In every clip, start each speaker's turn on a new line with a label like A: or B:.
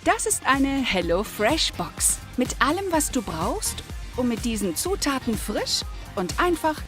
A: Das ist eine HelloFresh-Box mit allem, was du brauchst, um mit diesen Zutaten frisch und einfach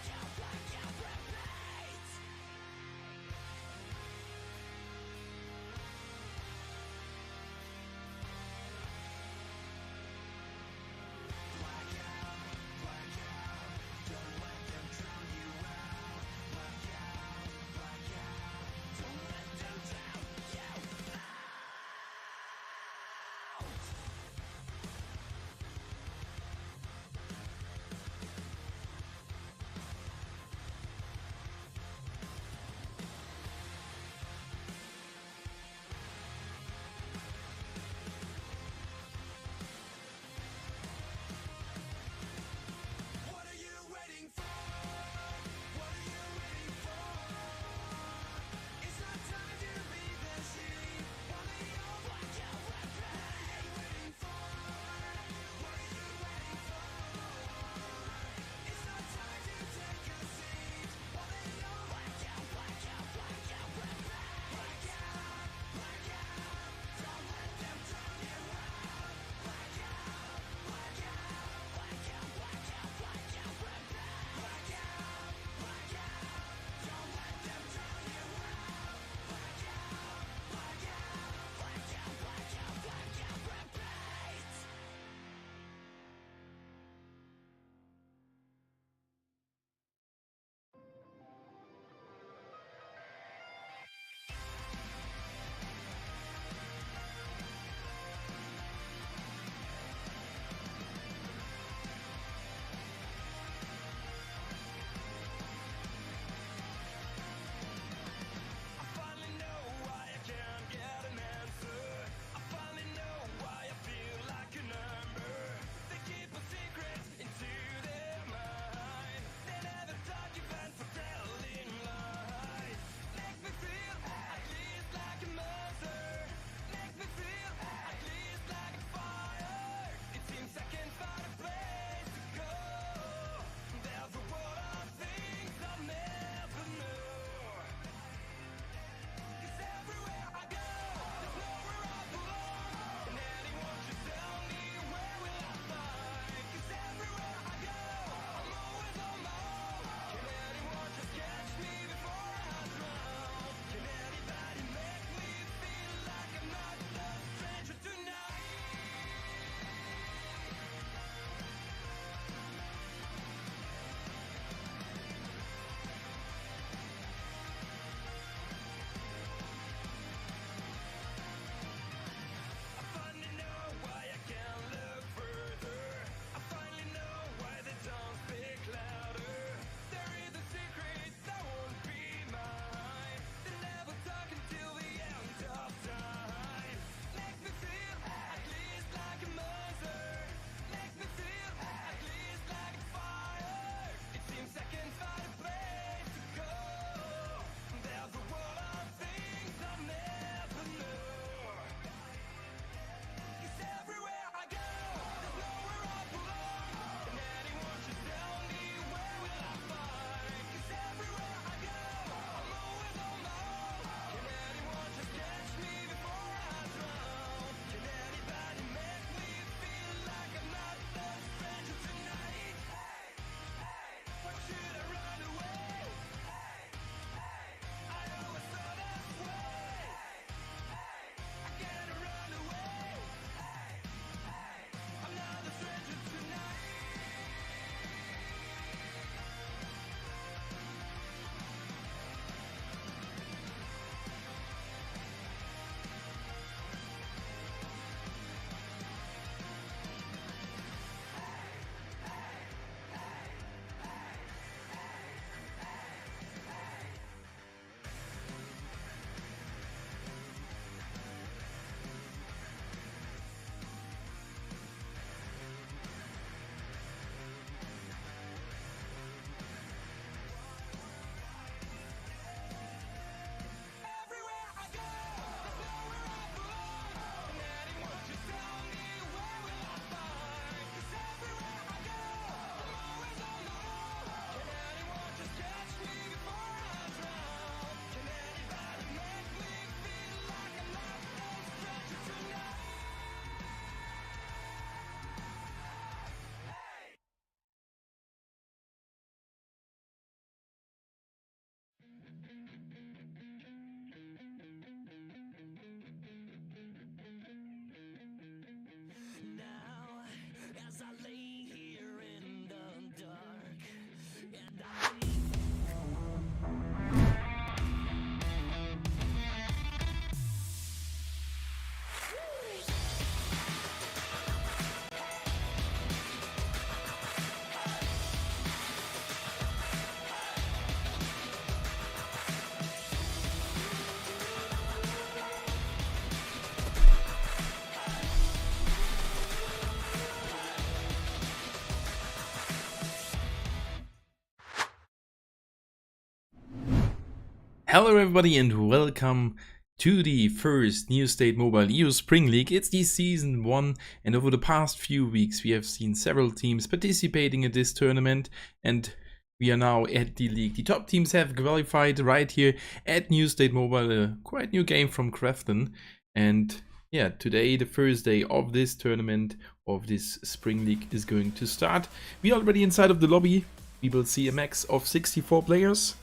B: Hello everybody and welcome to the first New State Mobile EU Spring League. It's the Season 1 and over the past few weeks we have seen several teams participating in this tournament and we are now at the league. The top teams have qualified right here at New State Mobile, a quite new game from Crafton. And yeah, today, the first day of this tournament, of this Spring League is going to start. We are already inside of the lobby. We will see a max of 64 players.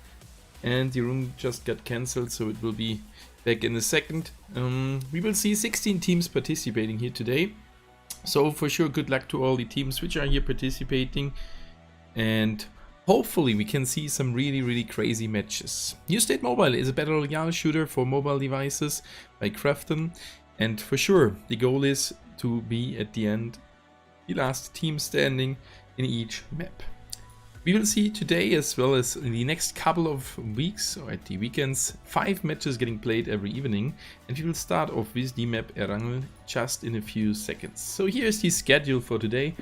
B: And the room just got cancelled, so it will be back in a second. We will see 16 teams participating here today. So for sure, good luck to all the teams which are here participating. And hopefully we can see some really crazy matches. New State Mobile is a battle royale shooter for mobile devices by Crafton. And for sure, the goal is to be at the end the last team standing in each map. We will see today, as well as in the next couple of weeks or at the weekends, 5 matches getting played every evening, and we will start off with the map Erangel just in a few seconds. So here is the schedule for today.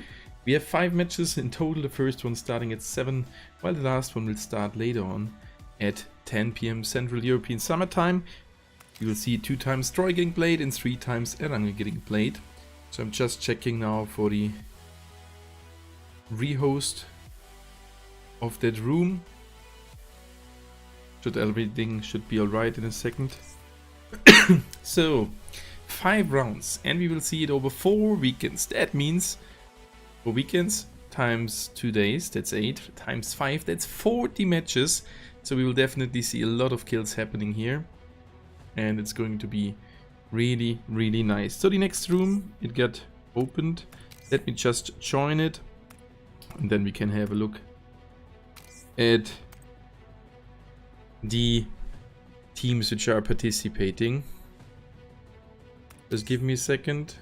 B: We have 5 matches in total, the first one starting at 7, while the last one will start later on at 10 PM Central European Summer Time. We will see 2 times Troy getting played and 3 times Erangel getting played. So I'm just checking now for the rehost of that room. Everything should be alright in a second. So 5 rounds and we will see it over 4 weekends. That means 4 weekends times 2 days, that's 8, times 5, that's 40 matches. So we will definitely see a lot of kills happening here and it's going to be really nice. So the next room, it got opened. Let me just join it and then we can have a look at the teams which are participating. Just give me a second.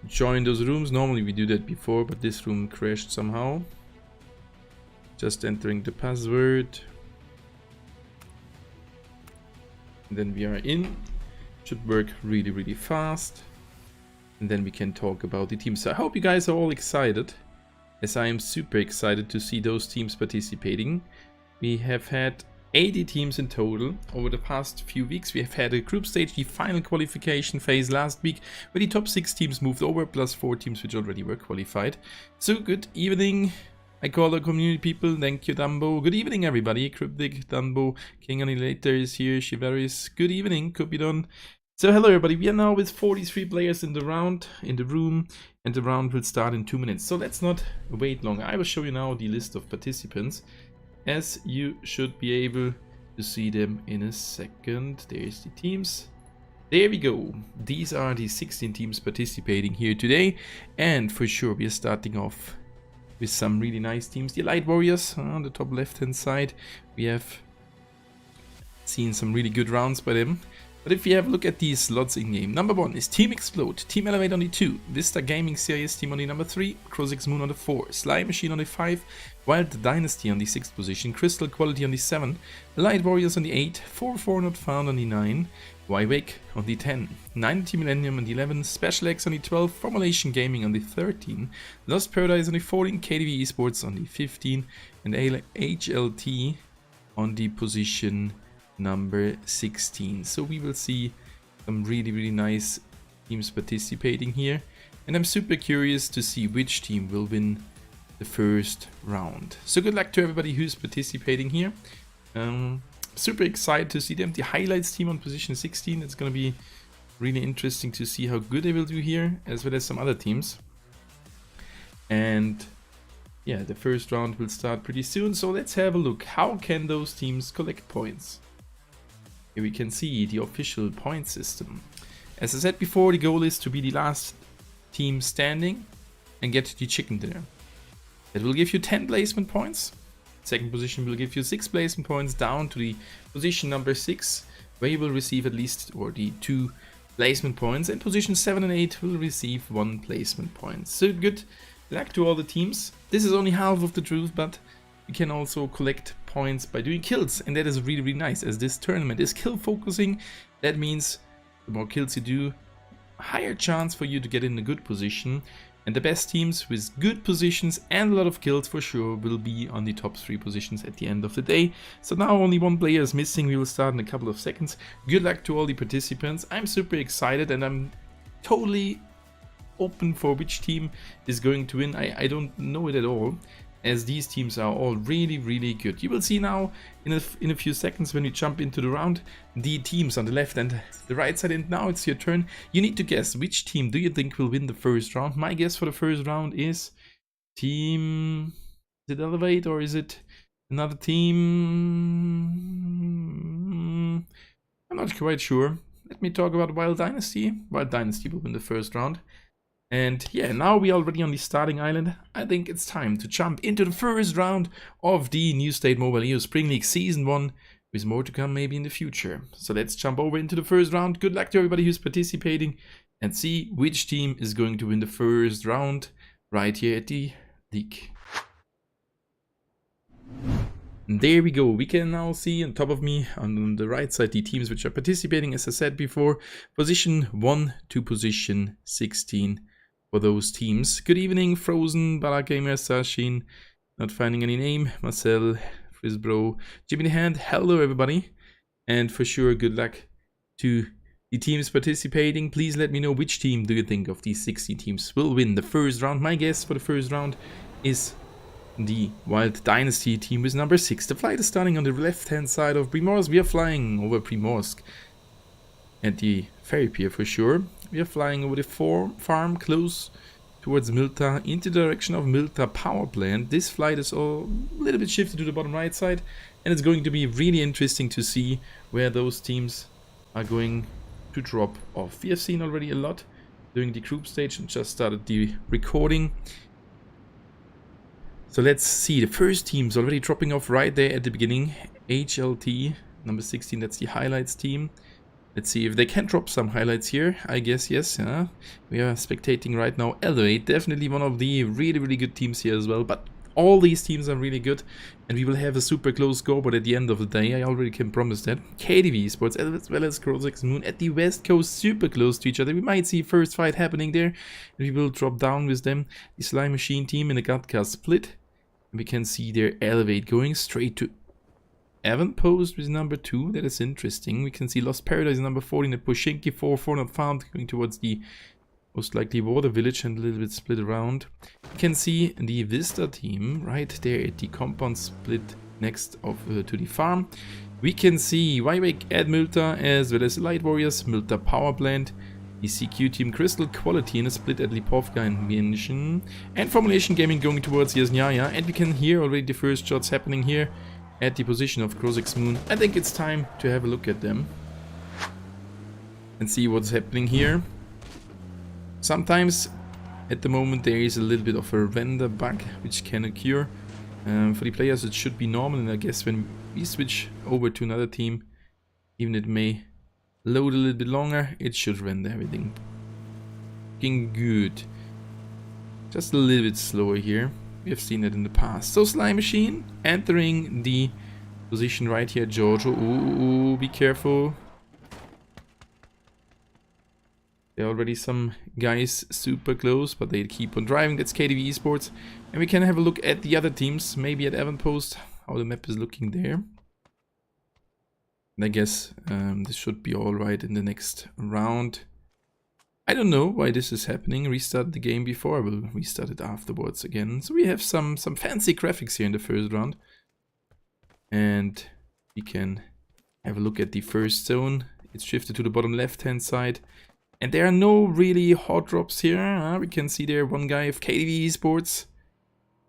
B: Join those rooms. Normally we do that before, but this room crashed somehow. Just entering the password. And then we are in. Should work really fast. And then we can talk about the teams. So I hope you guys are all excited, as I am super excited to see those teams participating. We have had 80 teams in total over the past few weeks. We have had a group stage, the final qualification phase last week, where the top 6 teams moved over, plus 4 teams which already were qualified. So good evening. I call the community people. Thank you, Dumbo. Good evening, everybody. Cryptic, Dumbo, King Annihilator is here, Shivaris. Good evening, Cupidon. So hello everybody, we are now with 43 players in the room, and the round will start in 2 minutes. So let's not wait long. I will show you now the list of participants, as you should be able to see them in a second. There's the teams. There we go. These are the 16 teams participating here today, and for sure we are starting off with some really nice teams. The Light Warriors on the top left hand side. We have seen some really good rounds by them. But if you have a look at these slots in game, number 1 is Team Explode, Team Elevate on the 2, Vista Gaming Series Team on the number 3, Crozix Moon on the 4, Slime Machine on the 5, Wild Dynasty on the 6th position, Crystal Quality on the 7, Light Warriors on the 8, 4 Not Found on the 9, Wywake on the 10, 90 Millennium on the 11, Special X on the 12, Formulation Gaming on the 13, Lost Paradise on the 14, KDV Esports on the 15, and HLT on the position number 16. So we will see some really nice teams participating here, and I'm super curious to see which team will win the first round. So good luck to everybody who's participating here. Super excited to see them. The highlights team on position 16, it's going to be really interesting to see how good they will do here, as well as some other teams. And yeah, the first round will start pretty soon. So let's have a look. How can those teams collect points? Here we can see the official point system. As I said before, the goal is to be the last team standing and get the chicken dinner. That will give you 10 placement points. Second position will give you 6 placement points down to the position number 6, where you will receive at least or the 2 placement points, and position 7 and 8 will receive 1 placement point. So good luck to all the teams. This is only half of the truth, but you can also collect points by doing kills, and that is really, really nice, as this tournament is kill focusing. That means the more kills you do, higher chance for you to get in a good position, and the best teams with good positions and a lot of kills for sure will be on the top 3 positions at the end of the day. So now only 1 player is missing. We will start in a couple of seconds. Good luck to all the participants. I'm super excited, and I'm totally open for which team is going to win. I don't know it at all, as these teams are all really, really good. You will see now in a few seconds when we jump into the round, the teams on the left and the right side, and now it's your turn. You need to guess which team do you think will win the first round. My guess for the first round is team... Is it Elevate or is it another team? I'm not quite sure. Let me talk about Wild Dynasty. Wild Dynasty will win the first round. And yeah, now we're already on the starting island. I think it's time to jump into the first round of the New State Mobile EU Spring League Season 1, with more to come maybe in the future. So let's jump over into the first round. Good luck to everybody who's participating, and see which team is going to win the first round right here at the league. And there we go. We can now see on top of me on the right side the teams which are participating, as I said before. Position 1 to position 16 for those teams. Good evening, Frozen, Balagamer, Sashin, not finding any name, Marcel, Frisbro, Jimmy the Hand. Hello everybody, and for sure good luck to the teams participating. Please let me know which team do you think of these 60 teams will win the first round. My guess for the first round is the Wild Dynasty team with number 6. The flight is starting on the left hand side of Primorsk. We are flying over Primorsk at the ferry pier for sure. We are flying over the farm close towards Milta, into the direction of Milta power plant. This flight is a little bit shifted to the bottom right side, and it's going to be really interesting to see where those teams are going to drop off. We have seen already a lot during the group stage and just started the recording. So let's see, the first team's already dropping off right there at the beginning. HLT, number 16, that's the highlights team. Let's see if they can drop some highlights here. I guess yes. We are spectating right now. Elevate, definitely one of the really, really good teams here as well. But all these teams are really good, and we will have a super close scoreboard at the end of the day. I already can promise that. KDV Sports as well as Crossix Moon at the west coast, super close to each other. We might see first fight happening there, and we will drop down with them. The Slime Machine team in the Gatka split. And we can see their Elevate going straight to Avonpost with number 2. That is interesting. We can see Lost Paradise number 14 at Pushinki 4 not found, going towards the most likely Water Village and a little bit split around. You can see the Vista team right there at the compound split next to the farm. We can see Wywake at Milta as well as Light Warriors, Milta Power Plant, the CQ team Crystal Quality in a split at Lipovka and Mienshin, and Formulation Gaming going towards Yasnyaya. And we can hear already the first shots happening here at the position of Crossix Moon. I think it's time to have a look at them and see what's happening here. Sometimes at the moment there is a little bit of a render bug which can occur. For the players it should be normal, and I guess when we switch over to another team, even it may load a little bit longer, it should render everything. Looking good. Just a little bit slower here. We have seen it in the past. So Slime Machine entering the position right here, Giorgio. Ooh, be careful. There are already some guys super close, but they keep on driving. That's KDV Esports. And we can have a look at the other teams, maybe at Avonpost, how the map is looking there. And I guess this should be alright in the next round. I don't know why this is happening. Restart the game before, I will restart it afterwards again. So we have some fancy graphics here in the first round. And we can have a look at the first zone. It's shifted to the bottom left hand side. And there are no really hot drops here. We can see there one guy of KDV Esports.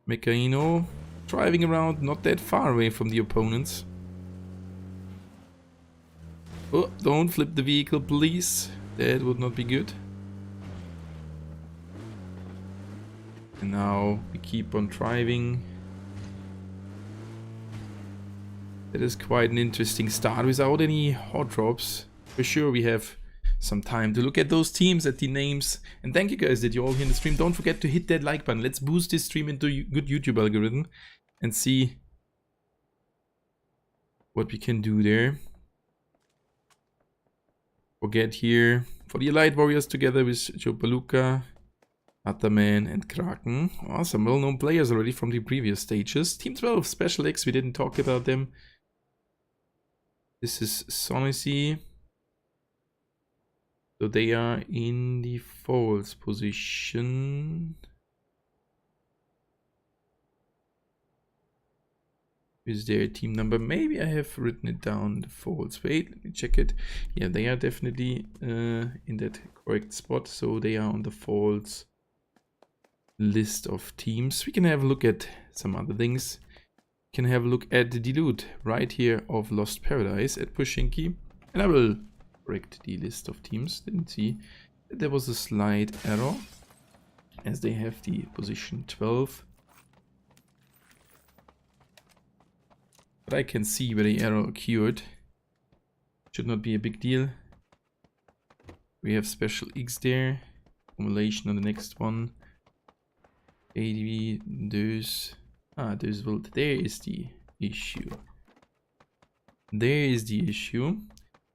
B: Mecaino driving around not that far away from the opponents. Oh, don't flip the vehicle, please. That would not be good. And now we keep on driving. That is quite an interesting start without any hot drops. For sure we have some time to look at those teams, at the names. And thank you guys that you're all here in the stream. Don't forget to hit that like button. Let's boost this stream into a good YouTube algorithm and see what we can do there. Forget here for the Elite Warriors together with Joe Palooka, Ataman and Kraken. Oh, some well-known players already from the previous stages. Team 12, Special X, we didn't talk about them. This is Sonacy. So they are in the false position. Is their team number? Maybe I have written it down, the false. Wait, let me check it. Yeah, they are definitely in that correct spot. So they are on the false list of teams. We can have a look at some other things. We can have a look at the loot right here of Lost Paradise at Pushinki. And I will correct the list of teams. Didn't see that there was a slight error as they have the position 12. But I can see where the error occurred. Should not be a big deal. We have Special X there. Formulation on the next one. ADV, those. There is the issue. There is the issue.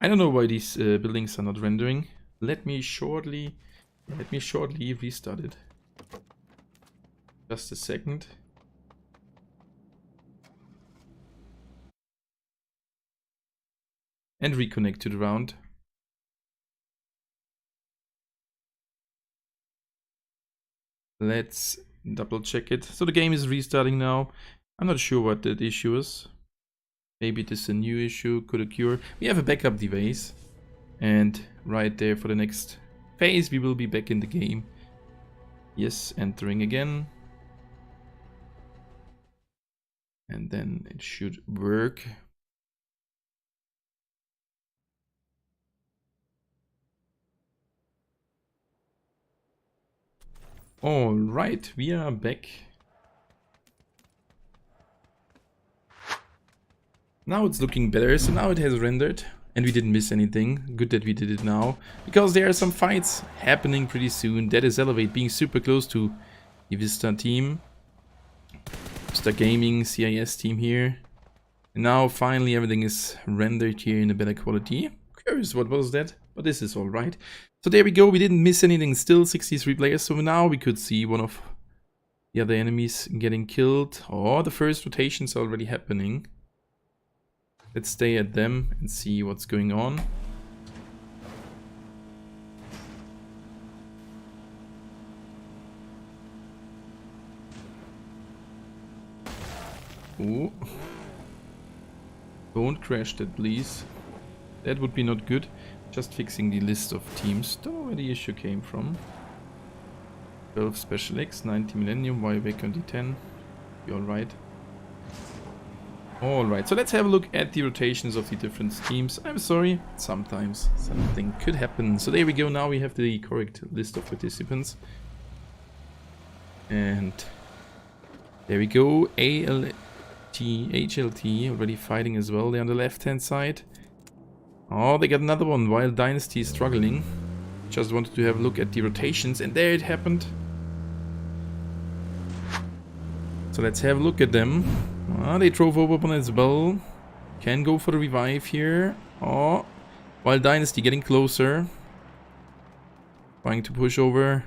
B: I don't know why these buildings are not rendering. Let me shortly restart it. Just a second. And reconnect to the round. Let's double check it. So the game is restarting now. I'm not sure what that issue is. Maybe it is a new issue, could occur. We have a backup device. And right there for the next phase, we will be back in the game. Yes, entering again. And then it should work. All right, we are back. Now it's looking better, so now it has rendered and we didn't miss anything. Good that we did it now, because there are some fights happening pretty soon. That is Elevate being super close to the Vista team. Vista Gaming, CIS team here. And now finally everything is rendered here in a better quality. Curious what was that, but this is alright. So there we go, we didn't miss anything, still 63 players, so now we could see one of the other enemies getting killed. Oh, the first rotation's already happening. Let's stay at them and see what's going on. Oh. Don't crash that, please. That would be not good. Just fixing the list of teams. Don't know where the issue came from. 12 Special X, 90 Millennium, Y back on D10. Be alright. Alright, so let's have a look at the rotations of the different teams. I'm sorry, sometimes something could happen. So there we go, now we have the correct list of participants. And there we go, HLT already fighting as well there on the left hand side. Oh, they got another one while Dynasty is struggling. Just wanted to have a look at the rotations, and there it happened. So let's have a look at them. They drove over one as well. Can go for the revive here. Oh, while Dynasty getting closer. Trying to push over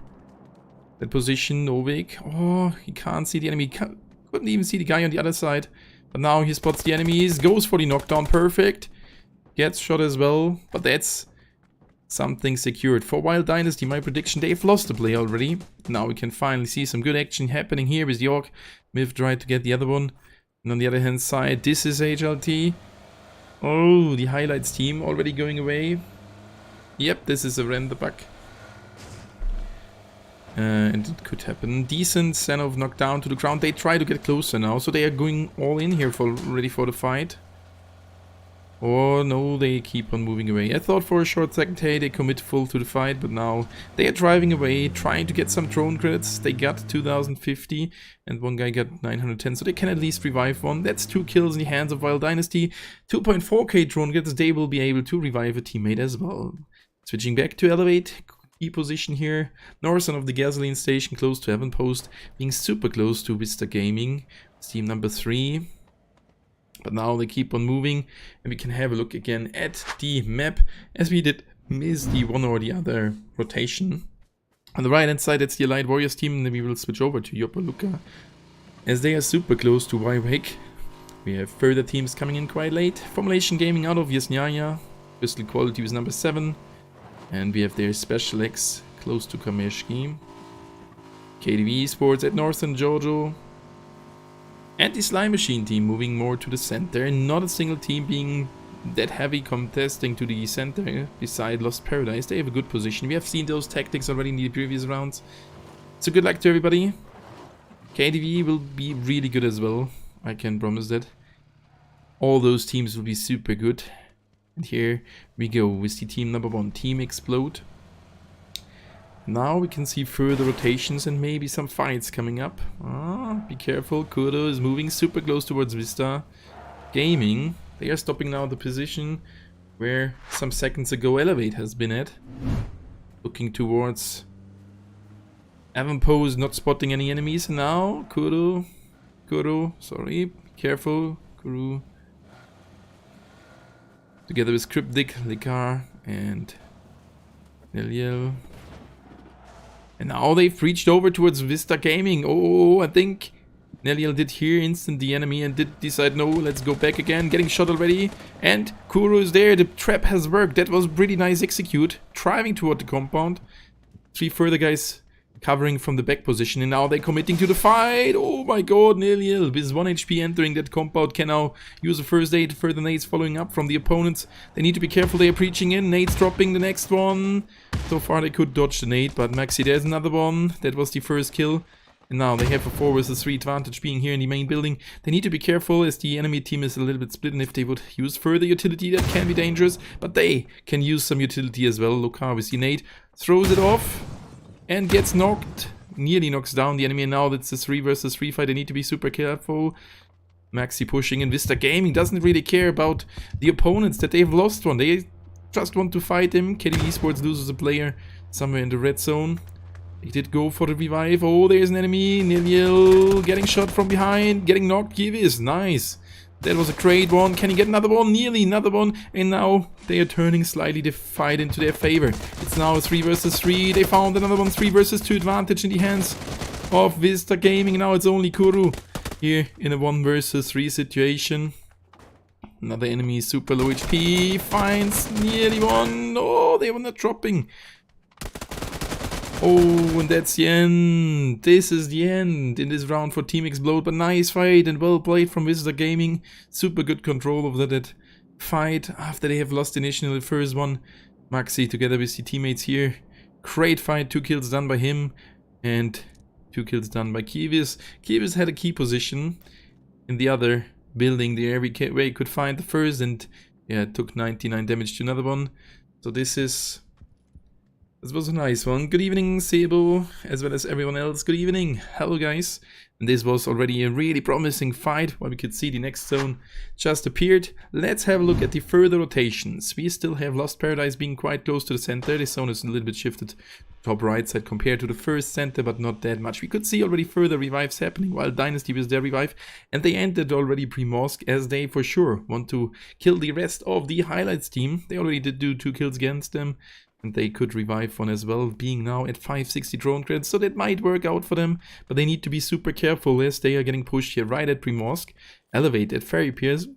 B: that position. Novik. Oh, he can't see the enemy. Couldn't even see the guy on the other side. But now he spots the enemies. Goes for the knockdown. Perfect. Gets shot as well, but that's something secured. For Wild Dynasty, my prediction, they've lost the play already. Now we can finally see some good action happening here with the Orc. Myth tried to get the other one. And on the other hand side, this is HLT. Oh, the highlights team already going away. Yep, this is a render bug. And it could happen. Decent Senov knocked down to the ground. They try to get closer now, so they are going all in here ready for the fight. Oh no, they keep on moving away. I thought for a short second, hey, they commit full to the fight, but now they are driving away, trying to get some drone credits. They got 2050 and one guy got 910, so they can at least revive one. That's 2 kills in the hands of Wild Dynasty. 2.4k drone credits, they will be able to revive a teammate as well. Switching back to Elevate, key position here. North of the gasoline station, close to Heaven Post, being super close to Vista Gaming. It's team number 3. But now they keep on moving, and we can have a look again at the map, as we did miss the one or the other rotation. On the right hand side, that's the Allied Warriors team, and then we will switch over to Yopaluka, as they are super close to Waiwake. We have further teams coming in quite late. Formulation Gaming out of Yasnaya, Crystal Quality was number 7, and we have their Special X close to Kameshki. KDV Sports at Northern Jojo. And the Slime Machine team moving more to the center. Not a single team being that heavy contesting to the center beside Lost Paradise. They have a good position. We have seen those tactics already in the previous rounds. So good luck to everybody. KDV will be really good as well. I can promise that. All those teams will be super good. And here we go with the team number 1, Team Explode. Now we can see further rotations and maybe some fights coming up. Be careful, Kudo is moving super close towards Vista Gaming. They are stopping now the position where some seconds ago Elevate has been at. Looking towards Avonpost, not spotting any enemies. And now Kudo, sorry, be careful, Kuru. Together with Cryptic, Likar and Niliel. And now they've reached over towards Vista Gaming. Oh, I think Neliel did hear instant the enemy and did decide, no, let's go back again. Getting shot already. And Kuro is there. The trap has worked. That was pretty nice execute. Driving toward the compound. 3 further guys covering from the back position. And now they're committing to the fight. Oh my god, Neliel with 1 HP entering that compound can now use a first aid. Further nades following up from the opponents. They need to be careful. They are breaching in. Nades dropping the next one. So far they could dodge the nade, but Maxi, there's another one. That was the first kill. And now they have a 4 vs 3 advantage being here in the main building. They need to be careful as the enemy team is a little bit split, and if they would use further utility that can be dangerous. But they can use some utility as well. Lokar with the nade throws it off and gets knocked. Nearly knocks down the enemy, and now it's a 3 vs 3 fight. They need to be super careful. Maxi pushing in. Vista Gaming doesn't really care about the opponents that they've lost one. They just want to fight him. KDV Esports loses a player somewhere in the red zone. He did go for the revive. Oh, there's an enemy. Niliel getting shot from behind. Getting knocked. Givis. Nice. That was a great one. Can he get another one? Nearly another one. And now they are turning slightly the fight into their favor. It's now a 3 vs 3. They found another one. 3 vs 2 advantage in the hands of Vista Gaming. Now it's only Kuru here in a 1 vs 3 situation. Another enemy, super low HP, finds nearly one. Oh, they were not dropping. Oh, and that's the end. This is the end in this round for Team Explode. But nice fight and well played from Vista Gaming. Super good control of that fight after they have lost initially the first one. Maxi together with the teammates here. Great fight, 2 kills done by him and 2 kills done by Kivis. Kivis had a key position in the other building there where he could find the first, and yeah, took 99 damage to another one. So this was a nice one. Good evening, Sebo, as well as everyone else. Good evening. Hello, guys. And this was already a really promising fight, where we could see the next zone just appeared. Let's have a look at the further rotations. We still have Lost Paradise being quite close to the center. This zone is a little bit shifted top right side compared to the first center, but not that much. We could see already further revives happening while Dynasty was their revive, and they entered already pre-mosque, as they for sure want to kill the rest of the highlights team. They already did do 2 kills against them, and they could revive one as well, being now at 560 drone credits, so that might work out for them, but they need to be super careful as they are getting pushed here right at pre-mosque. Elevate at Ferry Piers,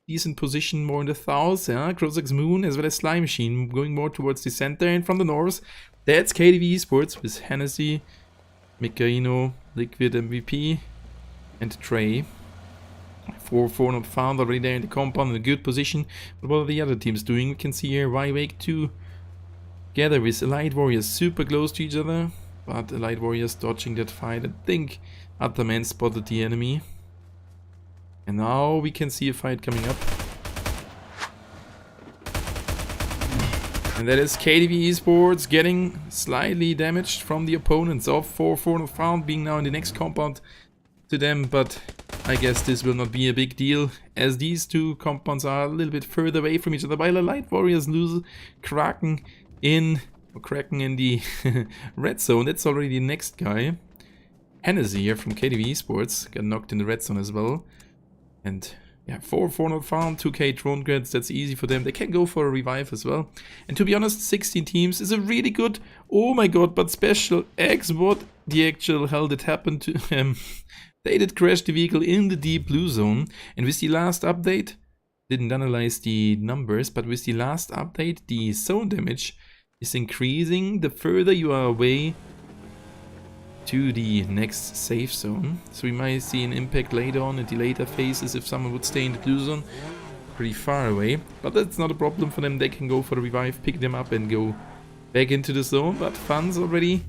B: decent position more in the south, Crozak's Moon as well as Slime Machine going more towards the center, and from the north, that's KDV Esports with Hennessy, Mikaino, Liquid MVP, and Trey. 4-4 not found already there in the compound in a good position, but what are the other teams doing? We can see here Waiwake 2 together with Allied Warriors super close to each other. But the Light Warriors dodging that fight. I think other men spotted the enemy. And now we can see a fight coming up. And that is KDV Esports getting slightly damaged from the opponents. Of 4 not found, being now in the next compound to them. But I guess this will not be a big deal, as these two compounds are a little bit further away from each other. While the Light Warriors lose Kraken in the red zone. That's already the next guy. Hennessy here from KDV Esports got knocked in the red zone as well. And yeah, 4 not found, 2k drone grids, that's easy for them. They can go for a revive as well. And to be honest, 16 teams is a really good, oh my god, but special X, what the actual hell did happen to them? They did crash the vehicle in the deep blue zone. And with the last update, didn't analyze the numbers, but with the last update, the zone damage is increasing the further you are away to the next safe zone. So we might see an impact later on at the later phases if someone would stay in the blue zone pretty far away. But that's not a problem for them. They can go for the revive, pick them up and go back into the zone. But fun's already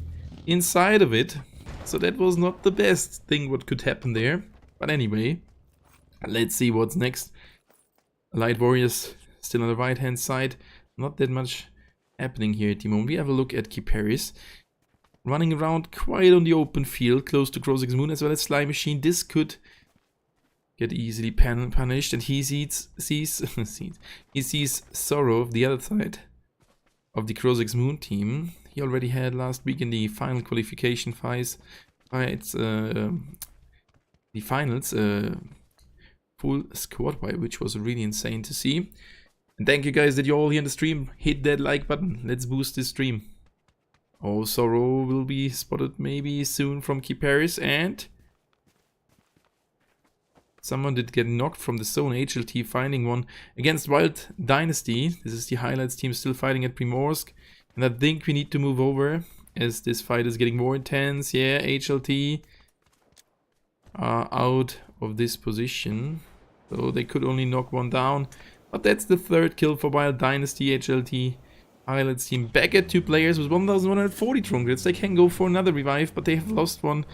B: inside of it. So that was not the best thing what could happen there. But anyway, let's see what's next. Light Warriors still on the right hand side. Not that much happening here at the moment. We have a look at Kiparis. Running around quite on the open field, close to Krozik's Moon as well as Slime Machine. This could get easily punished, and he sees Sorrow of the other side of the Krozik's Moon team. He already had last week in the final qualification fights, the finals, full squad wipe, which was really insane to see. And thank you guys that you're all here in the stream. Hit that like button. Let's boost this stream. Oh, Sorrow will be spotted maybe soon from Kiparis, and someone did get knocked from the zone. HLT finding one against Wild Dynasty. This is the highlights team still fighting at Primorsk. And I think we need to move over as this fight is getting more intense. Yeah, HLT are out of this position. So they could only knock one down. But that's the third kill for Wild Dynasty. HLT highlights team back at 2 players with 1140 drone grids. They can go for another revive, but they have lost one.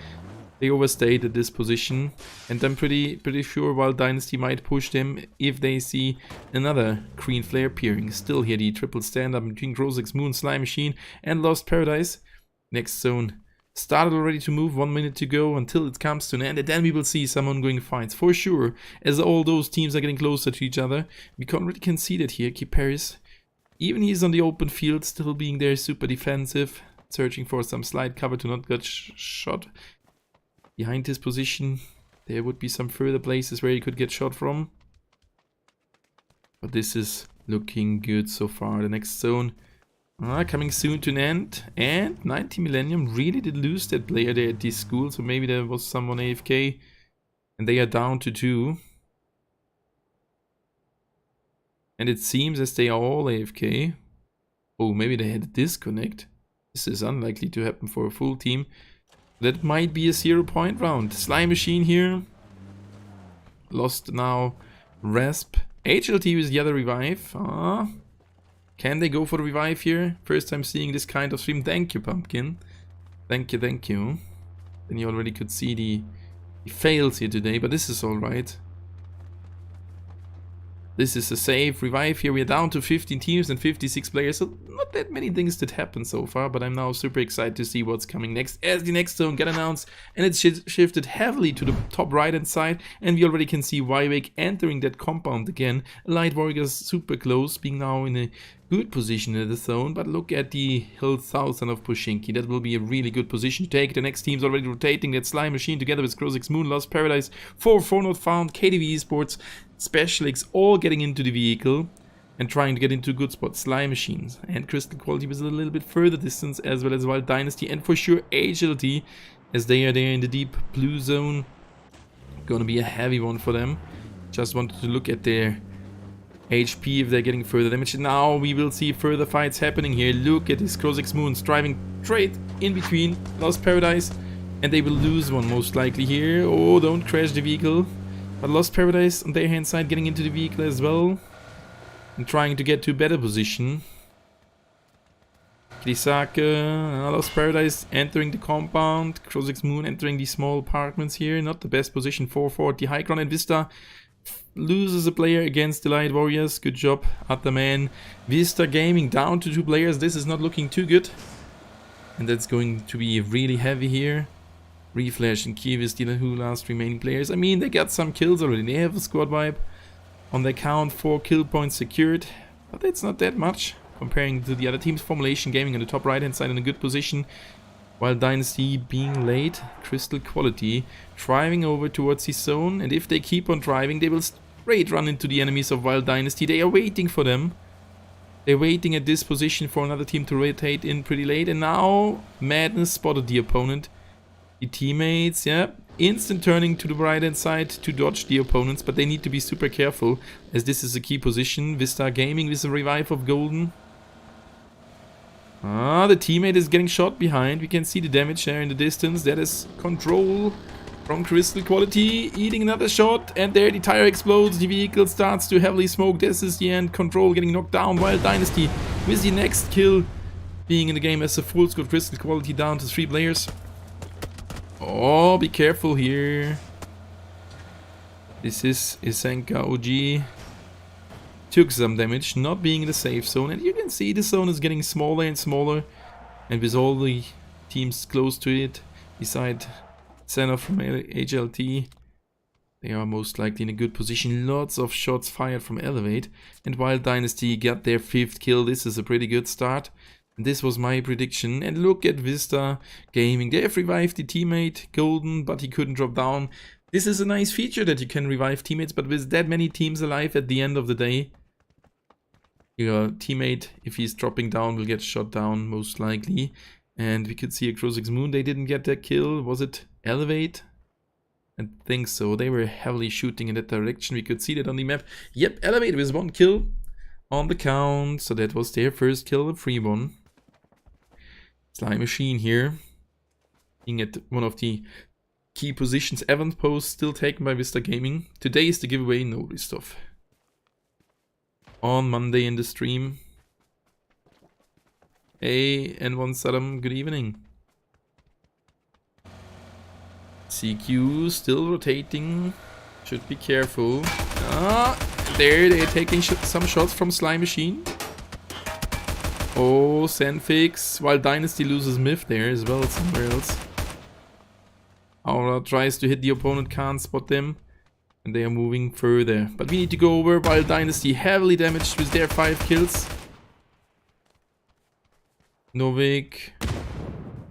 B: They overstayed at this position, and I'm pretty sure Wild Dynasty might push them if they see another green flare appearing. Still here the triple stand-up between Krozik's Moon, Slime Machine and Lost Paradise. Next zone started already to move, 1 minute to go until it comes to an end, and then we will see some ongoing fights for sure, as all those teams are getting closer to each other. We already can see that here. Kiparis, even he's on the open field, still being there, super defensive, searching for some slight cover to not get shot. Behind his position, there would be some further places where he could get shot from. But this is looking good so far. The next zone coming soon to an end. And 90 Millennium really did lose that player there at this school. So maybe there was someone AFK. And they are down to 2. And it seems as they are all AFK. Oh, maybe they had a disconnect. This is unlikely to happen for a full team. That might be a 0-point round. Slime Machine here. Lost now Rasp. HLT with the other revive. Can they go for the revive here? First time seeing this kind of stream. Thank you, Pumpkin. Thank you, thank you. Then you already could see the fails here today, but this is alright. This is a safe revive here. We are down to 15 teams and 56 players, so not that many things that happened so far, but I'm now super excited to see what's coming next as the next zone got announced, and it's shifted heavily to the top right hand side, and we already can see Wyvik entering that compound again. Light Warriors super close, being now in a good position in the zone, but look at the hill southern of Pushinki. That will be a really good position to take. The next team's already rotating. That Slime Machine together with Krozik's Moon, Lost Paradise, 4 not found, KDV Esports, Special X all getting into the vehicle and trying to get into good spots. Slime Machines and Crystal Quality was a little bit further distance, as well as Wild Dynasty and for sure HLT, as they are there in the deep blue zone. Gonna be a heavy one for them. Just wanted to look at their HP if they're getting further damage. Now we will see further fights happening here. Look at this Krozik's Moon driving straight in between Lost Paradise, and they will lose one most likely here. Oh, don't crash the vehicle. But Lost Paradise on their hand side getting into the vehicle as well and trying to get to a better position. Grisaka, Lost Paradise entering the compound. Crozix Moon entering the small apartments here. Not the best position. 440 high ground, and Vista loses a player against the Light Warriors. Good job, Ataman. Vista Gaming down to 2 players. This is not looking too good. And that's going to be really heavy here. Reflash and Kiwi still who last remaining players. I mean, they got some kills already. They have a squad wipe on their count. 4 kill points secured. But that's not that much comparing to the other teams. Formulation Gaming on the top right hand side in a good position. While Dynasty being late. Crystal Quality driving over towards his zone. And if they keep on driving, they will straight run into the enemies of Wild Dynasty. They are waiting for them. They're waiting at this position for another team to rotate in pretty late. And now Madness spotted the opponent. The teammates, yeah, instant turning to the right hand side to dodge the opponents. But they need to be super careful as this is a key position. Vista Gaming with a revive of Golden. The teammate is getting shot behind. We can see the damage there in the distance. That is Control from Crystal Quality. Eating another shot. And there the tire explodes. The vehicle starts to heavily smoke. This is the end. Control getting knocked down. Wild Dynasty with the next kill being in the game as a full squad. Crystal Quality down to 3 players. Oh, be careful here. This is Isenka OG. Took some damage, not being in the safe zone. And you can see the zone is getting smaller and smaller. And with all the teams close to it, beside Senna from HLT, they are most likely in a good position. Lots of shots fired from Elevate. And Wild Dynasty got their 5th kill. This is a pretty good start. And this was my prediction. And look at Vista Gaming. They have revived the teammate, Golden, but he couldn't drop down. This is a nice feature that you can revive teammates, but with that many teams alive at the end of the day, your teammate, if he's dropping down, will get shot down most likely. And we could see a Crozix Moon. They didn't get their kill. Was it Elevate? I think so. They were heavily shooting in that direction. We could see that on the map. Yep, Elevate with 1 kill on the count. So that was their first kill, a free one. Slime Machine here, being at one of the key positions. Event post still taken by Vista Gaming. Today is the giveaway, no stuff. On Monday in the stream. Hey, N1 Saddam, good evening. CQ still rotating. Should be careful. There they're taking some shots from Slime Machine. Oh, Sandfix. While Dynasty loses Myth there as well, somewhere else. Aura tries to hit the opponent, can't spot them. And they are moving further. But we need to go over. While Dynasty heavily damaged with their 5 kills. Novik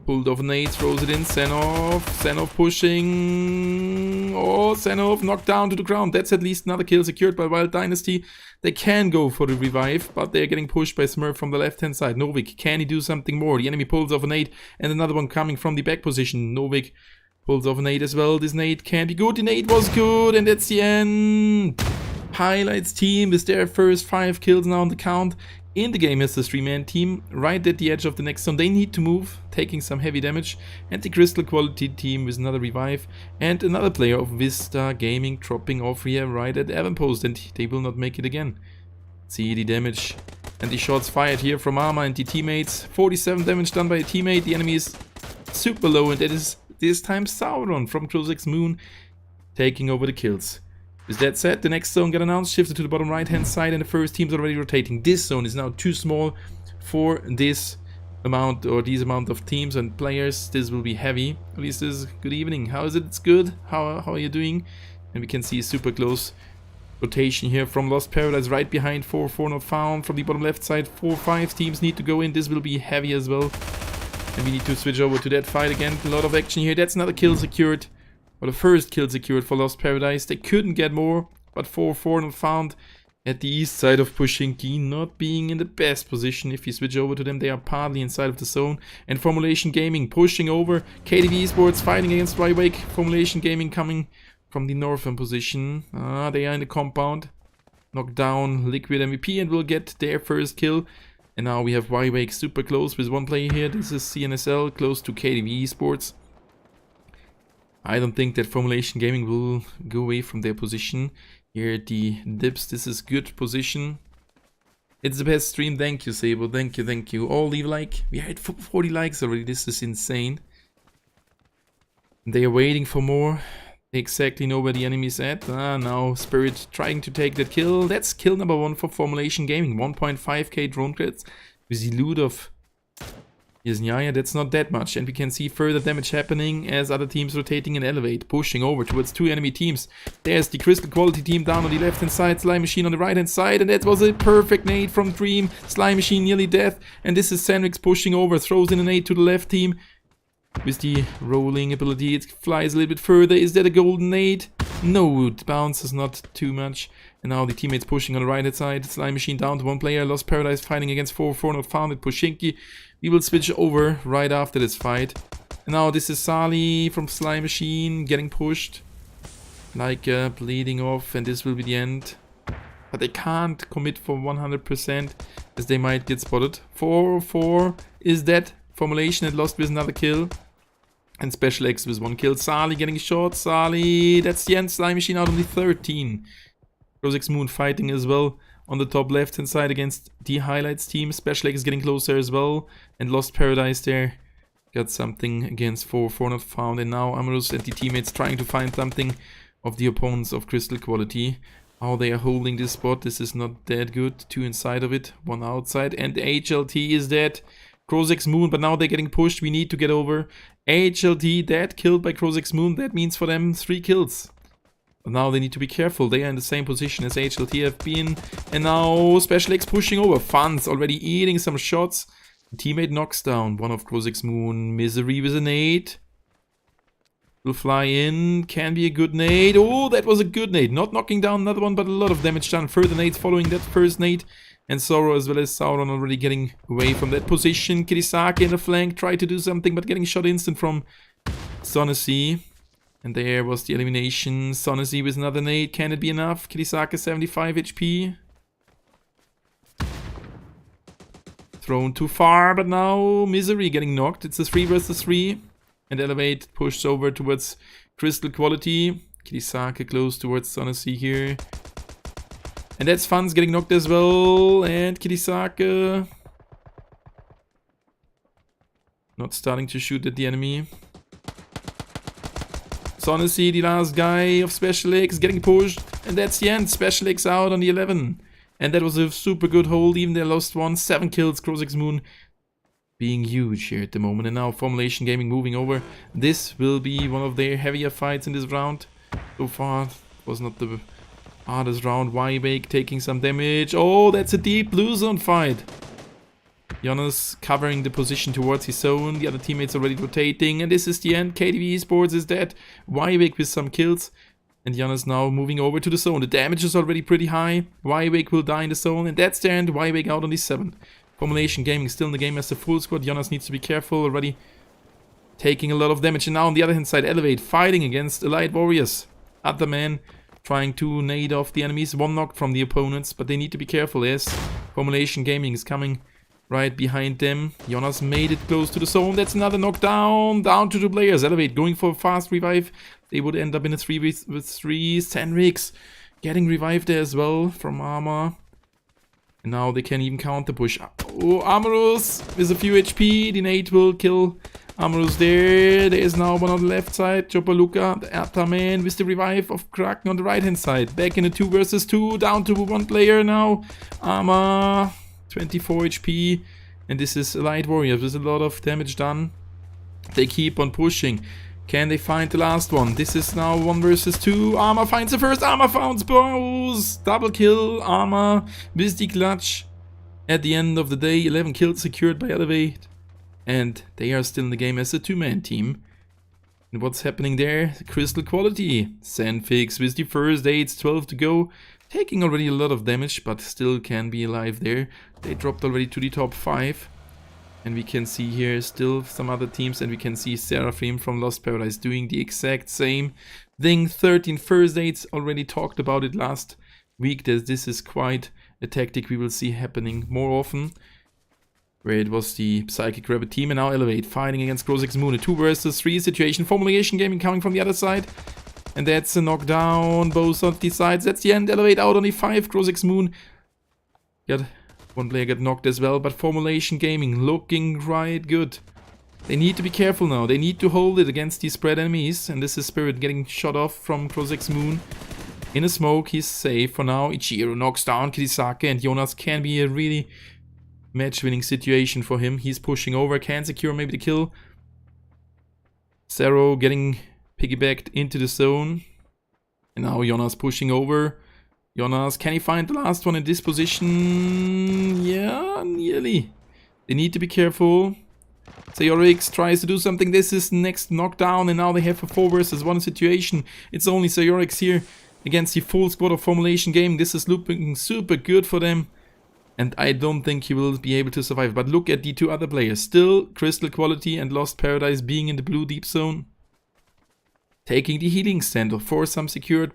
B: pulled off a nade, throws it in. Senov pushing. Oh, Senov knocked down to the ground. That's at least another kill secured by Wild Dynasty. They can go for the revive, but they're getting pushed by Smurf from the left-hand side. Novik, can he do something more? The enemy pulls off a nade, and another one coming from the back position. Novik pulls off a nade as well. This nade can be good. The nade was good, and that's the end. Highlights team with their first 5 kills now on the count. In the game as the 3-man team, right at the edge of the next zone. They need to move, taking some heavy damage. And the Crystal Quality team with another revive. And another player of Vista Gaming dropping off here right at Avonpost. And they will not make it again. See the damage and the shots fired here from Arma and the teammates. 47 damage done by a teammate. The enemy is super low, and that is this time Sauron from Crozix Moon taking over the kills. With that said, the next zone got announced, shifted to the bottom right hand side, and the first team's already rotating. This zone is now too small for this amount or these amount of teams and players. This will be heavy. At least this is good evening. How is it? It's good. How are you doing? And we can see a super close rotation here from Lost Paradise right behind 4-4 not found. From the bottom left side, 4-5 teams need to go in. This will be heavy as well. And we need to switch over to that fight again. A lot of action here. That's another kill secured. Or the first kill secured for Lost Paradise. They couldn't get more, but 4-4 not found at the east side of Pushinki, not being in the best position. If you switch over to them, they are partly inside of the zone. And Formulation Gaming pushing over. KTV Esports fighting against Rywake. Formulation Gaming coming from the northern position. They are in the compound. Knocked down Liquid MVP and will get their first kill. And now we have Rywake super close with 1 player here. This is CNSL close to KTV Esports. I don't think that Formulation Gaming will go away from their position. Here at the dips, this is good position. It's the best stream. Thank you, Sabo. Thank you, thank you. All leave a like. We are at 40 likes already. This is insane. They are waiting for more. They exactly know where the enemy's at. Now Spirit trying to take that kill. That's kill number 1 for Formulation Gaming. 1.5k drone crits with the loot of Yesnyaya. That's not that much. And we can see further damage happening as other teams rotating and elevate, pushing over towards 2 enemy teams. There's the Crystal Quality team down on the left hand side, Slime Machine on the right hand side, and that was a perfect nade from Dream. Slime Machine nearly death, and this is Sandrix pushing over, throws in a nade to the left team. With the rolling ability, it flies a little bit further. Is that a golden nade? No, it bounces not too much. And now the teammates pushing on the right hand side. Slime Machine down to 1 player. Lost Paradise fighting against 4 not found. Pushinki. We will switch over right after this fight. And now this is Sali from Slime Machine getting pushed. Like bleeding off, and this will be the end. But they can't commit for 100% as they might get spotted. 4 is dead. Formulation had lost with another kill. And Special X with 1 kill. Sali getting shot. Sali, that's the end. Slime Machine out on the 13. Rosix Moon fighting as well on the top left hand side against the Highlights team. Special X getting closer as well. And Lost Paradise there. Got something against 4 not found. And now Amorous and the teammates trying to find something of the opponents of Crystal Quality. How they are holding this spot. This is not that good. 2 inside of it. 1 outside. And the HLT is dead. Crozix Moon, but now they're getting pushed. We need to get over. HLT dead, killed by Crozix Moon. That means for them 3 kills. But now they need to be careful. They are in the same position as HLT have been. And now Special X pushing over. Funds already eating some shots. The teammate knocks down one of Crozix Moon. Misery with a nade. Will fly in. Can be a good nade. Oh, that was a good nade. Not knocking down another one, but a lot of damage done. Further nades following that first nade. And Sorrow as well as Sauron already getting away from that position. Kirisake in the flank, tried to do something, but getting shot instant from Sonacy. And there was the elimination. Sonacy with another nade. Can it be enough? Kirisake 75 HP. Thrown too far, but now Misery getting knocked. It's a 3 versus 3. And Elevate pushed over towards Crystal Quality. Kirisake close towards Sonacy here. And that's Fun's getting knocked as well. And Kirisake not starting to shoot at the enemy. Sonacy, the last guy of Special X, getting pushed. And that's the end. Special X out on the 11. And that was a super good hold. Even they lost 1. 7 kills. Crozix Moon being huge here at the moment. And now Formulation Gaming moving over. This will be one of their heavier fights in this round. So far, was not the hardest round. Wybake taking some damage. Oh, that's a deep blue zone fight. Jonas covering the position towards his zone. The other teammates already rotating. And this is the end. KTV Esports is dead. Wybake with some kills. And Jonas now moving over to the zone. The damage is already pretty high. Wybake will die in the zone. And that's the end. Wybake out on the 7th. Formulation Gaming still in the game as the full squad. Jonas needs to be careful already. Taking a lot of damage. And now on the other hand side, Elevate fighting against Elite Warriors. Other man trying to nade off the enemies. 1 knock from the opponents. But they need to be careful as Formulation Gaming is coming right behind them. Jonas made it close to the zone. That's another knockdown. Down to 2 players. Elevate going for a fast revive. They would end up in a 3v3. Sandrix getting revived there as well from Armor. And now they can even counter push. Oh, Amorous with a few HP. The nade will kill Amorous there. There is now one on the left side. Chopaluka, the Ataman with the revive of Kraken on the right hand side. Back in a 2 versus 2. Down to 1 player now. Armor, 24 HP. And this is Elite Warriors with a lot of damage done. They keep on pushing. Can they find the last one? This is now 1 versus 2. Armor finds the first. Armor found Bows. Double kill. Armor with the clutch. At the end of the day, 11 kills secured by Elevate. And they are still in the game as a 2-man team. And what's happening there? Crystal Quality. Sandfix with the first aid. 12 to go. Taking already a lot of damage, but still can be alive there. They dropped already to the top 5. And we can see here still some other teams, and we can see Seraphim from Lost Paradise doing the exact same thing. 13 first aids, already talked about it last week, that this is quite a tactic we will see happening more often. Where it was the Psychic Rabbit team, and now Elevate fighting against Crozix Moon. A 2 versus 3 situation. Formulation Gaming coming from the other side. And that's a knockdown, both on the sides. That's the end. Elevate out on the 5. Crozix Moon got One player got knocked as well, but Formulation Gaming looking right good. They need to be careful now. They need to hold it against these spread enemies. And this is Spirit getting shot off from Crozek's Moon. In a smoke, he's safe for now. Ichiro knocks down Kirisake, and Jonas can be a really match-winning situation for him. He's pushing over, can secure maybe the kill. Zero getting piggybacked into the zone. And now Jonas pushing over. Jonas, can he find the last one in this position? Yeah, nearly. They need to be careful. Sayorix tries to do something. This is next knockdown, and now they have a 4 versus 1 situation. It's only Sayorix here against the full squad of Formulation Gaming. This is looking super good for them. And I don't think he will be able to survive. But look at the 2 other players. Still, Crystal Quality and Lost Paradise being in the blue deep zone. Taking the healing stand for some secured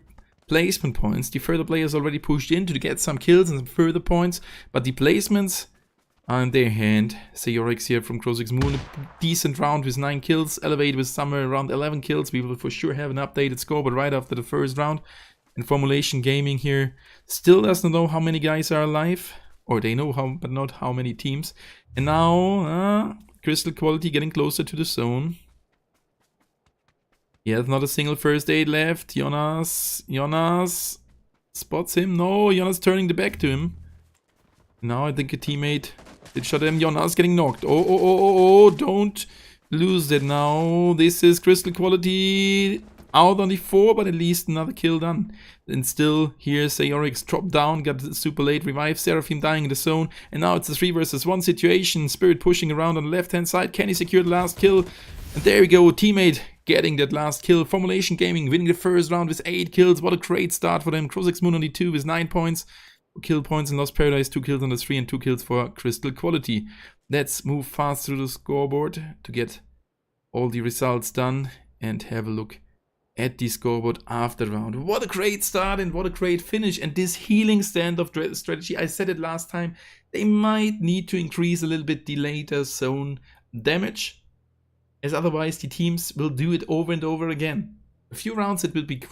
B: placement points. The further players already pushed in to get some kills and some further points. But the placements are in their hand. Sayorix here from Crozek's Moon. A decent round with 9 kills. Elevate with somewhere around 11 kills. We will for sure have an updated score, but right after the first round. And Formulation Gaming here still doesn't know how many guys are alive. Or they know how, but not how many teams. And now, Crystal Quality getting closer to the zone. He has not a single first aid left. Jonas spots him. No, Jonas turning the back to him. Now I think a teammate did shot him. Jonas getting knocked. Oh, don't lose that now. This is Crystal Quality out on the 4, but at least another kill done. And still here Sayorix dropped down, got super late revive, Seraphim dying in the zone, and now it's a 3 versus 1 situation. Spirit pushing around on the left hand side. Can he secure the last kill? And there we go, teammate getting that last kill. Formulation Gaming winning the first round with 8 kills. What a great start for them. Crozek's Moon on the 2 with 9 points. Kill points and Lost Paradise, 2 kills on the 3 and 2 kills for Crystal Quality. Let's move fast through the scoreboard to get all the results done and have a look at the scoreboard after the round. What a great start and what a great finish. And this healing stand-off strategy, I said it last time, they might need to increase a little bit the later zone damage, as otherwise the teams will do it over and over again. A few rounds it will be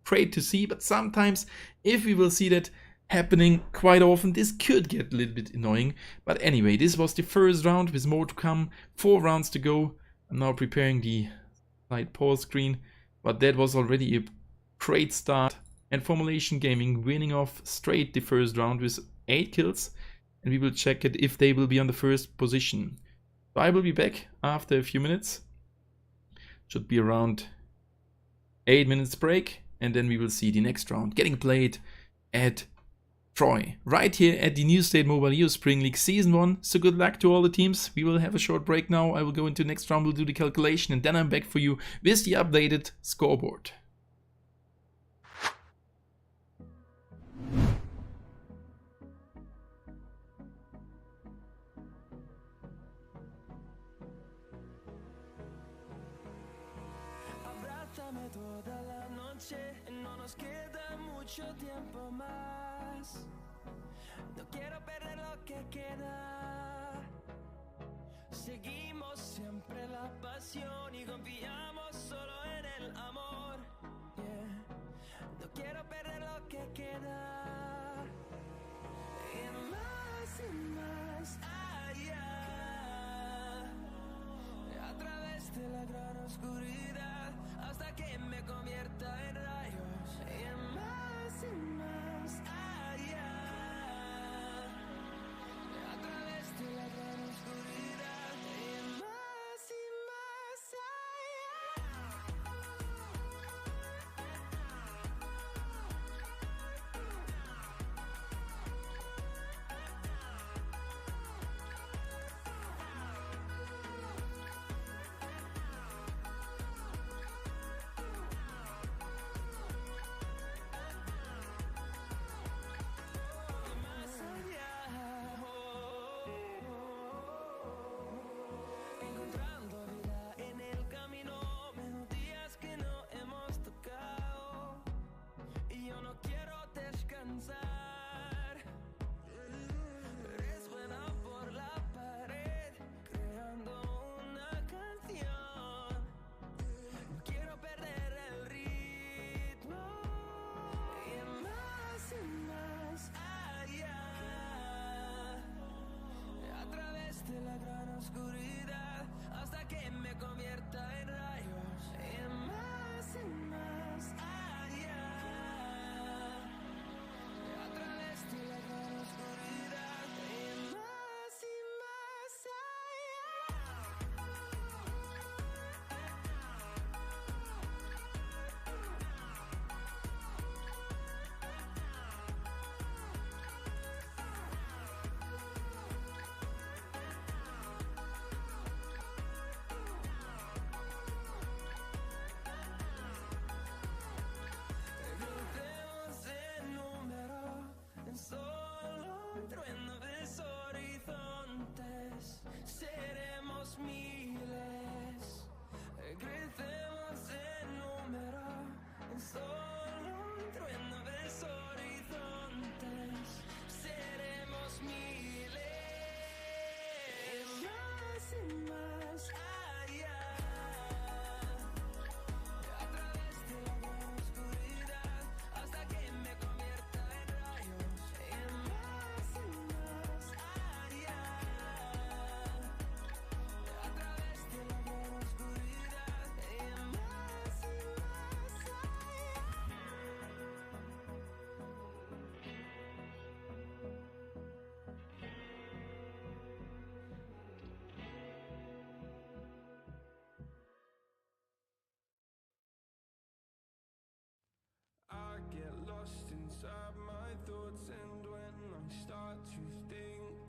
B: great to see, but sometimes if we will see that happening quite often, this could get a little bit annoying. But anyway, this was the first round with more to come. 4 rounds to go. I'm now preparing the slide pause screen. But that was already a great start. And Formulation Gaming winning off straight the first round with 8 kills. And we will check it if they will be on the first position. So I will be back after a few minutes. Should be around 8 minutes break. And then we will see the next round getting played at Troy, right here at the New State Mobile EU Spring League Season 1. So good luck to all the teams. We will have a short break now. I will go into the next round, we'll do the calculation, and then I'm back for you with the updated scoreboard.
C: No quiero perder lo que queda. Seguimos siempre la pasión y confiamos solo en el amor. Yeah. No quiero perder lo que queda. Y más allá. A través de la gran oscuridad hasta que me convierta en rayos. Y más allá. De la gran oscuridad y más oscuridad hasta que me convierta en rayos y más allá. A través de la gran oscuridad y más I get lost inside my thoughts, and when I start to think,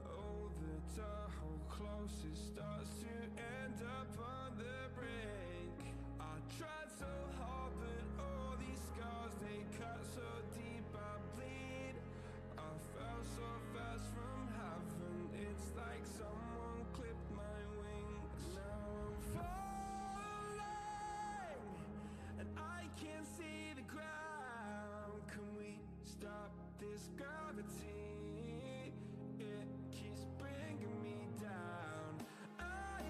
C: oh, the Tahoe closest starts to end up on the brink. I tried so hard, but all these scars, they cut so deep, I bleed. I fell so fast from heaven, it's like someone clipped my wings. Now I'm falling, and I can't see the ground. Can we stop this gravity? It keeps bringing me down. I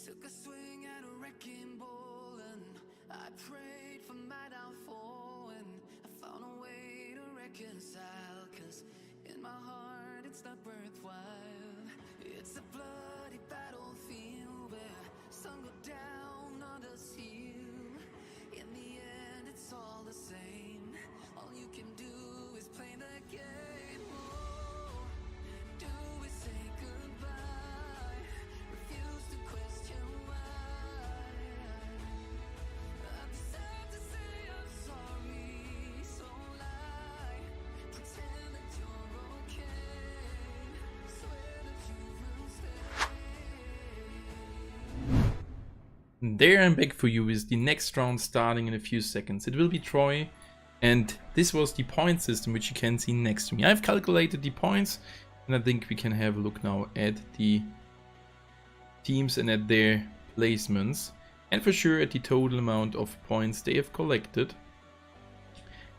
C: Took a swing at a wrecking ball and I prayed for my downfall, and I found a way to reconcile, 'cause in my heart it's not worthwhile. It's a bloody battlefield where some go down, others heal. In the end it's all the same. All you can do is play the game. Oh, do we say goodbye? Refuse to question why. I'm sad to say I'm sorry, so lie. Pretend that you're okay. Swear that you will stay.
B: There I'm back for you with the next round starting in a few seconds. It will be Troy, and this was the point system which you can see next to me. I've calculated the points, and I think we can have a look now at the teams and at their placements, and for sure at the total amount of points they have collected.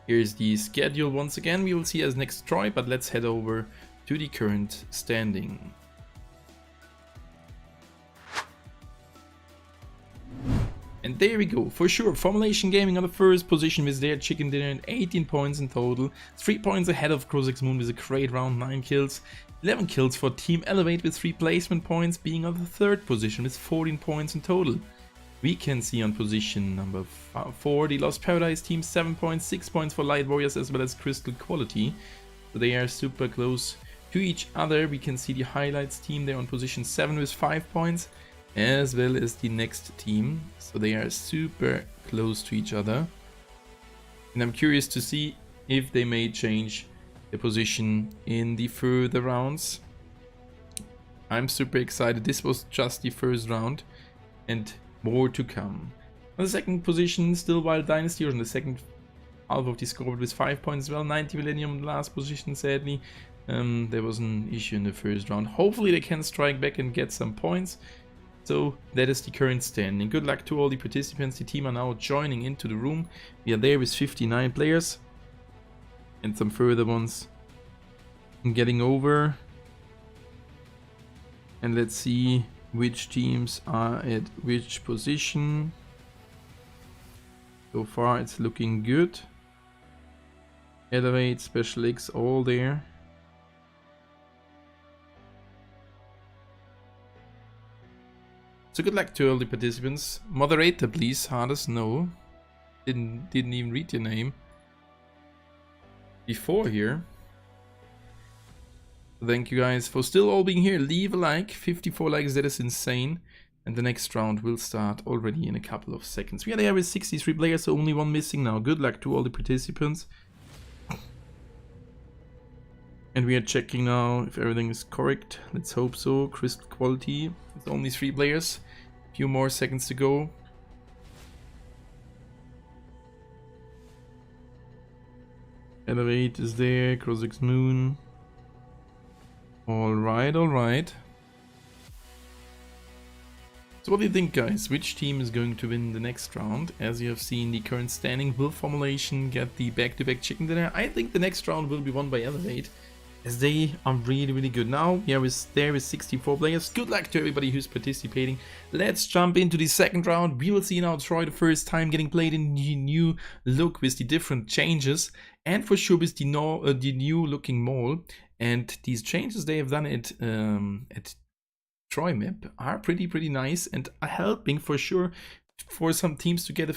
B: Here's the schedule once again. We will see as next Troy, but let's head over to the current standing. And there we go, for sure, Formulation Gaming on the first position with their chicken dinner and 18 points in total. 3 points ahead of Crozix Moon with a great round, 9 kills. 11 kills for Team Elevate with 3 placement points, being on the third position with 14 points in total. We can see on position number 4, the Lost Paradise team, 7 points, 6 points for Light Warriors as well as Crystal Quality. So they are super close to each other. We can see the Highlights team there on position 7 with 5 points, as well as the next team. So they are super close to each other. And I'm curious to see if they may change the position in the further rounds. I'm super excited. This was just the first round and more to come. On the second position, still Wild Dynasty, or in the second half of the scoreboard with 5 points as well. 90 Millennium last position, sadly. There was an issue in the first round. Hopefully they can strike back and get some points. So that is the current standing. Good luck to all the participants. The team are now joining into the room. We are there with 59 players. And some further ones getting over. And let's see which teams are at which position. So far it's looking good. Elevate, Special X, all there. So good luck to all the participants. Moderator please, Hardest, no. Didn't even read your name before here. Thank you guys for still all being here. Leave a like, 54 likes, that is insane. And the next round will start already in a couple of seconds. We are there with 63 players, so only one missing now. Good luck to all the participants. And we are checking now if everything is correct. Let's hope so. Crystal Quality. It's only 3 players. A few more seconds to go. Elevate is there. Crozix Moon. Alright, alright. So what do you think, guys? Which team is going to win the next round? As you have seen the current standing, will Formulation get the back-to-back chicken dinner? I think the next round will be won by Elevate, as they are really, really good. Now we are there with 64 players. Good luck to everybody who's participating. Let's jump into the second round. We will see now Troy the first time getting played in the new look with the different changes, and for sure with the new looking mall. And these changes they have done at Troy map are pretty nice and are helping for sure for some teams to get a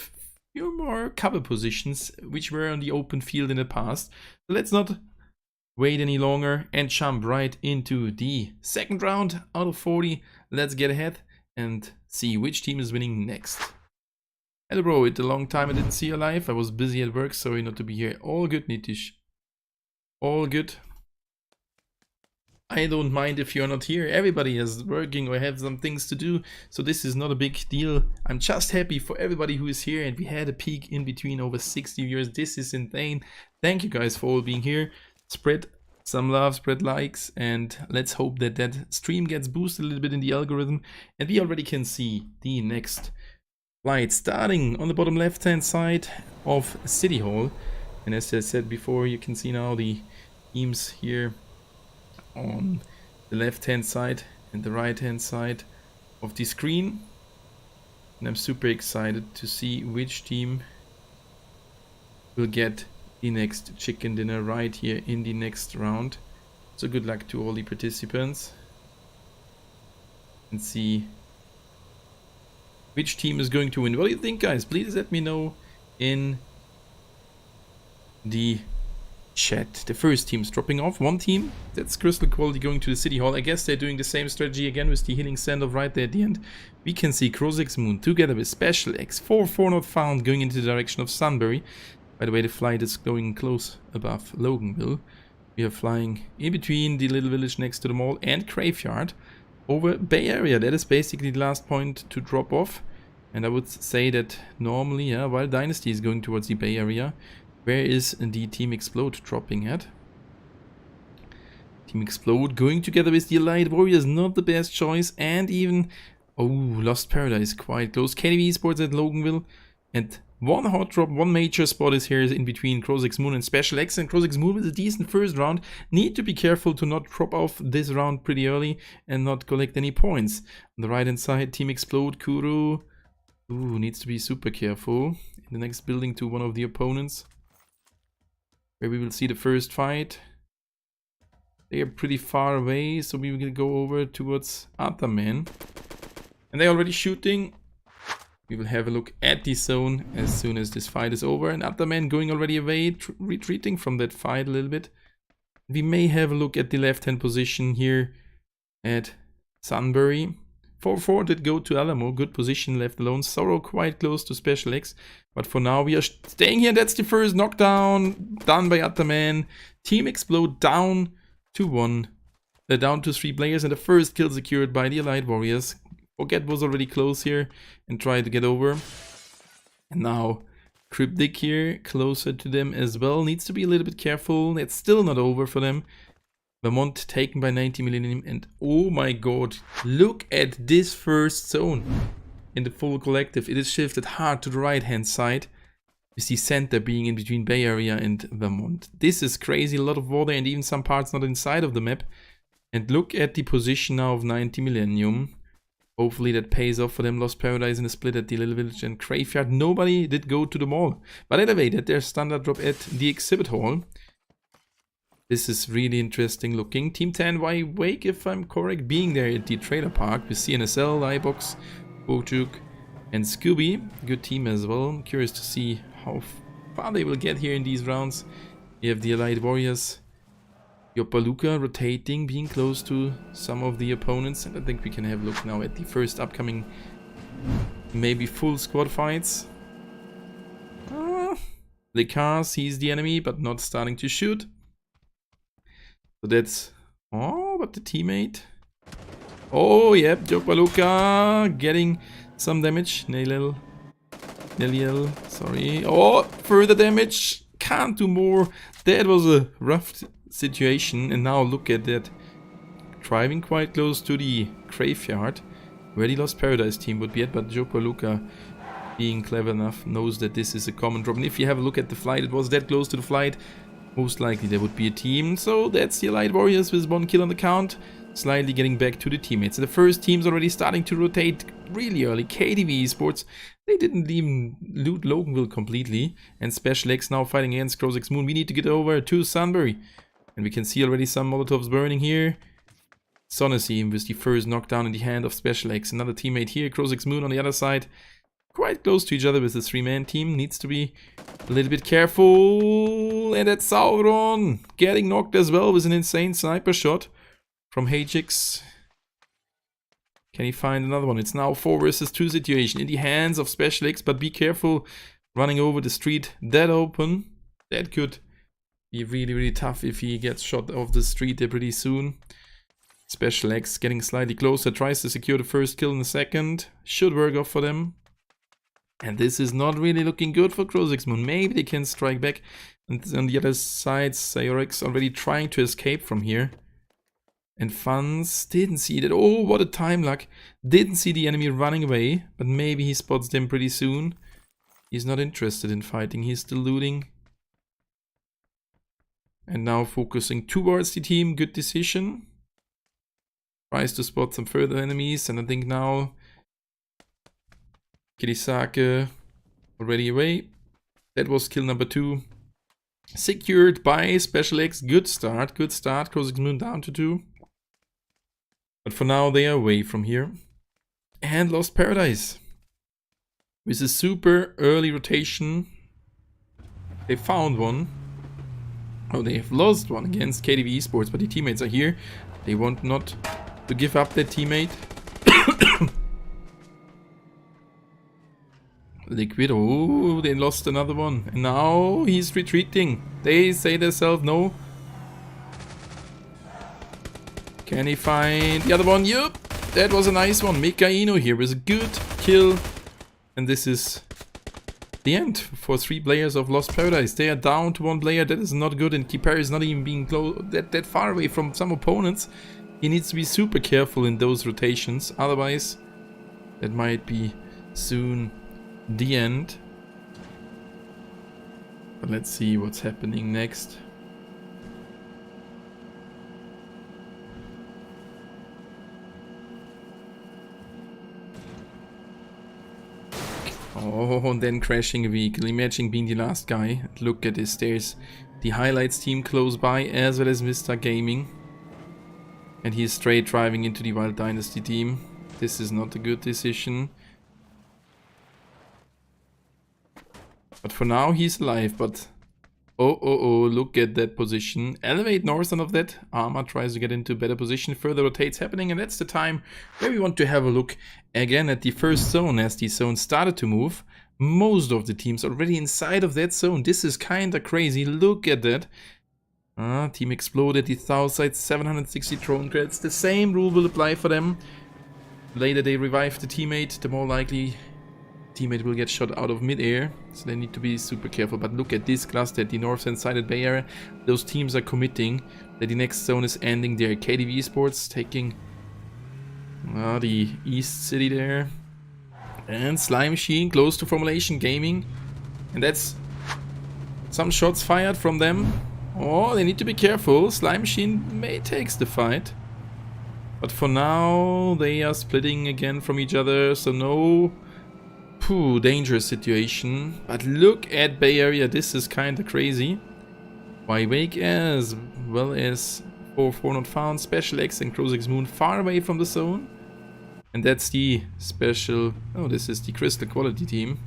B: few more cover positions which were on the open field in the past. So let's not wait any longer and jump right into the second round out of 40. Let's get ahead and see which team is winning next. Hello bro, it's a long time I didn't see you live. I was busy at work, sorry not to be here. All good, Nitish. All good. I don't mind if you're not here. Everybody is working or have some things to do, so this is not a big deal. I'm just happy for everybody who is here, and we had a peak in between over 60 viewers. This is insane. Thank you guys for all being here. Spread some love, spread likes, and let's hope that that stream gets boosted a little bit in the algorithm. And we already can see the next flight starting on the bottom left hand side of City Hall. And as I said before, you can see now the teams here on the left hand side and the right hand side of the screen. And I'm super excited to see which team will get the next chicken dinner right here in the next round. So good luck to all the participants. And see which team is going to win. What do you think, guys? Please let me know in the chat. The first team's dropping off. One team, that's Crystal Quality, going to the City Hall. I guess they're doing the same strategy again with the healing standoff right there at the end. We can see Crozix Moon together with Special X. 4-4 not found, going into the direction of Sunbury. By the way, the flight is going close above Loganville. We are flying in between the little village next to the mall and Graveyard over Bay Area. That is basically the last point to drop off. And I would say that normally, while Dynasty is going towards the Bay Area, where is the Team Explode dropping at? Team Explode going together with the Allied Warriors, not the best choice. And even, oh, Lost Paradise quite close. KDV Esports at Loganville. And one hot drop, one major spot is here in between Crozix Moon and Special X. And Crozix Moon with a decent first round. Need to be careful to not drop off this round pretty early and not collect any points. On the right hand side, Team Explode, Kuro. Ooh, needs to be super careful. In the next building to one of the opponents, where we will see the first fight. They are pretty far away, so we will go over towards Ataman. And they're already shooting. We will have a look at the zone as soon as this fight is over. And Ataman going already away, retreating from that fight a little bit. We may have a look at the left-hand position here at Sunbury. 4-4 did go to Alamo, good position left alone. Sorrow quite close to Special X. But for now we are staying here. That's the first knockdown done by Ataman. Team Explode down to 1. They're down to 3 players, and the first kill secured by the Allied Warriors. Forget was already close here and tried to get over. And now Cryptic here, closer to them as well. Needs to be a little bit careful. It's still not over for them. Vermont taken by 90 Millennium, and oh my god, look at this first zone in the full collective. It is shifted hard to the right hand side, with the center being in between Bay Area and Vermont. This is crazy, a lot of water and even some parts not inside of the map. And look at the position now of 90 Millennium. Hopefully that pays off for them. Lost Paradise in a split at the Little Village and Graveyard. Nobody did go to the mall, but elevated their standard drop at the exhibit hall. This is really interesting looking. Team 10 Y Wake, if I'm correct, being there at the trailer park with CNSL, Ibox, Bojuk, and Scooby. Good team as well. I'm curious to see how far they will get here in these rounds. We have the Allied Warriors. Yopaluka rotating, being close to some of the opponents. And I think we can have a look now at the first upcoming, maybe full squad fights. The car sees the enemy, but not starting to shoot. So that's... oh, but the teammate... oh, yep, Jopaluka getting some damage. Neliel, sorry. Oh, further damage. Can't do more. That was a rough situation. And now look at that. Driving quite close to the Graveyard, where the Lost Paradise team would be at. But Jopaluka, being clever enough, knows that this is a common drop. And if you have a look at the flight, it was that close to the flight. Most likely there would be a team. So that's the Allied Warriors with 1 kill on the count. Slightly getting back to the teammates. The first team's already starting to rotate really early. KDV Esports, they didn't even loot Loganville completely. And Special X now fighting against Crozix Moon. We need to get over to Sunbury. And we can see already some Molotovs burning here. Sonacy with the first knockdown in the hand of Special X. Another teammate here, Crozix Moon on the other side. Quite close to each other with the 3-man team. Needs to be a little bit careful. And that's Sauron getting knocked as well with an insane sniper shot from Hajix. Can he find another one? It's now 4 versus 2 situation in the hands of Special X, but be careful running over the street that open. That could be really, really tough if he gets shot off the street there pretty soon. Special X getting slightly closer, tries to secure the first kill in the second. Should work off for them. And this is not really looking good for Crozix Moon. Maybe they can strike back. And on the other side, Sayorix already trying to escape from here. And Fans didn't see that. Oh, what a time luck. Didn't see the enemy running away. But maybe he spots them pretty soon. He's not interested in fighting. He's still looting. And now focusing towards the team. Good decision. Tries to spot some further enemies. And I think now Kirisake already away. That was kill number 2. Secured by Special X. Good start, good start. Closing Moon down to 2. But for now, they are away from here. And Lost Paradise. With a super early rotation. They found one. Oh, they have lost one against KDV Esports, but the teammates are here. They want not to give up their teammate. Liquid, oh, they lost another one. And now he's retreating. They say themselves no. Can he find the other one? Yup, that was a nice one. Mikaino here with a good kill. And this is the end for 3 players of Lost Paradise. They are down to 1 player. That is not good. And Kipari is not even being that far away from some opponents. He needs to be super careful in those rotations. Otherwise, that might be soon the end. But let's see what's happening next. Oh, and then crashing a vehicle. Imagine being the last guy. Look at this. There's the highlights team close by, as well as Mr. Gaming. And he's straight driving into the Wild Dynasty team. This is not a good decision. But for now, he's alive. But oh, look at that position. Elevate north of that. Arma tries to get into a better position. Further rotates happening. And that's the time where we want to have a look again at the first zone. As the zone started to move, most of the teams already inside of that zone. This is kinda crazy. Look at that. Team exploded. The south side, 760 drone credits. The same rule will apply for them. Later they revive the teammate. The more likely teammate will get shot out of mid-air, so they need to be super careful. But look at this cluster, the north and sided Bay Area. Those teams are committing that the next zone is ending there. KDV Esports taking the east city there. And Slime Machine close to Formulation Gaming. And that's some shots fired from them. Oh, they need to be careful. Slime Machine may takes the fight. But for now, they are splitting again from each other, so no dangerous situation. But look at Bay Area, this is kinda crazy. Why Wake as well as 4 not found, Special X and Crozix Moon far away from the zone. And that's the special, oh, this is the Crystal Quality team.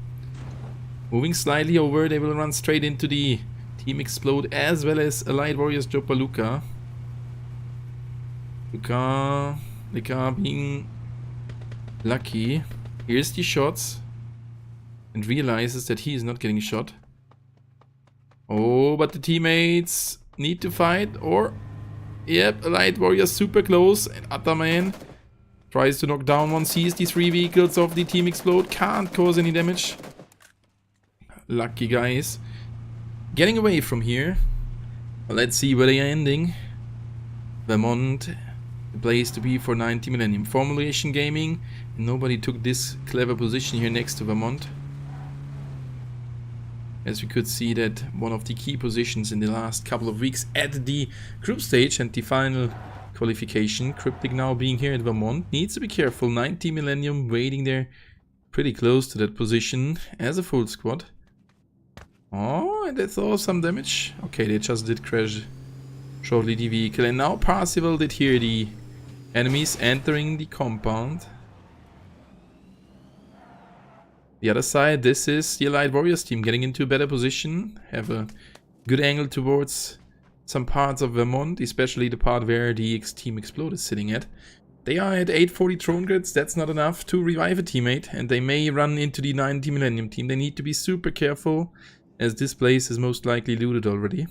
B: Moving slightly over, they will run straight into the Team Explode as well as Allied Warriors Jopa Luca. Luca being lucky. Here's the shots. And realizes that he is not getting shot. Oh, but the teammates need to fight. Or, yep, Allied Warrior super close. And Ataman tries to knock down one. Sees the 3 vehicles of the Team Explode. Can't cause any damage. Lucky guys. Getting away from here. Well, let's see where they are ending. Vermont, the place to be for 90 Millennium. Formulation Gaming. Nobody took this clever position here next to Vermont. As we could see that one of the key positions in the last couple of weeks at the group stage and the final qualification. Cryptic now being here at Vermont. Needs to be careful. 90 Millennium waiting there pretty close to that position as a full squad. Oh, and they saw some damage. Okay, they just did crash shortly the vehicle. And now Parzival did hear the enemies entering the compound. The other side, this is the Allied Warriors team getting into a better position. Have a good angle towards some parts of Vermont, especially the part where the Team Explode is sitting at. They are at 840 drone grids. That's not enough to revive a teammate, and they may run into the 90 Millennium team. They need to be super careful, as this place is most likely looted already.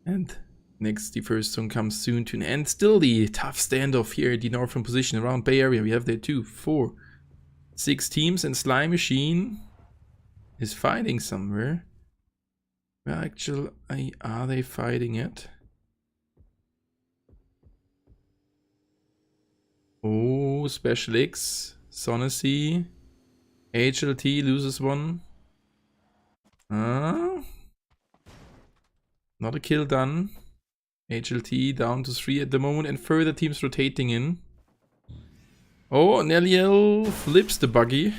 B: And next, the first zone comes soon to an end. Still the tough standoff here at the northern position around Bay Area. We have there 2, 4, 6 teams, and Slime Machine is fighting somewhere. Where actually are they fighting at? Oh, Special X, Sonacy, HLT loses one. Not a kill done. HLT down to 3 at the moment, and further teams rotating in. Oh, Neliel flips the buggy.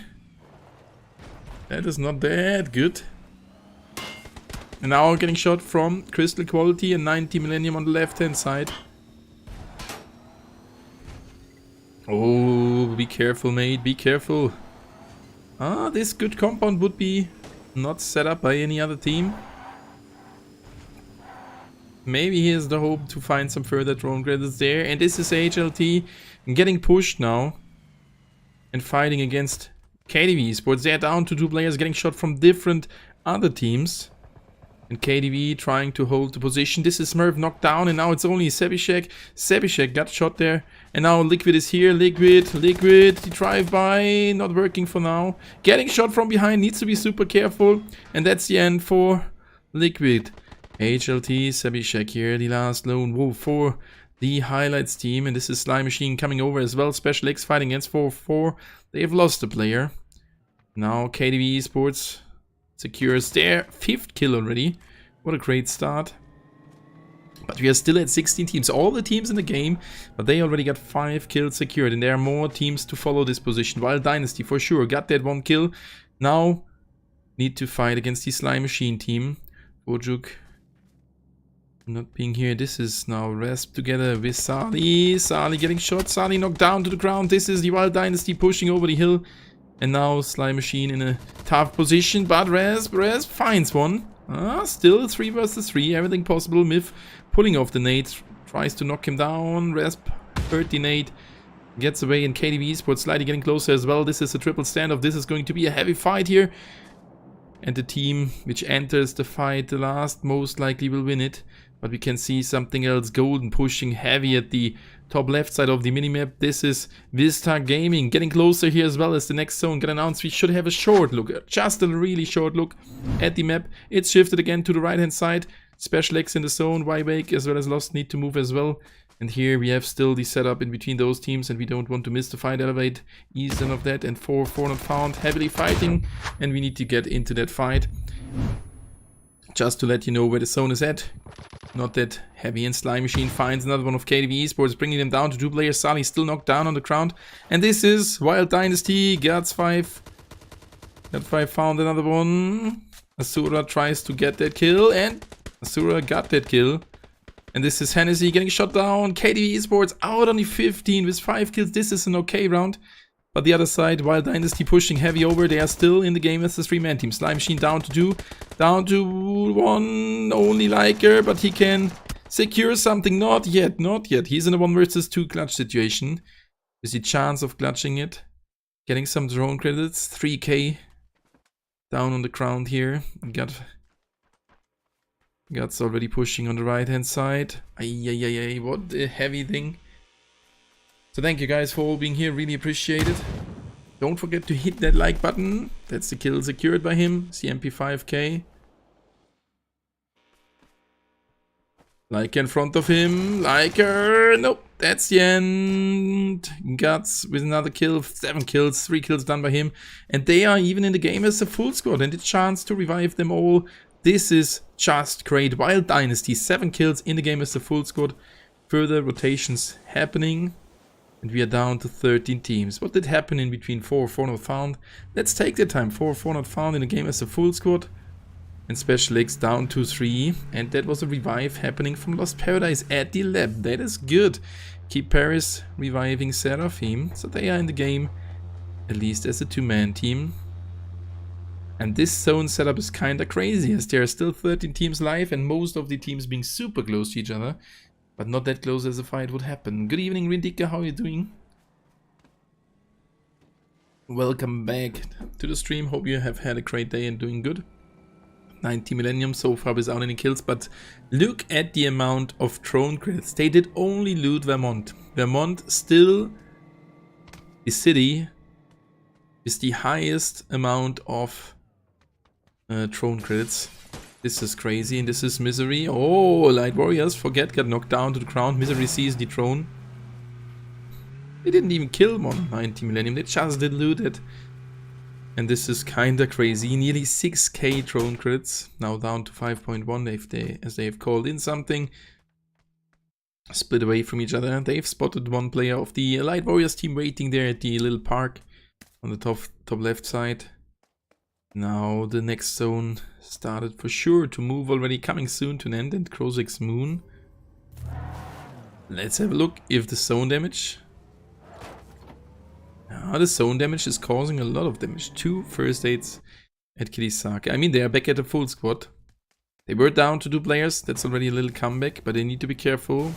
B: That is not that good. And now getting shot from Crystal Quality and 90 Millennium on the left-hand side. Oh, be careful, mate. Be careful. Ah, this good compound would be not set up by any other team. Maybe here's the hope to find some further drone credits there. And this is HLT getting pushed now. And fighting against KDV Sports. They're down to 2 players getting shot from different other teams. And KDV trying to hold the position. This is Smurf knocked down and now it's only Sebishek. Sebishek got shot there. And now Liquid is here. Liquid, the drive-by. Not working for now. Getting shot from behind. Needs to be super careful. And that's the end for Liquid. HLT, Sebishek here. The last lone wolf for the highlights team. And this is Slime Machine coming over as well. Special X fighting against 4-4. They have lost a player. Now KDV Esports secures their 5th kill already. What a great start. But we are still at 16 teams. All the teams in the game, but they already got 5 kills secured. And there are more teams to follow this position. Wild Dynasty for sure got that 1 kill. Now need to fight against the Slime Machine team. Bojuk not being here. This is now Rasp together with Sali. Sali getting shot. Sali knocked down to the ground. This is the Wild Dynasty pushing over the hill. And now Slime Machine in a tough position, but Rasp finds one. Still 3 versus 3, everything possible. Myth pulling off the nade, tries to knock him down. Rasp hurt the nade, gets away, and KDV Esports slightly getting closer as well. This is a triple standoff. This is going to be a heavy fight here. And the team which enters the fight the last most likely will win it. But we can see something else. Golden pushing heavy at the top left side of the minimap. This is Vista Gaming getting closer here as well as the next zone got announced. We should have a short look, just a really short look at the map. It's shifted again to the right hand side. Special X in the zone. Wake as well as Lost need to move as well. And here we have still the setup in between those teams and we don't want to miss the fight. Elevate eastern of that and 4-4 not found. Heavily fighting and we need to get into that fight. Just to let you know where the zone is at. Not that heavy, and Slime Machine finds another one of KDV Esports, bringing them down to 2 players. Sali still knocked down on the ground. And this is Wild Dynasty. Guts 5. Gut 5 found another one. Asura tries to get that kill, and Asura got that kill. And this is Hennessy getting shot down. KDV Esports out on the 15 with 5 kills. This is an okay round. But the other side, Wild Dynasty pushing heavy over. They are still in the game as a 3-man team. Slime Machine down to 2. Down to 1. Only Liker, but he can secure something. Not yet, not yet. He's in a 1 versus 2 clutch situation. With the chance of clutching it. Getting some drone credits. 3k. Down on the ground here. Guts already pushing on the right hand side. Ay, what a heavy thing. So thank you guys for all being here, really appreciate it. Don't forget to hit that like button. That's the kill secured by him. CMP5k. Liker in front of him. Liker. Nope, that's the end. Guts with another kill. 7 kills, 3 kills done by him. And they are even in the game as a full squad. And the chance to revive them all. This is just great. Wild Dynasty, 7 kills in the game as a full squad. Further rotations happening. And we are down to 13 teams. What did happen in between 4-4 not found? Let's take the time. 4-4 not found in the game as a full squad. And Special X down to 3. And that was a revive happening from Lost Paradise at the lab. That is good. Keep Paris reviving Seraphim. So they are in the game, at least as a 2-man team. And this zone setup is kinda crazy, as there are still 13 teams live and most of the teams being super close to each other. But not that close as a fight would happen. Good evening, Rindika, how are you doing? Welcome back to the stream. Hope you have had a great day and doing good. 90 Millennium so far without any kills, but look at the amount of drone credits. They did only loot Vermont. Vermont still the city is the highest amount of drone credits. This is crazy, and this is Misery. Oh, Light Warriors, forget, got knocked down to the ground. Misery sees the drone. They didn't even kill 190 Millennium, they just did loot it. And this is kinda crazy. Nearly 6k drone credits. Now down to 5.1 as they have called in something. Split away from each other. They've spotted one player of the Light Warriors team waiting there at the little park on the top left side. Now the next zone started for sure to move already, coming soon to an end, and Krozek's Moon. Let's have a look if the zone damage... the zone damage is causing a lot of damage. 2 first aids at Kirisaka. I mean, they are back at a full squad. They were down to 2 players, that's already a little comeback, but they need to be careful.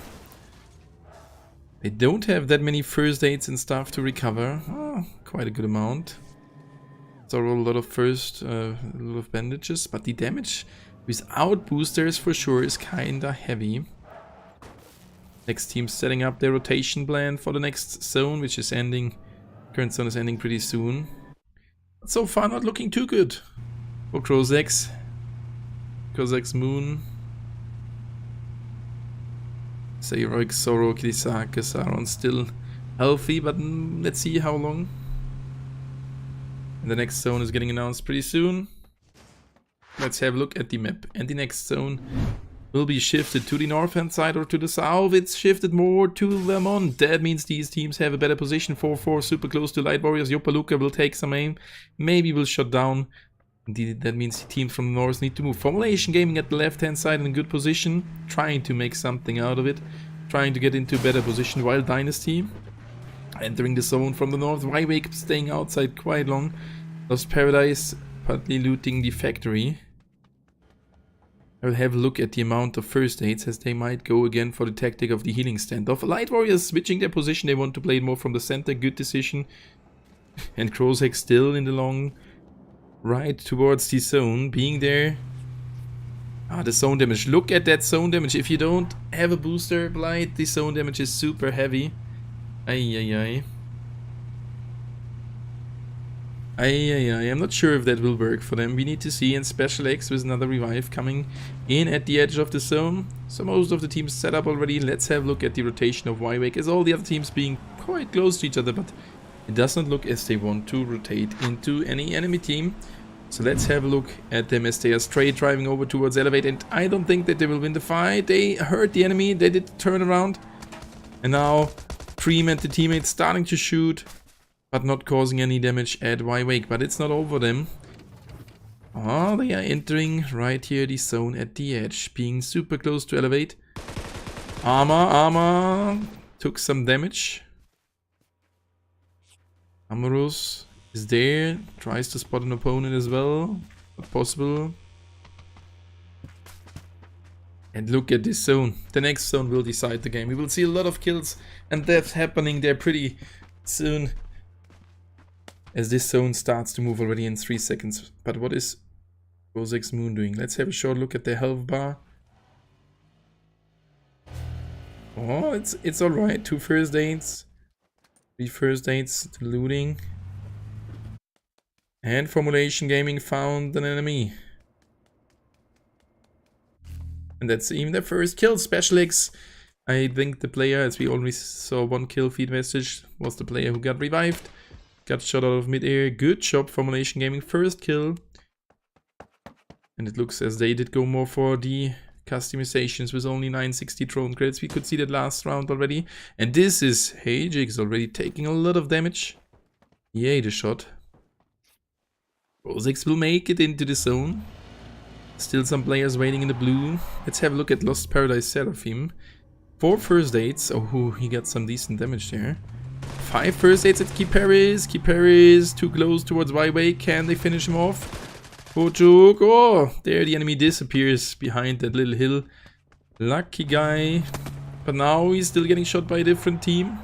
B: They don't have that many first aids and stuff to recover. Oh, quite a good amount. So a lot of a lot of bandages, but the damage without boosters for sure is kinda heavy. Next team setting up their rotation plan for the next zone, which is ending. Current zone is ending pretty soon. But so far not looking too good for Krozek's Moon. Heroic Sorrow, Kirisaka, Saron still healthy, but let's see how long. And the next zone is getting announced pretty soon. Let's have a look at the map. And the next zone will be shifted to the north hand side or to the south. It's shifted more to Vermont. That means these teams have a better position. 4-4, super close to Light Warriors. Yopaluka will take some aim. Maybe will shut down. That means the teams from the north need to move. Formulation Gaming at the left hand side in a good position. Trying to make something out of it. Trying to get into a better position. Wild Dynasty entering the zone from the north. Wake staying outside quite long. Lost Paradise partly looting the factory. I will have a look at the amount of first aids, as they might go again for the tactic of the healing standoff. Light Warriors switching their position. They want to play it more from the center. Good decision. And Krozek still in the long ride towards the zone. Being there. The zone damage. Look at that zone damage. If you don't have a booster, Blight, the zone damage is super heavy. I'm not sure if that will work for them. We need to see. And Special X with another revive coming in at the edge of the zone. So most of the teams set up already. Let's have a look at the rotation of Wake, as all the other teams being quite close to each other, but it does not look as they want to rotate into any enemy team. So let's have a look at them as they are straight driving over towards Elevate, and I don't think that they will win the fight. They hurt the enemy, they did turn around, and now Dream and the teammates starting to shoot, but not causing any damage at Wake. But it's not over them. Oh, they are entering right here the zone at the edge, being super close to Elevate. Armor took some damage. Amorous is there, tries to spot an opponent as well, not possible. And look at this zone. The next zone will decide the game. We will see a lot of kills and deaths happening there pretty soon, as this zone starts to move already in 3 seconds. But what is Krozek's Moon doing? Let's have a short look at their health bar. Oh, it's alright. 2 first aids. 3 first aids to looting. And Formulation Gaming found an enemy. And that's even their first kill. Special X, I think the player, as we already saw 1 kill feed message, was the player who got revived. Got shot out of mid-air. Good job, Formulation Gaming. First kill. And it looks as they did go more for the customizations with only 960 drone credits. We could see that last round already. And this is Hajix already taking a lot of damage. Yay, the shot. Krozek will make it into the zone. Still some players waiting in the blue. Let's have a look at Lost Paradise Seraphim. 4 first aids. Oh, he got some decent damage there. 5 first aids at Kiparis. Kiparis too close towards Wake. Can they finish him off? Pojuk. Oh, there the enemy disappears behind that little hill. Lucky guy. But now he's still getting shot by a different team.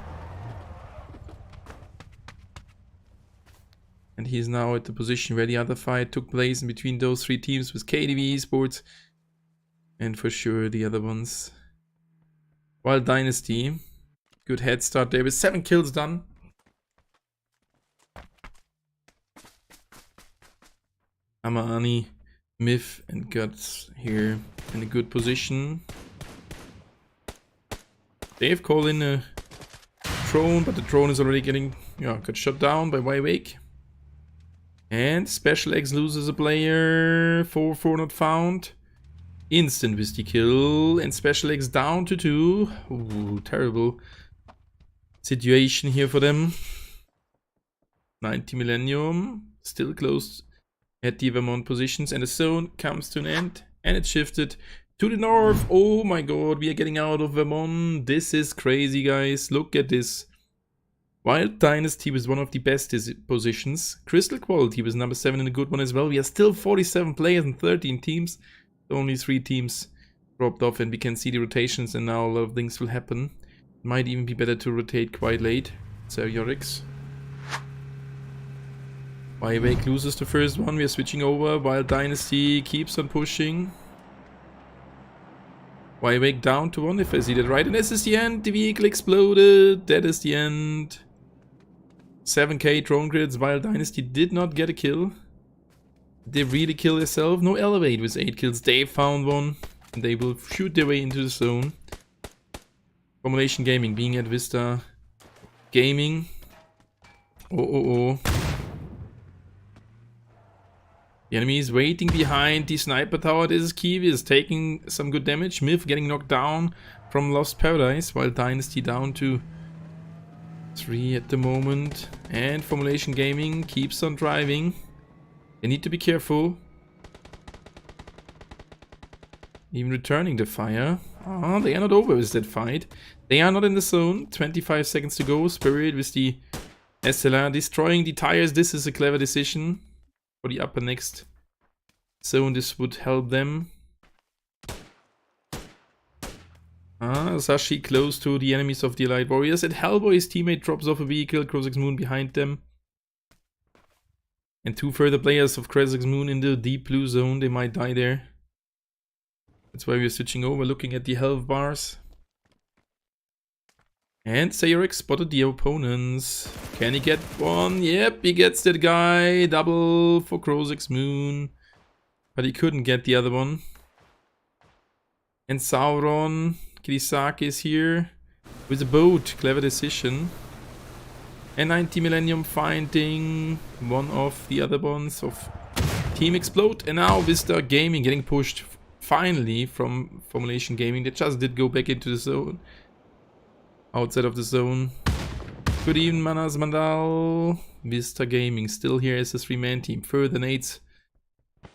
B: And he's now at the position where the other fight took place in between those 3 teams with KDV Esports. And for sure the other ones. Wild Dynasty. Good head start there with 7 kills done. Amani, Myth and Guts here in a good position. They've called in a drone, but the drone is already getting, got shot down by Wake. And Special X loses a player. 4-4 not found. Instant with the kill. And Special X down to 2. Ooh, terrible situation here for them. 90 Millennium. Still close at the Vermont positions, and the zone comes to an end, and it's shifted to the north. Oh my god, we are getting out of Vermont. This is crazy, guys. Look at this. Wild Dynasty was one of the best positions. Crystal Quality was number 7 in a good one as well. We are still 47 players and 13 teams. Only 3 teams dropped off, and we can see the rotations, and now a lot of things will happen. Might even be better to rotate quite late. So Yorix. Wake loses the first one. We are switching over. Wild Dynasty keeps on pushing. Wake down to 1, if I see that right. And this is the end. The vehicle exploded. That is the end. 7k drone grids. Wild Dynasty did not get a kill. Did they really kill themselves? No, Elevate with 8 kills. They found one. And they will shoot their way into the zone. Formulation Gaming being at Vista Gaming. Oh. The enemy is waiting behind the sniper tower. This is Kiwi is taking some good damage. Myth getting knocked down from Lost Paradise, while Dynasty down to 3 at the moment. And Formulation Gaming keeps on driving. They need to be careful. Even returning the fire. Oh, they are not over with that fight. They are not in the zone. 25 seconds to go. Spirit with the SLR destroying the tires. This is a clever decision. For the upper next zone, this would help them. Sashi close to the enemies of the Allied Warriors. And Hellboy's teammate drops off a vehicle. Crozix Moon behind them. And 2 further players of Crozix Moon in the deep blue zone. They might die there. That's why we're switching over, looking at the health bars. And Sayoric spotted the opponents. Can he get one? Yep, he gets that guy. Double for Crozix Moon. But he couldn't get the other one. And Sauron, Kirisaki is here with a boat. Clever decision. And 90 Millennium finding one of the other ones of Team Explode. And now Vista Gaming getting pushed finally from Formulation Gaming. They just did go back into the zone. Outside of the zone. Good evening, Manas Mandal. Vista Gaming still here as a 3-man team. Further nades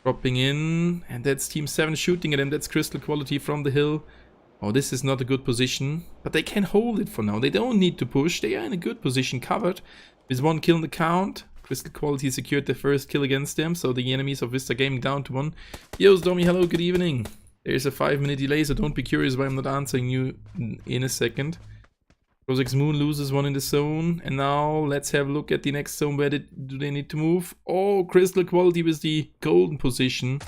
B: dropping in. And that's Team 7 shooting at them. That's Crystal Quality from the hill. Oh, this is not a good position. But they can hold it for now. They don't need to push. They are in a good position, covered. With 1 kill in the count. Crystal Quality secured their first kill against them. So the enemies of Vista Gaming down to 1. Yo, Domi, hello, good evening. There's a 5-minute delay, so don't be curious why I'm not answering you in a second. Crozix Moon loses 1 in the zone. And now let's have a look at the next zone. Where do they need to move? Oh, Crystal Quality with the golden position.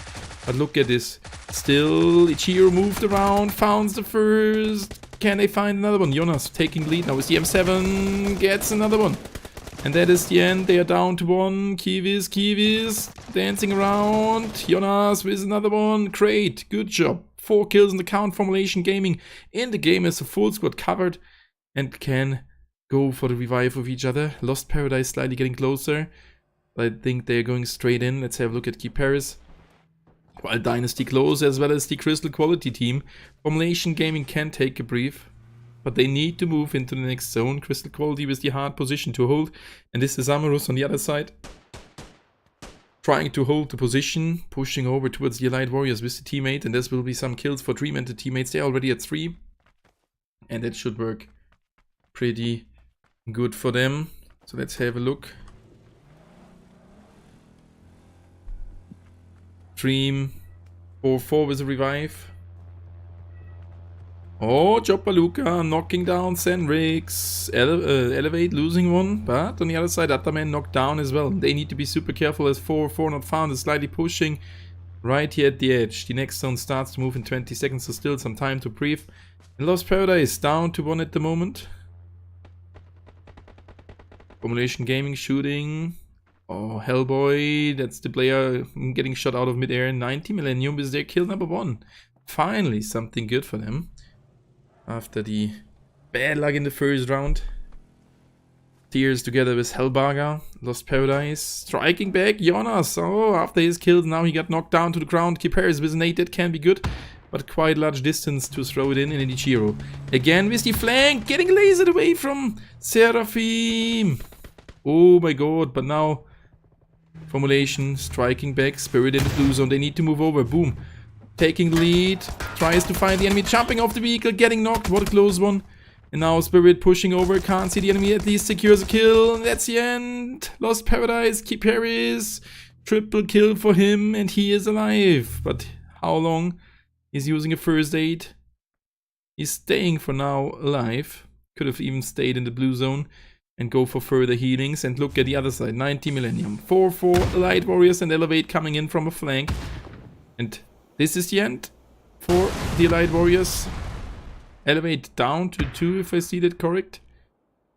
B: But look at this. Still, Ichiro moved around, found the first. Can they find another one? Jonas taking lead now with the M7. Gets another one. And that is the end. They are down to 1. Kiwis dancing around. Jonas with another one. Great. Good job. 4 kills in the count. Formulation Gaming in the game as a full squad covered. And can go for the revive of each other. Lost Paradise slightly getting closer. I think they're going straight in. Let's have a look at Key Paris. While Dynasty close, as well as the Crystal Quality team. Formulation Gaming can take a brief. But they need to move into the next zone. Crystal Quality with the hard position to hold. And this is Amorous on the other side. Trying to hold the position. Pushing over towards the Allied Warriors with the teammate. And this will be some kills for Dream and the teammates. They're already at 3. And that should work pretty good for them. So let's have a look. Dream 4-4 with a revive. Oh, Jopaluka knocking down Senrix. Elevate losing 1. But on the other side, Ataman knocked down as well. They need to be super careful as 4-4 not found. Is slightly pushing right here at the edge. The next zone starts to move in 20 seconds, so still some time to breathe. And Lost Paradise down to 1 at the moment. Formulation Gaming shooting. Oh, Hellboy. That's the player getting shot out of midair. 90 Millennium is their kill number 1. Finally, something good for them. After the bad luck in the first round. Tears together with Hellbarger. Lost Paradise. Striking back. Jonas. Oh, after his kills, now he got knocked down to the ground. Kiparis with an 8. That can be good. But quite large distance to throw it in Ichiro. Again with the flank. Getting lasered away from Seraphim. Oh my god. But now Formulation, striking back, Spirit in the blue zone. They need to move over. Boom. Taking the lead. Tries to find the enemy. Jumping off the vehicle. Getting knocked. What a close one. And now Spirit pushing over. Can't see the enemy. At least secures a kill. And that's the end. Lost Paradise. Keep Paris. Triple kill for him. And he is alive. But how long? He's using a first aid. He's staying for now alive. Could have even stayed in the blue zone. And go for further healings. And look at the other side. 90 Millennium. 4-4 Light Warriors and Elevate coming in from a flank. And this is the end for the Light Warriors. Elevate down to 2 if I see that correct.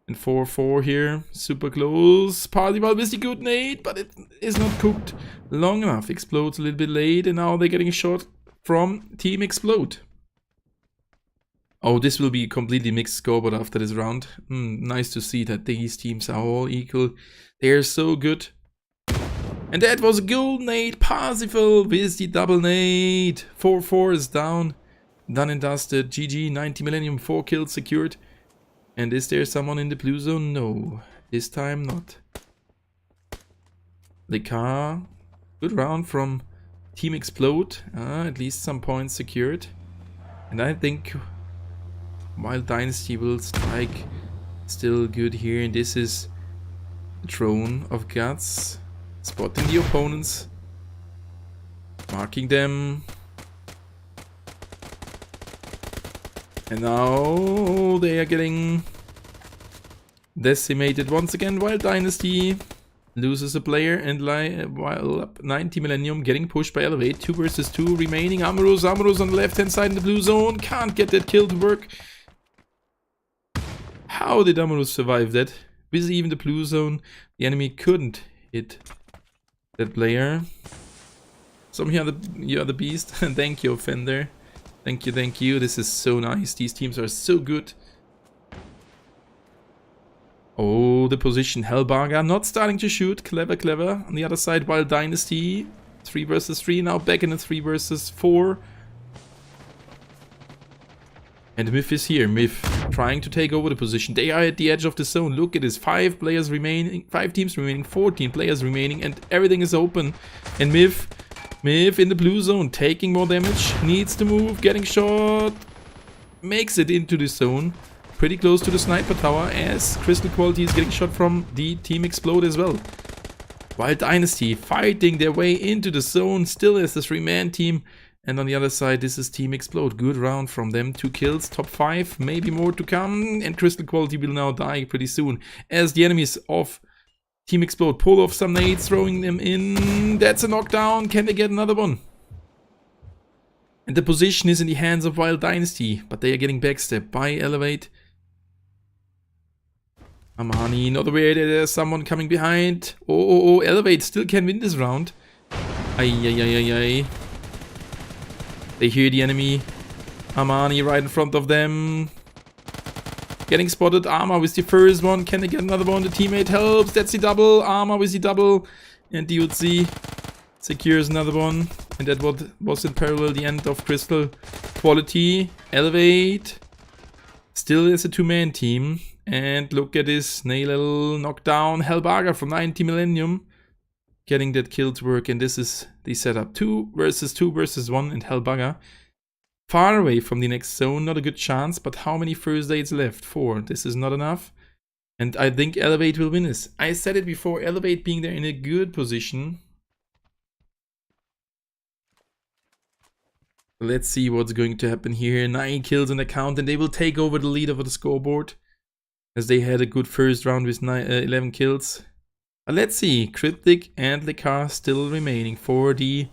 B: And 4-4 here. Super close. Parzival with the good nade. But it is not cooked long enough. Explodes a little bit late. And now they're getting a shot from Team Explode. Oh, this will be a completely mixed scoreboard after this round. Nice to see that these teams are all equal. They're so good. And that was a gold nade. Parsifal with the double nade. 4-4 is down. Done and dusted. GG, 90 Millennium, 4 kills secured. And is there someone in the blue zone? No. This time not. Lekar. Good round from Team Explode. At least some points secured. And I think Wild Dynasty will strike still good here. And this is the Throne of Guts. Spotting the opponents. Marking them. And now they are getting decimated once again. Wild Dynasty loses a player and while up 90 Millennium getting pushed by Elevate. 2 versus 2 remaining. Amorous on the left hand side in the blue zone. Can't get that kill to work. How did Amorous survive that? With even the blue zone, the enemy couldn't hit that player. Somehow you are the beast. Thank you, Fender. Thank you, thank you. This is so nice. These teams are so good. Oh, the position. Hellbarger not starting to shoot. Clever, clever. On the other side, Wild Dynasty. 3 versus 3. Now back in a 3 versus 4. And Myth is here. Myth trying to take over the position. They are at the edge of the zone. Look at this. 5 players remaining. 5 teams remaining. 14 players remaining. And everything is open. And Myth in the blue zone. Taking more damage. Needs to move. Getting shot. Makes it into the zone. Pretty close to the sniper tower. As Crystal Quality is getting shot from the Team Explode as well. Wild Dynasty fighting their way into the zone. Still as the 3-man team. And on the other side, this is Team Explode. Good round from them. 2 kills, top 5, maybe more to come. And Crystal Quality will now die pretty soon. As the enemies of Team Explode pull off some nades, throwing them in. That's a knockdown. Can they get another one? And the position is in the hands of Wild Dynasty. But they are getting backstabbed by Elevate. Amani, not aware that there's someone coming behind. Oh, Elevate still can win this round. Ay. They hear the enemy. Amani right in front of them. Getting spotted. Arma with the first one. Can they get another one? The teammate helps. That's the double. Arma with the double. And Diutzi secures another one. And that was in parallel the end of Crystal Quality. Elevate. Still is a 2-man team. And look at this. Nail knockdown. Hellbarger from 90 Millennium. Getting that kill to work, and this is the setup. 2 versus 1 and Hellbugger. Far away from the next zone, not a good chance, but how many first aids left? 4. This is not enough. And I think Elevate will win this. I said it before, Elevate being there in a good position. Let's see what's going to happen here. 9 kills on the count, and they will take over the lead of the scoreboard. As they had a good first round with 11 kills. Let's see, Cryptic and Lekar still remaining for the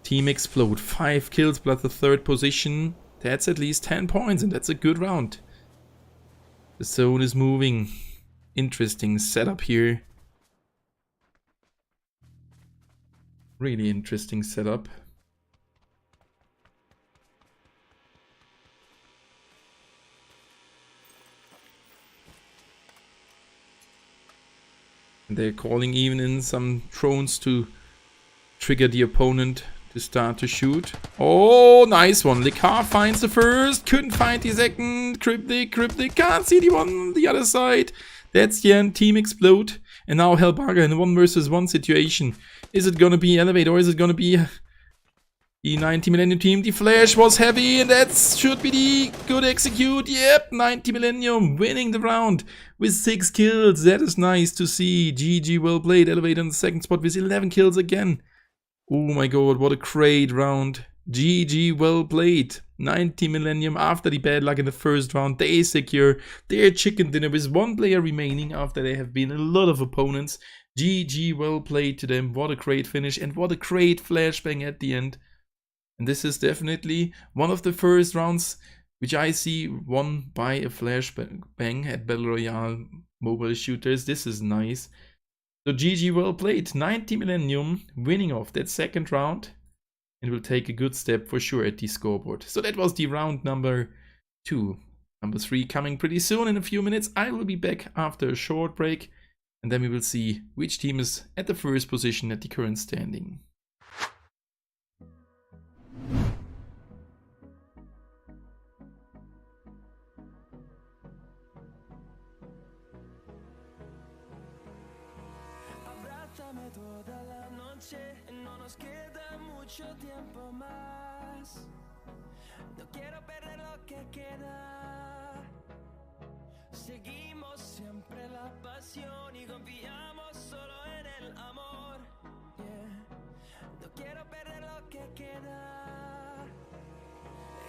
B: Team Explode. 5 kills plus the 3rd position. That's at least 10 points and that's a good round. The zone is moving. Interesting setup here. Really interesting setup. They're calling even in some drones to trigger the opponent to start to shoot. Oh, nice one. Lekar finds the first. Couldn't find the second. Cryptic. Can't see the one on the other side. That's the end. Team Explode. And now Hellbarger in a 1 versus 1 situation. Is it gonna be Elevate or is it gonna be the 90 Millennium team? The flash was heavy and that should be the good execute. Yep, 90 Millennium winning the round with 6 kills. That is nice to see. GG, well played. Elevate on the second spot with 11 kills again. Oh my god, what a great round. GG, well played. 90 Millennium after the bad luck in the first round. They secure their chicken dinner with 1 player remaining after there have been a lot of opponents. GG, well played to them. What a great finish and what a great flashbang at the end. And this is definitely one of the first rounds which I see won by a flashbang at Battle Royale mobile shooters. This is nice. So GG, well played. 90 Millennium winning off that second round. And will take a good step for sure at the scoreboard. So that was the round number 2. Number 3 coming pretty soon in a few minutes. I will be back after a short break. And then we will see which team is at the first position at the current standing.
C: Abrázame toda la noche, no nos queda mucho tiempo más. No quiero perder lo que queda. Seguimos siempre la pasión y confiamos solo en el amor. Yeah. No quiero perder lo que queda.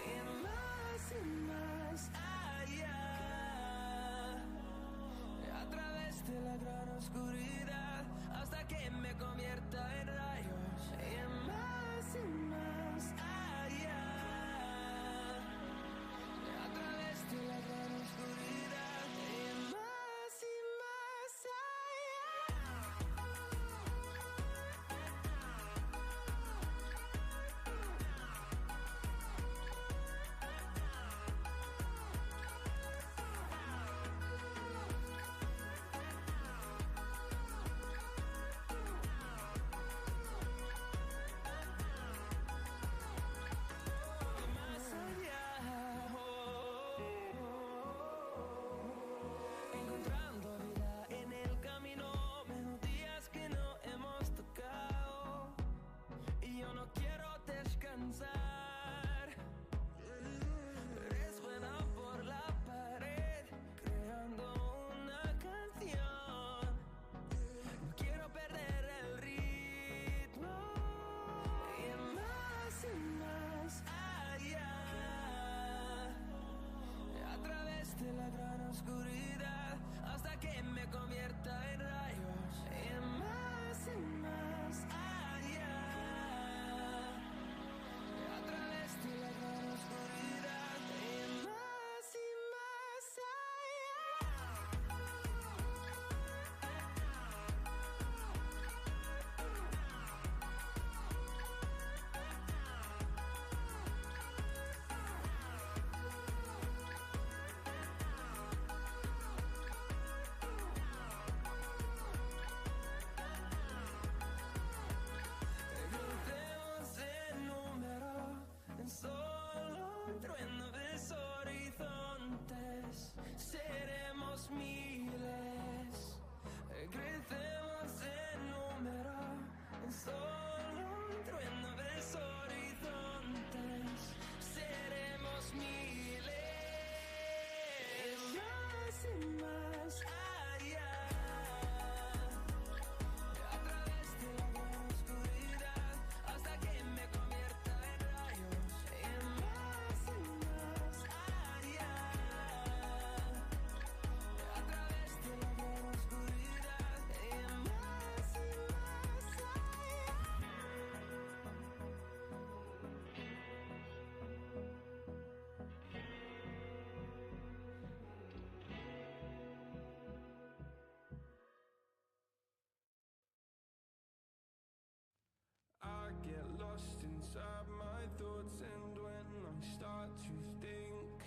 C: Y más allá. A través de la gran oscuridad hasta que me convierta en rayos. Y más allá. A través de la gran oscuridad. Y más allá. Encontrando vida en el camino, melodías que no hemos tocado. Y yo no quiero descansar. Resuena por la pared, creando una canción. No quiero perder el ritmo. Y más allá. A través de la gran oscuridad hasta que me convierta en rayos. Y más allá. A través de la gran oscuridad. Y más Crucemos el número en solo un trueno de horizontes. Seremos miles. Crecemos en número en solo un trueno de horizontes. Seremos miles. Más allá. A través de la gran oscuridad hasta que me convierta en rayos. Y más allá. A través de la gran oscuridad. Y más allá. I get lost inside my thoughts, and when I start to think,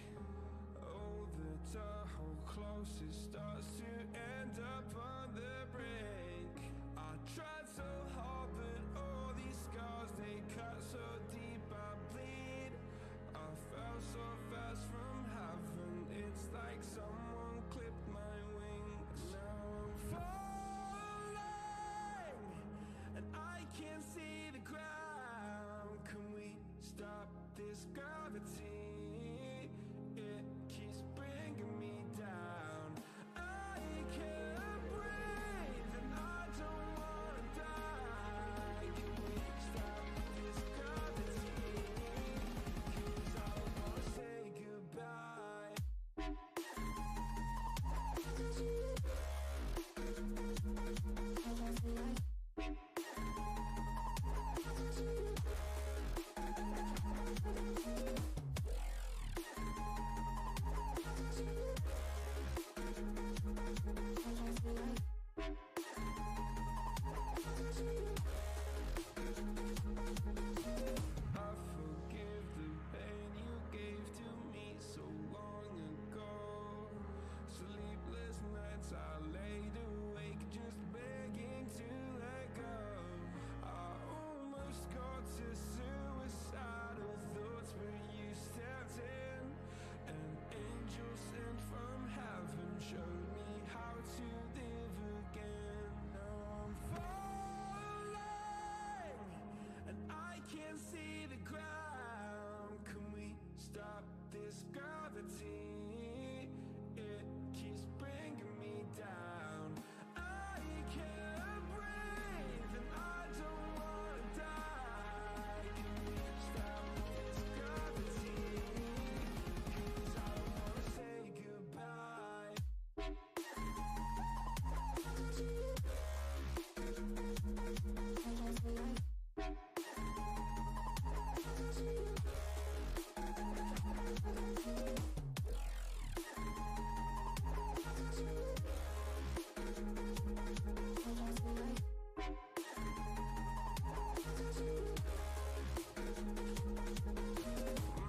C: oh, the Tahoe close, it starts to end up on the brink. I tried so hard, but all these scars, they cut so deep, I bleed. I fell so fast from heaven, it's like someone clipped my wings. Now I'm falling. this gravity, it keeps bringing me down. I can't breathe and I don't wanna die. Can we stop this gravity? 'Cause I don't wanna say goodbye. I forgive the pain you gave to me so long ago. Sleepless nights I laid awake just begging to let go. I almost got to suicidal thoughts, but you stepped in. An angel sent from heaven showed me how to live again. Now I'm falling and I can't see the ground. Can we stop this gravity? It keeps bringing me down. I can't breathe and I don't wanna die. Can we stop this gravity? 'Cause I don't wanna say goodbye.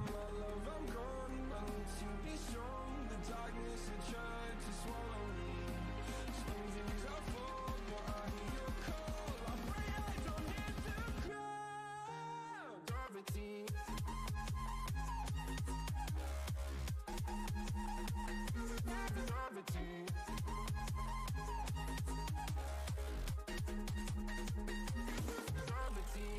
C: My love, I'm gone. I need to be strong. The darkness it tried to swallow me. Some days I fall, but I hear your call. I pray I don't hit the ground. Gravity. Gravity.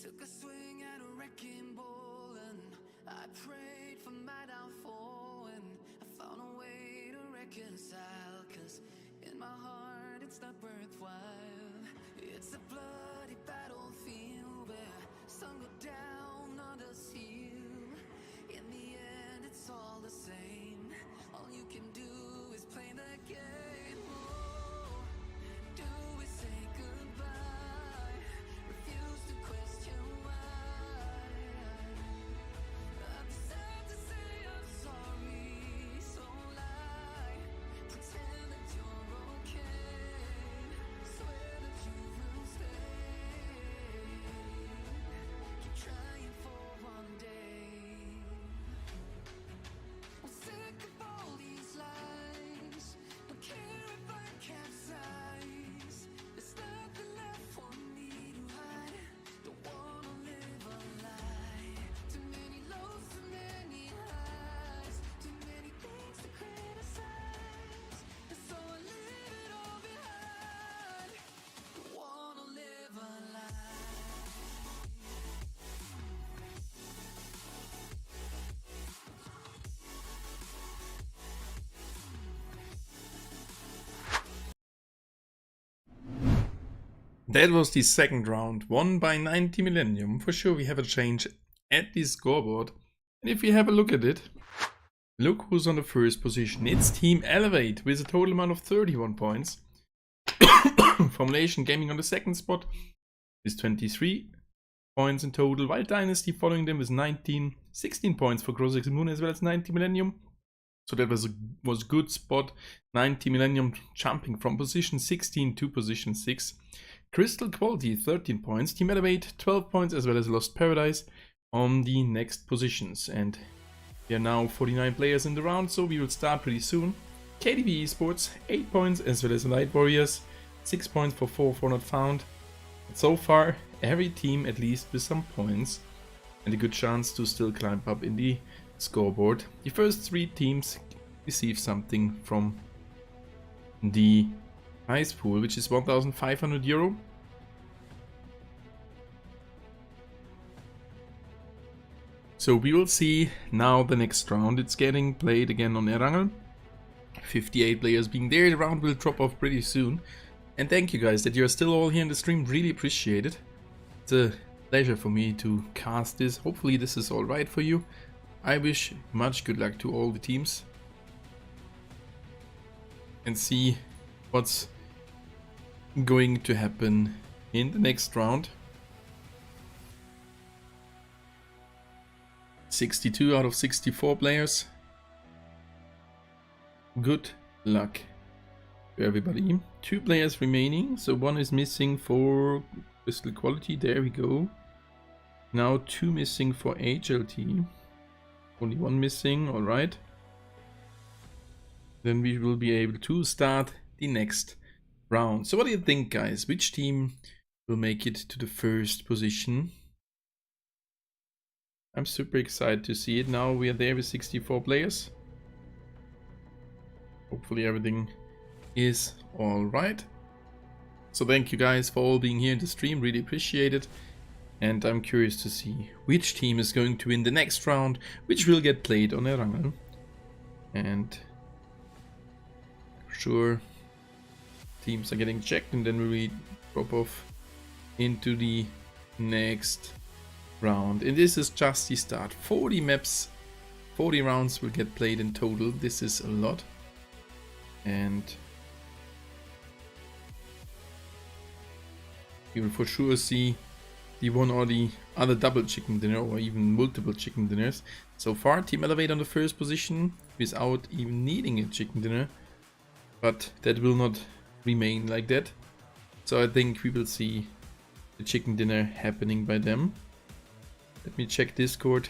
C: Took a swing at a wrecking ball and I prayed for my downfall, and I found a way to reconcile, 'cause in my heart it's not worthwhile. It's a bloody battlefield where some go down, others heal. In the end it's all the same. All you can do is play the game. Oh, do we say goodbye? Refuse to question why. I deserve to say I'm sorry, so lie. Pretend that you're okay. Swear that you will stay. Keep trying for one day. I'm sick of all these lies. Don't care if I capsize. There's nothing left for me to hide. Don't wanna live a lie. Too many lows, too many highs. Too many things to criticize. And so I leave it all behind. Don't wanna live a lie.
B: That was the second round, won by 90 Millennium. For sure we have a change at the scoreboard. And if we have a look at it, look who's on the first position. It's Team Elevate with a total amount of 31 points. Formulation Gaming on the second spot with 23 points in total. Wild Dynasty following them with 19. 16 points for Grosix Moon as well as 90 Millennium. So that was a good spot. 90 Millennium jumping from position 16 to position 6. Crystal Quality 13 points. Team Elevate 12 points as well as Lost Paradise on the next positions. And We are now 49 players in the round, so we will start pretty soon. KDV Esports, 8 points, as well as Light Warriors, 6 points for 4 not found. And so far, every team at least with some points, and a good chance to still climb up in the scoreboard. The first 3 teams receive something from the prize pool, which is 1,500 euro. So we will see now the next round. It's getting played again on Erangel. 58 players being there. The round will drop off pretty soon. And thank you guys that you're still all here in the stream. Really appreciate it. It's a pleasure for me to cast this. Hopefully this is alright for you. I wish much good luck to all the teams. And see what's going to happen in the next round. 62 out of 64 players. Good luck to everybody. 2 players remaining, so 1 is missing for crystal quality. There we go. Now 2 missing for HLT. Only 1 missing, alright. Then we will be able to start the next round. So what do you think, guys? Which team will make it to the first position? I'm super excited to see it. Now we are there with 64 players. Hopefully everything is alright. So thank you guys for all being here in the stream. Really appreciate it. And I'm curious to see which team is going to win the next round, which will get played on Erangel. And sure, teams are getting checked, and then we drop off into the next round. And this is just the start. 40 maps, 40 rounds will get played in total. This is a lot. And you will for sure see the one or the other double chicken dinner, or even multiple chicken dinners. So far, Team Elevate on the first position without even needing a chicken dinner. But that will not remain like that. So I think we will see the chicken dinner happening by them. Let me check Discord.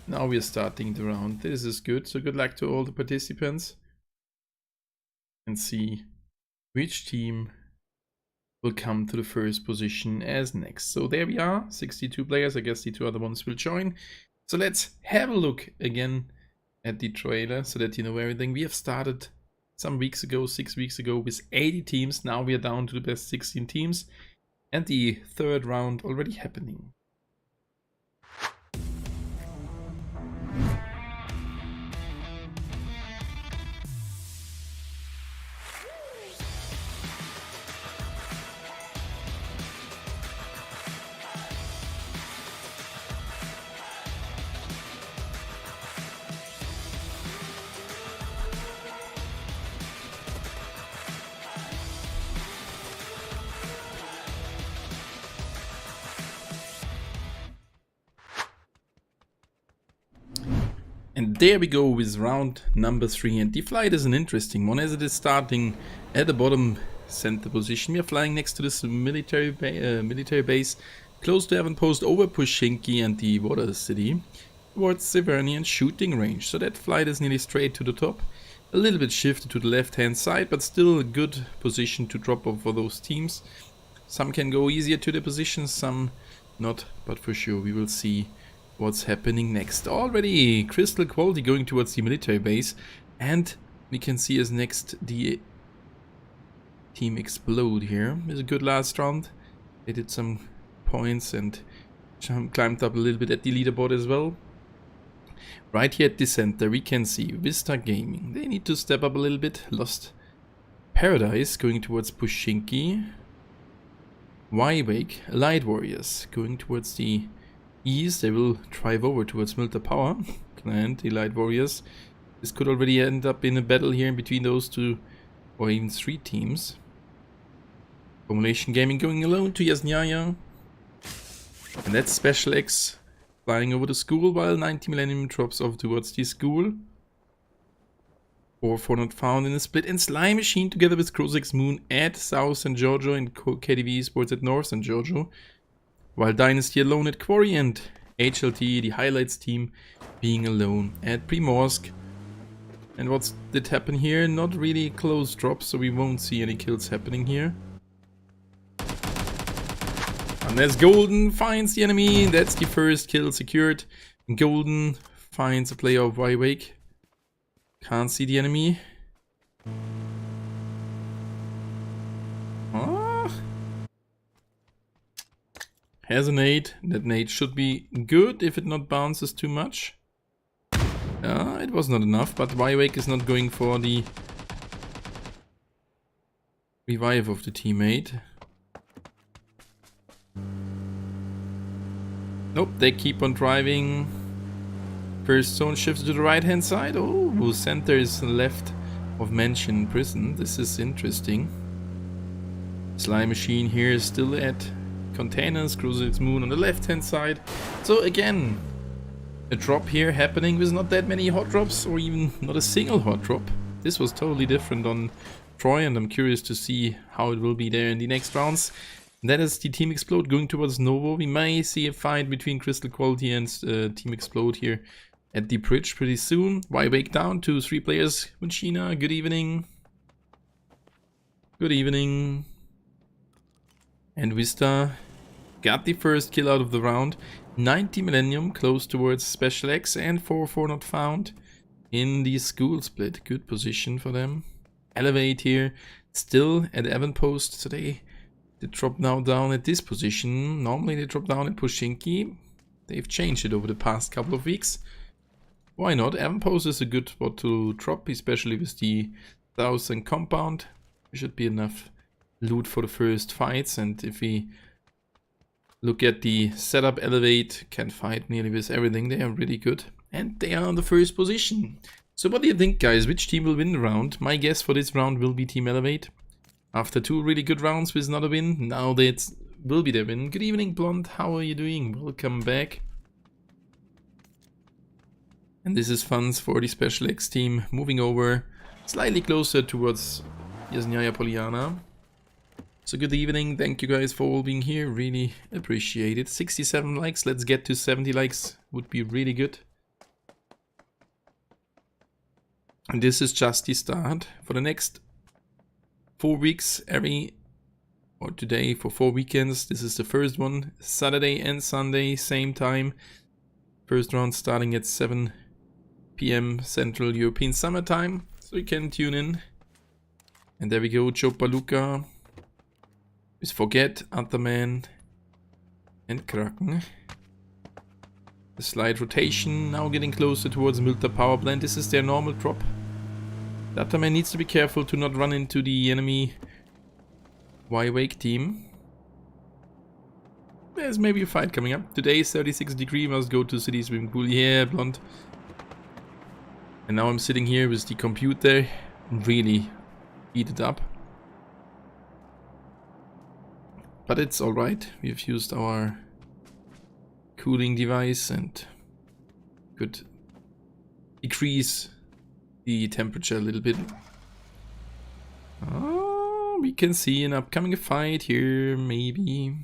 B: Now we are starting the round. This is good. So good luck to all the participants. And see which team will come to the first position as next. So there we are, 62 players. I guess the 2 other ones will join. So let's have a look again at the trailer so that you know everything. We have started some weeks ago, 6 weeks ago, with 80 teams. Now we are down to the best 16 teams, and the 3rd round already happening. And there we go with round number 3, and the flight is an interesting one as it is starting at the bottom center position. We are flying next to this military base close to Avonpost over Pushinki and the water city towards Severnian shooting range. So that flight is nearly straight to the top, a little bit shifted to the left hand side, but still a good position to drop off for those teams. Some can go easier to the positions, some not, but for sure we will see what's happening next. Already crystal quality going towards the military base, and we can see as next the team explode here. It was a good last round. They did some points and climbed up a little bit at the leaderboard as well. Right here at the center we can see Vista Gaming. They need to step up a little bit. Lost Paradise going towards Pushinki. Y-Wake, Light Warriors going towards the east. They will drive over towards Milta Power and the Light Warriors. This could already end up in a battle here in between those 2 or even 3 teams. Formulation Gaming going alone to Yasnyaya. And that's Special X flying over the school while 90 Millennium drops off towards the school. 4 not found in a split, and Slime Machine together with Crozix Moon at South St. Giorgio and KDV Esports at North St. Giorgio. While Dynasty alone at Quarry and HLT, the highlights team, being alone at Primorsk. And what did happen here? Not really close drops, so we won't see any kills happening here. Unless Golden finds the enemy, that's the first kill secured. Golden finds a player of Y-Wake. Can't see the enemy. Has a nade. That nade should be good if it not bounces too much. It was not enough, but Y-Wake is not going for the revive of the teammate. Nope, they keep on driving. First zone shifts to the right hand side. Oh, center is left of Mansion Prison. This is interesting. Slime Machine here is still at containers. Cruiser's Moon on the left hand side. So again, a drop here happening with not that many hot drops, or even not a single hot drop. This was totally different on Troy, and I'm curious to see how it will be there in the next rounds. That is the Team Explode going towards Novo. We may see a fight between Crystal Quality and Team Explode here at the bridge pretty soon. Y-Wake down to 3 players. Munchina, good evening. Good evening. And Vista got the first kill out of the round. 90 Millennium, close towards Special X, and 4-4 not found in the school split. Good position for them. Elevate here, still at Avonpost today. They drop now down at this position. Normally they drop down at Pushinki. They've changed it over the past couple of weeks. Why not? Avonpost is a good spot to drop, especially with the 1000 compound. There should be enough loot for the first fights, and if we look at the setup, Elevate can fight nearly with everything. They are really good, and they are on the first position. So what do you think, guys? Which team will win the round? My guess for this round will be Team Elevate. After 2 really good rounds with not a win, now that will be their win. Good evening, Blonde. How are you doing? Welcome back. And this is funds for the Special X team, moving over slightly closer towards Yasnaya Poliana. So good evening, thank you guys for all being here, really appreciate it. 67 likes, let's get to 70 likes, would be really good. And this is just the start. For the next 4 weeks, today for 4 weekends, this is the first one. Saturday and Sunday, same time. First round starting at 7 PM Central European Summer Time, so you can tune in. And there we go, Chopaluka. Forget, Atterman, and Kraken. The slight rotation, now getting closer towards Milta Power Plant. This is their normal drop. The Atterman needs to be careful to not run into the enemy Y-Wake team. There's maybe a fight coming up. Today is 36 degrees, must go to city swimming pool. Yeah, Blonde. And now I'm sitting here with the computer, really heated up. But it's alright, we've used our cooling device and could decrease the temperature a little bit. Oh, we can see an upcoming fight here, maybe.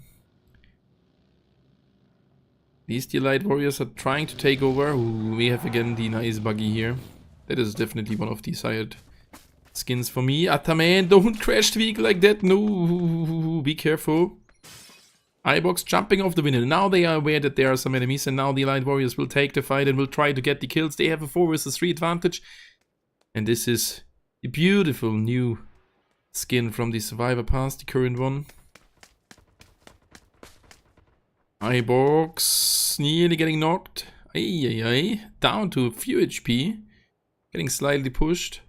B: These Delight Warriors are trying to take over. Ooh, we have again the nice buggy here. That is definitely one of the desired skins for me. Ataman, don't crash the vehicle like that. No, be careful. iBox jumping off the window. Now they are aware that there are some enemies, and now the Light Warriors will take the fight and will try to get the kills. They have a 4 vs 3 advantage. And this is the beautiful new skin from the Survivor Pass, the current one. iBox nearly getting knocked. Ay. Down to a few HP. Getting slightly pushed.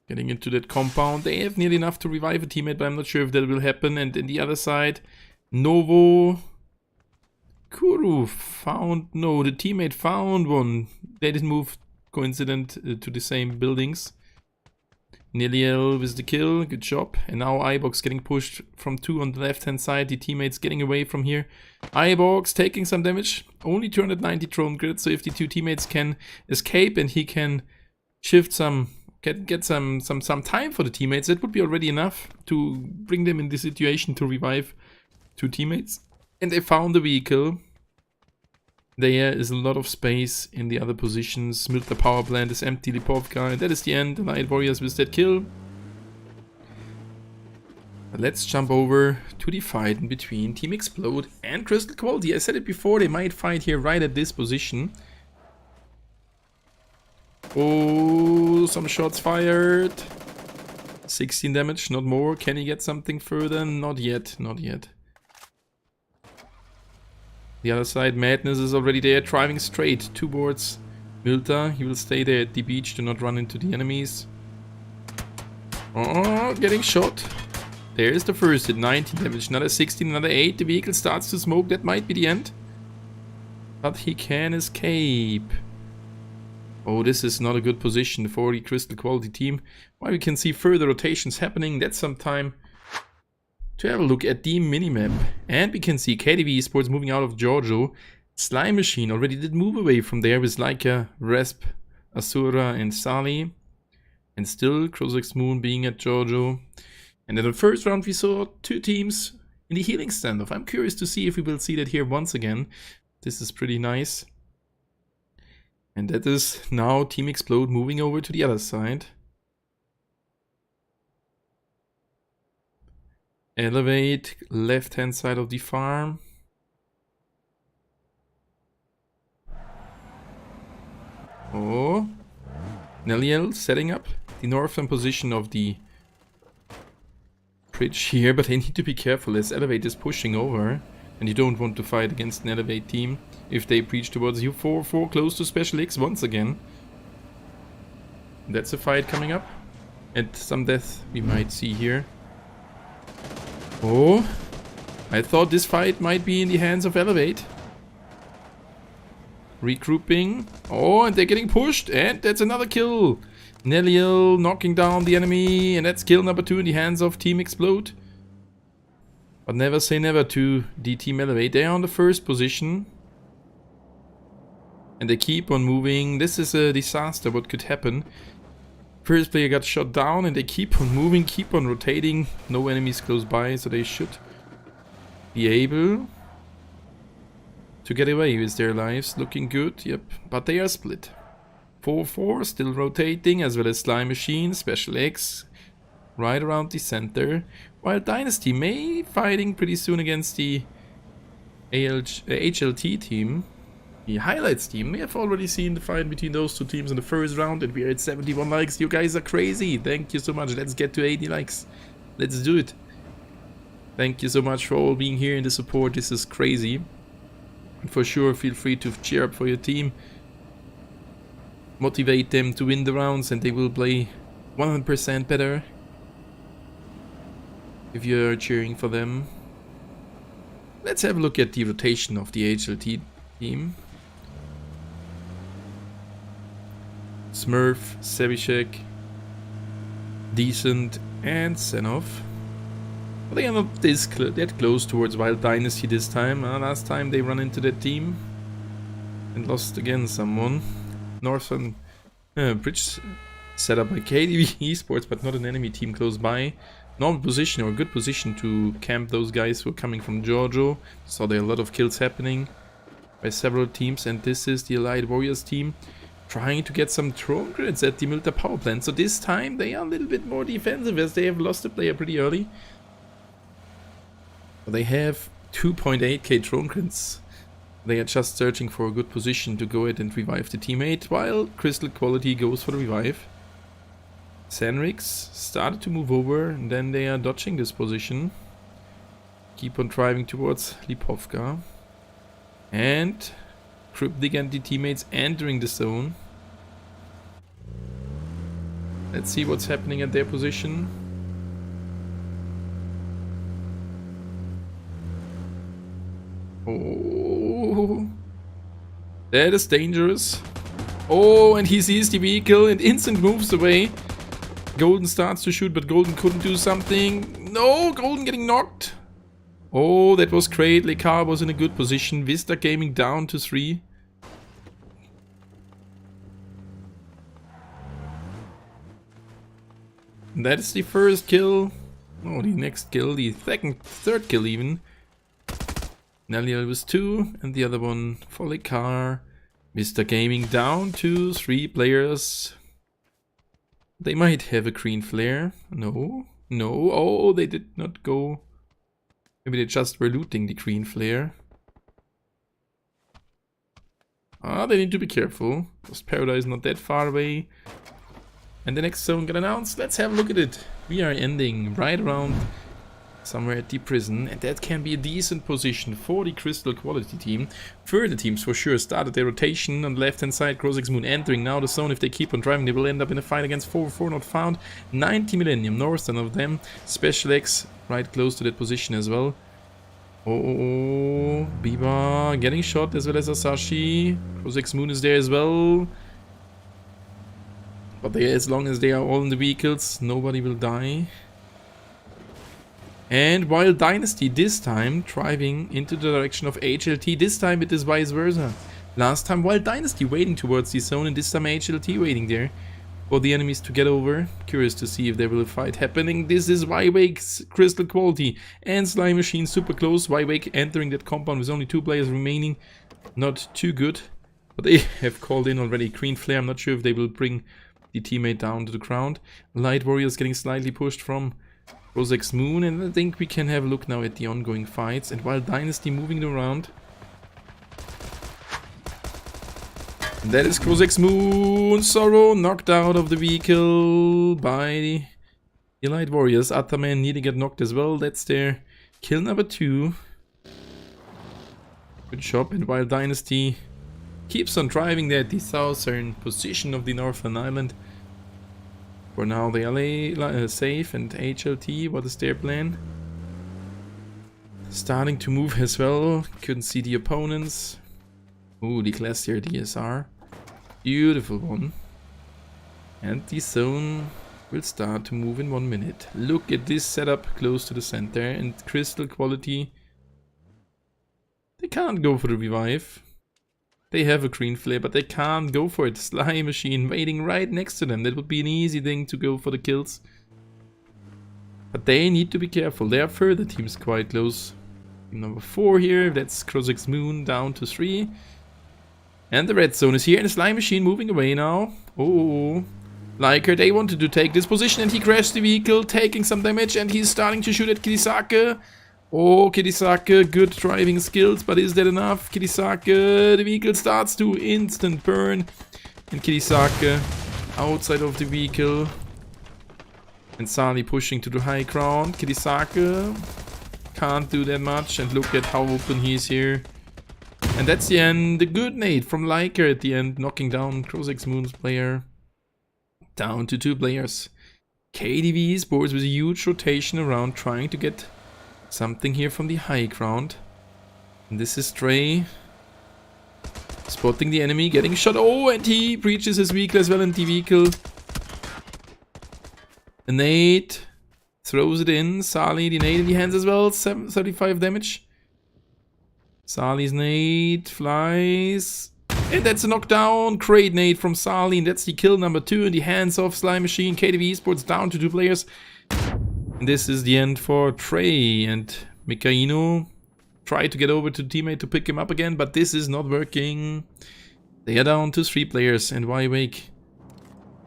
B: Getting into that compound. They have nearly enough to revive a teammate, but I'm not sure if that will happen. And in the other side, Novo. Kuru found... No, the teammate found one. They didn't move, coincident, to the same buildings. Niliel with the kill. Good job. And now iBox getting pushed from 2 on the left-hand side. The teammates getting away from here. iBox taking some damage. Only 290 drone grid. So if the 2 teammates can escape and he can shift some get some time for the teammates. That would be already enough to bring them in the situation to revive 2 teammates. And they found the vehicle. There is a lot of space in the other positions. The power plant is empty, Lipovka, and that is the end. The Night Warriors with that kill. But let's jump over to the fight in between Team Explode and Crystal Quality. I said it before, they might fight here right at this position. Oh, some shots fired. 16 damage, not more. Can he get something further? Not yet, not yet. The other side, Madness is already there, driving straight towards Milta. He will stay there at the beach to not run into the enemies. Oh, getting shot. There's the first hit, 19 damage, another 16, another 8. The vehicle starts to smoke, that might be the end. But he can escape. Oh, this is not a good position for the Crystal Quality team. While we can see further rotations happening, that's some time to have a look at the minimap. And we can see KDV Esports moving out of Giorgio. Slime Machine already did move away from there with Laika, Resp, Asura and Sali. And still Krozex Moon being at Giorgio. And in the first round we saw 2 teams in the healing standoff. I'm curious to see if we will see that here once again. This is pretty nice. And that is now Team Explode moving over to the other side. Elevate, left hand side of the farm. Oh, Neliel setting up the northern position of the bridge here, but they need to be careful as Elevate is pushing over. And you don't want to fight against an Elevate team if they breach towards you. 4-4 close to Special X once again. That's a fight coming up. And some death we might see here. Oh, I thought this fight might be in the hands of Elevate. Regrouping. Oh, and they're getting pushed. And that's another kill. Neliel knocking down the enemy. And that's kill number 2 in the hands of Team Explode. But never say never to the Team Elevate. They are on the first position. And they keep on moving. This is a disaster what could happen. First player got shot down and they keep on moving, keep on rotating. No enemies close by, so they should be able to get away with their lives. Looking good, yep. But they are split. 4-4, still rotating, as well as Slime Machine, Special X, right around the center. While Dynasty may fighting pretty soon against the HLT team. The Highlights team. We have already seen the fight between those 2 teams in the first round and we are at 71 likes. You guys are crazy. Thank you so much. Let's get to 80 likes. Let's do it. Thank you so much for all being here and the support. This is crazy. And for sure, feel free to cheer up for your team. Motivate them to win the rounds and they will play 100% better if you're cheering for them. Let's have a look at the rotation of the HLT team. Smurf, Sevicek, Decent, and Senov. But they are not that close towards Wild Dynasty this time. Last time they run into that team and lost again someone. Northern bridge set up by KDV Esports, but not an enemy team close by. Normal position or good position to camp those guys who are coming from Giorgio. So there are a lot of kills happening by several teams, and this is the Allied Warriors team trying to get some drone grids at the Milta power plant. So this time they are a little bit more defensive as they have lost a player pretty early. But they have 2.8k drone grids. They are just searching for a good position to go ahead and revive the teammate, while Crystal Quality goes for the revive. Sanrix started to move over, and then they are dodging this position. Keep on driving towards Lipovka. And Cryptic and the teammates entering the zone. Let's see what's happening at their position. Oh, that is dangerous. Oh, and he sees the vehicle and instant moves away. Golden starts to shoot, but Golden couldn't do something. No, Golden getting knocked. Oh, that was great. Lekar was in a good position. Vista Gaming down to 3. That's the first kill. Oh, the next kill, the third kill even. Nelliel was 2, and the other one, Folly Car. Mr. Gaming down to 3 players. They might have a green flare. No. Oh, they did not go. Maybe they just were looting the green flare. They need to be careful. Lost Paradise not that far away. And the next zone got announced. Let's have a look at it. We are ending right around somewhere at the prison, and that can be a decent position for the Crystal Quality team. Further teams for sure started their rotation on the left hand side. Crozix Moon entering now the zone. If they keep on driving, they will end up in a fight against 4 not found. 90 Millennium, Northern of them. Special X right close to that position as well. Oh, Biba getting shot as well as Asashi. Crozix Moon is there as well. But as long as they are all in the vehicles, nobody will die. And Wild Dynasty this time driving into the direction of HLT. This time it is vice versa. Last time Wild Dynasty waiting towards the zone, and this time HLT waiting there for the enemies to get over. Curious to see if there will be a fight happening. This is Y-Wake's Crystal Quality and Slime Machine super close. Y-Wake entering that compound with only 2 players remaining. Not too good. But they have called in already Green Flare. I'm not sure if they will bring the teammate down to the ground. Light Warriors getting slightly pushed from Crozix Moon, and I think we can have a look now at the ongoing fights. And while Dynasty moving around, and that is Crozix Moon. Sorrow knocked out of the vehicle by the Light Warriors. Ataman nearly get knocked as well. That's their kill number 2. Good job. And while Dynasty keeps on driving there at the southern position of the Northern Island. For now they are safe, and HLT, what is their plan? Starting to move as well. Couldn't see the opponents. Ooh, the Glacier DSR. Beautiful one. And the zone will start to move in 1 minute. Look at this setup close to the center, and Crystal Quality. They can't go for the revive. They have a green flare, but they can't go for it. Slime Machine waiting right next to them. That would be an easy thing to go for the kills. But they need to be careful. There are further teams quite close. Team number 4 here. That's Crozix Moon down to 3. And the red zone is here. And the Slime Machine moving away now. Oh, Liker, they wanted to take this position, and he crashed the vehicle, taking some damage. And he's starting to shoot at Kirisake. Oh, Kirisake, good driving skills, but is that enough? Kirisake, the vehicle starts to instant burn. And Kirisake outside of the vehicle. And Sali pushing to the high ground. Kirisake can't do that much, and look at how open he is here. And that's the end. The good nade from Liker at the end, knocking down Crozix Moon's player. Down to 2 players. KDV Esports with a huge rotation around, trying to get something here from the high ground. And this is Stray. Spotting the enemy, getting shot. Oh, and he breaches his vehicle as well, and the vehicle. A nade. Throws it in. Sali, the nade in the hands as well. 35 damage. Sali's nade flies. And that's a knockdown. Great nade from Sali. And that's the kill number 2 in the hands of Slime Machine. KDV Esports down to 2 players. And this is the end for Trey, and Mikaino tried to get over to teammate to pick him up again, but this is not working. They are down to 3 players, and Y-Wake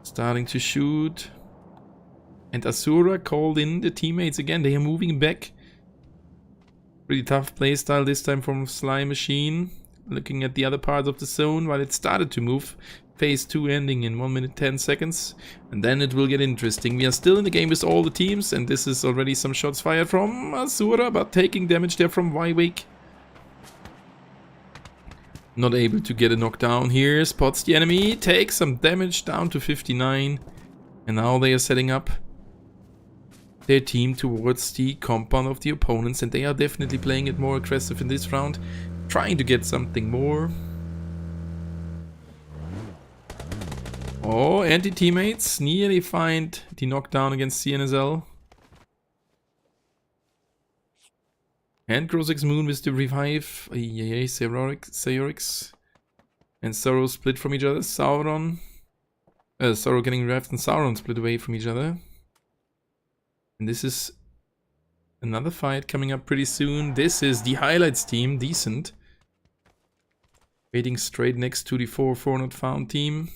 B: starting to shoot. And Asura called in the teammates again. They are moving back. Pretty tough playstyle this time from Slime Machine. Looking at the other part of the zone while it started to move. Phase 2 ending in 1 minute 10 seconds. And then it will get interesting. We are still in the game with all the teams, and this is already some shots fired from Asura, but taking damage there from Y-Wake. Not able to get a knockdown here. Spots the enemy, takes some damage, down to 59. And now they are setting up their team towards the compound of the opponents, and they are definitely playing it more aggressive in this round, trying to get something more. Oh, and the teammates nearly find the knockdown against CNSL. And Crozix Moon with the revive. Sayorix. And Sorrow split from each other. Sorrow getting revived, and Sauron split away from each other. And this is another fight coming up pretty soon. This is the highlights team, decent. Waiting straight next to the 4 not found team.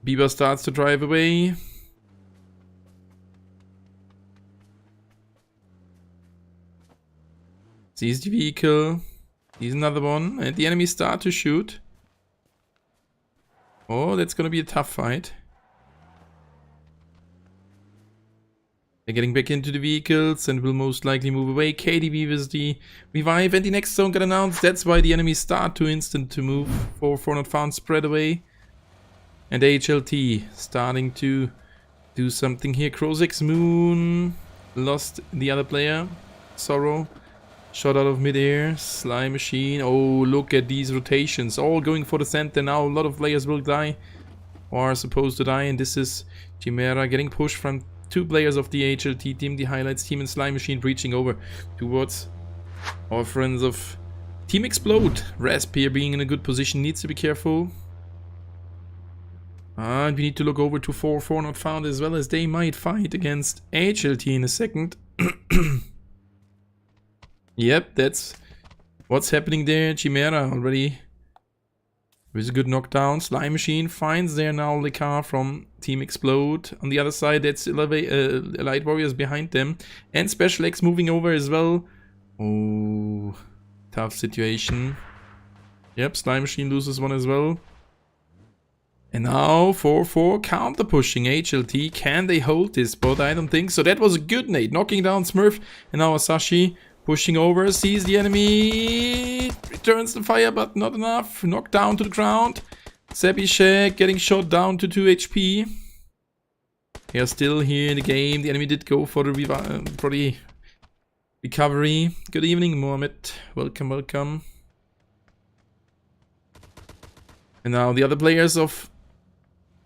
B: Bieber starts to drive away. Sees the vehicle. Sees another one. And the enemies start to shoot. Oh, that's gonna be a tough fight. They're getting back into the vehicles and will most likely move away. KDV with the revive, and the next zone got announced. That's why the enemies start to instant to move. 4 not found spread away. And HLT starting to do something here. Crozix Moon lost the other player. Sorrow. Shot out of midair. Slime Machine. Oh, look at these rotations. All going for the center now. A lot of players will die. Or are supposed to die. And this is Chimera getting pushed from 2 players of the HLT team. The highlights team and Slime Machine breaching over towards our friends of Team Explode. Rasp here being in a good position. Needs to be careful. And we need to look over to 4 not found as well, as they might fight against HLT in a second. Yep, that's what's happening there. Chimera already with a good knockdown. Slime Machine finds there now the car from Team Explode. On the other side, that's Light Warriors behind them. And Special X moving over as well. Oh, tough situation. Yep, Slime Machine loses one as well. And now 4 counter pushing HLT. Can they hold this spot? I don't think so. That was a good nade. Knocking down Smurf. And now Asashi pushing over. Sees the enemy. Returns the fire, but not enough. Knocked down to the ground. Sabishek getting shot down to 2 HP. They are still here in the game. The enemy did go for the recovery. Good evening, Mohammed. Welcome, welcome. And now the other players of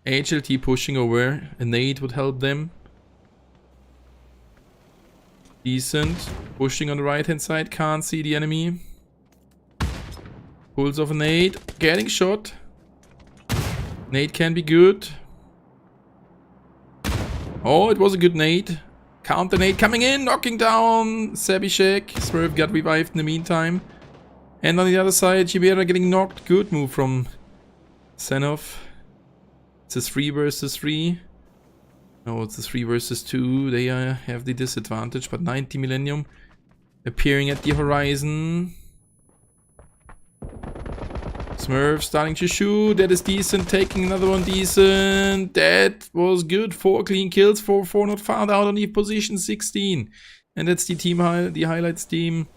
B: HLT pushing over. A nade would help them. Decent. Pushing on the right hand side. Can't see the enemy. Pulls off a nade. Getting shot. Nade can be good. Oh, it was a good nade. Counter nade coming in. Knocking down Sabishek. Smurf got revived in the meantime. And on the other side, Chibera getting knocked. Good move from Senov. It's a 3 versus 3. No, it's a 3 versus 2. They have the disadvantage, but 90 Millennium appearing at the horizon. Smurf starting to shoot. That is decent. Taking another one decent. That was good. 4 clean kills. 4 not found out on the position 16. And that's the team the highlights team.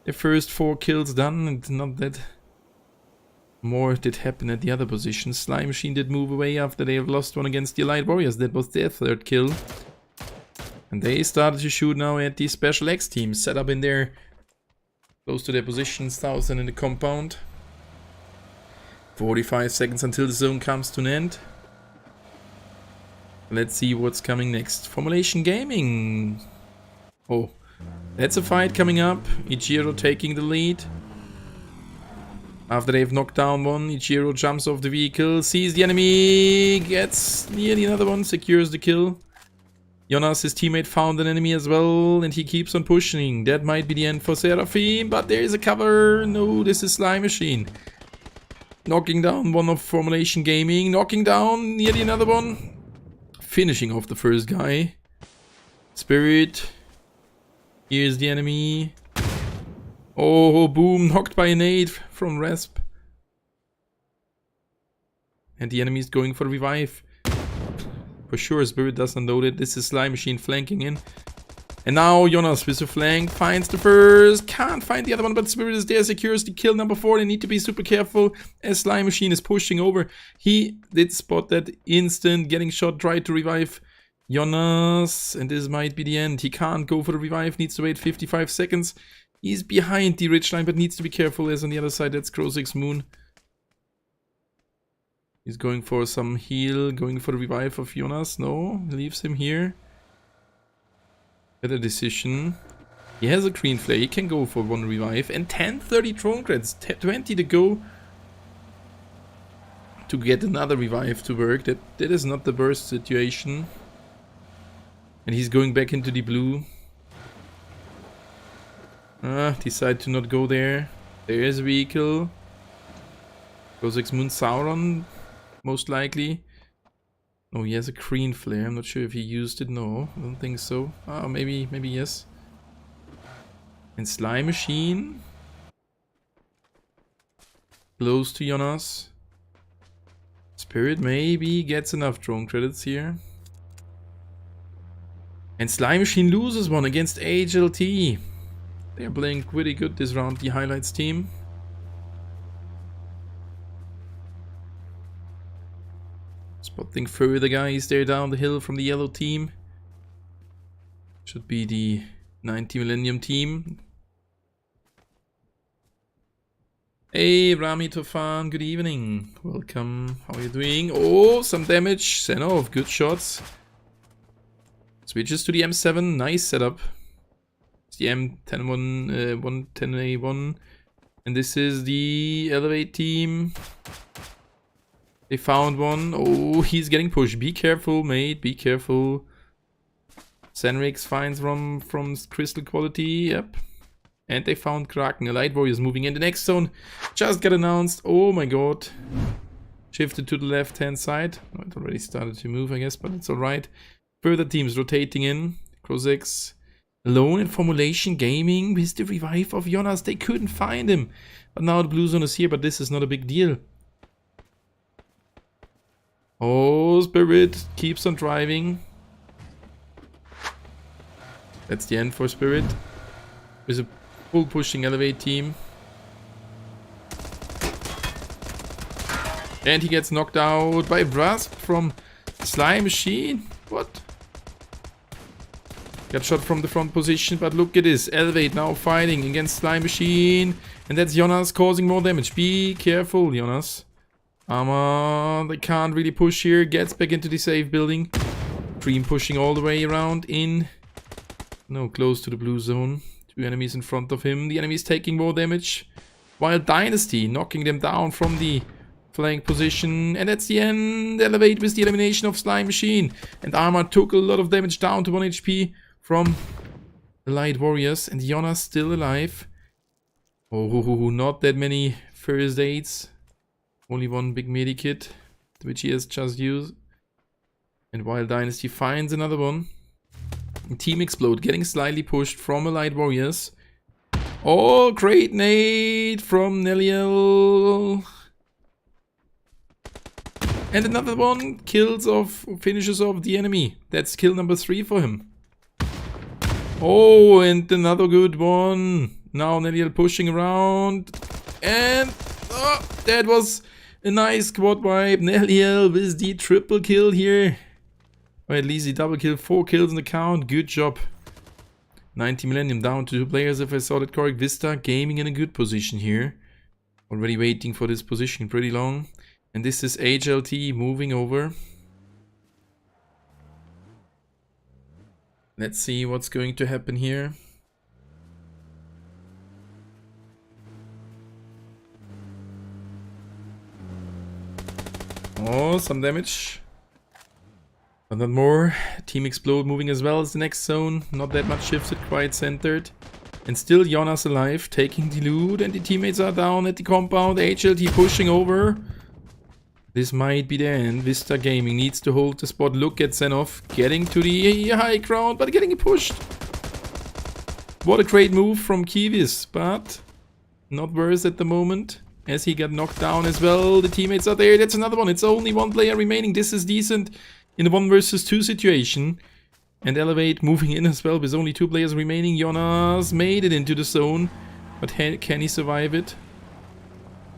B: The first 4 kills done, and not that more did happen at the other positions. Slime Machine did move away after they have lost one against the Light Warriors. That was their 3rd kill. And they started to shoot now at the Special X team. Set up in there, close to their positions, 1000 in the compound. 45 seconds until the zone comes to an end. Let's see what's coming next. Formulation Gaming. Oh, that's a fight coming up. Ichiro taking the lead. After they've knocked down one, Ichiro jumps off the vehicle, sees the enemy, gets nearly another one, secures the kill. Jonas, his teammate, found an enemy as well, and he keeps on pushing. That might be the end for Seraphim, but there is a cover. No, this is Slime Machine. Knocking down one of Formulation Gaming, knocking down nearly another one. Finishing off the first guy. Spirit. Here's the enemy. Oh, boom, knocked by a nade from Rasp. And the enemy is going for revive. For sure, Spirit doesn't know that. This is Slime Machine flanking in. And now Jonas with the flank finds the first. Can't find the other one, but Spirit is there, secures the kill number 4. They need to be super careful as Slime Machine is pushing over. He did spot that instant, getting shot, tried to revive Jonas. And this might be the end. He can't go for the revive, needs to wait 55 seconds. He's behind the ridgeline, but needs to be careful, as on the other side, that's Crozix Moon. He's going for some heal, going for the revive of Jonas. No, leaves him here. Better decision. He has a green flare, he can go for 1 revive. And 10:30 drone creds, 20 to go. to get another revive to work. That is not the burst situation. And he's going back into the blue. Decide to not go there. There's a vehicle. Goes Moon Sauron, most likely. Oh, he has a green flare. I'm not sure if he used it. No, I don't think so. Maybe yes. And Slime Machine. Close to Jonas. Spirit maybe gets enough drone credits here. And Slime Machine loses one against HLT. They're playing pretty good this round, the highlights team. Spotting further guys there down the hill from the yellow team. Should be the 90 Millennium team. Hey Rami Tofan, good evening. Welcome. How are you doing? Oh, some damage. Senov, good shots. Switches to the M7. Nice setup. It's the M10A1, 110A1. And this is the Elevate team. They found one. Oh, he's getting pushed. Be careful, mate. Be careful. Senrix finds from Crystal Quality. Yep. And they found Kraken. A Light Warriors moving in. The next zone just got announced. Oh my god. Shifted to the left-hand side. Oh, it already started to move, I guess, but it's alright. Further teams rotating in. Krozex alone in Formulation Gaming with the revive of Jonas. They couldn't find him. But now the blue zone is here, but this is not a big deal. Oh, Spirit keeps on driving. That's the end for Spirit. With a full pushing Elevate team. And he gets knocked out by Brasp from Slime Machine. What? Got shot from the front position, but look at this. Elevate now fighting against Slime Machine. And that's Jonas causing more damage. Be careful, Jonas. They can't really push here. Gets back into the safe building. Dream pushing all the way around in. No, close to the blue zone. Two enemies in front of him. The enemy's taking more damage. While Dynasty knocking them down from the flank position. And that's the end. Elevate with the elimination of Slime Machine. And Arma took a lot of damage down to 1 HP from the Light Warriors. And Jonas still alive. Oh, not that many first aids. Only one big medikit, which he has just used. And while Dynasty finds another one. And Team Explode getting slightly pushed from a Light Warriors. Oh, great nade from Neliel. And another one finishes off the enemy. That's kill number 3 for him. Oh, and another good one. Now Neliel pushing around. And that was a nice squad wipe. Neliel with the triple kill here. Or at least the double kill. 4 kills in the count. Good job. 90 Millennium down to 2 players if I saw that correct. Vista Gaming in a good position here. Already waiting for this position pretty long. And this is HLT moving over. Let's see what's going to happen here. Oh, some damage. But not more. Team Explode moving as well as the next zone. Not that much shifted, quite centered. And still Jonas alive, taking the loot. And the teammates are down at the compound. HLT pushing over. This might be the end. Vista Gaming needs to hold the spot. Look at Zenov getting to the high ground, but getting pushed. What a great move from Kivis, but not worse at the moment. As he got knocked down as well. The teammates are there. That's another one. It's only one player remaining. This is decent in the 1 versus 2 situation. And Elevate moving in as well with only 2 players remaining. Jonas made it into the zone. But can he survive it?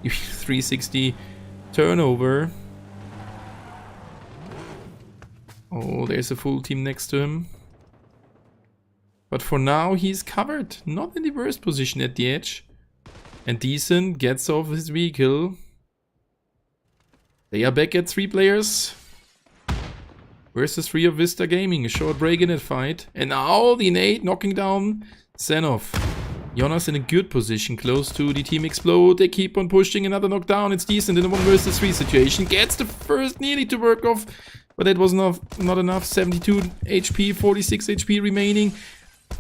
B: 360 turnover. Oh, there's a full team next to him. But for now, he's covered. Not in the worst position at the edge. And Decent gets off his vehicle. They are back at 3 players. Versus 3 of Vista Gaming. A short break in that fight. And now the nade knocking down Zenov. Jonas in a good position, close to the team explode. They keep on pushing, another knockdown. It's decent in a 1 versus 3 situation. Gets the first nearly to work off, but that was not enough. 72 HP, 46 HP remaining.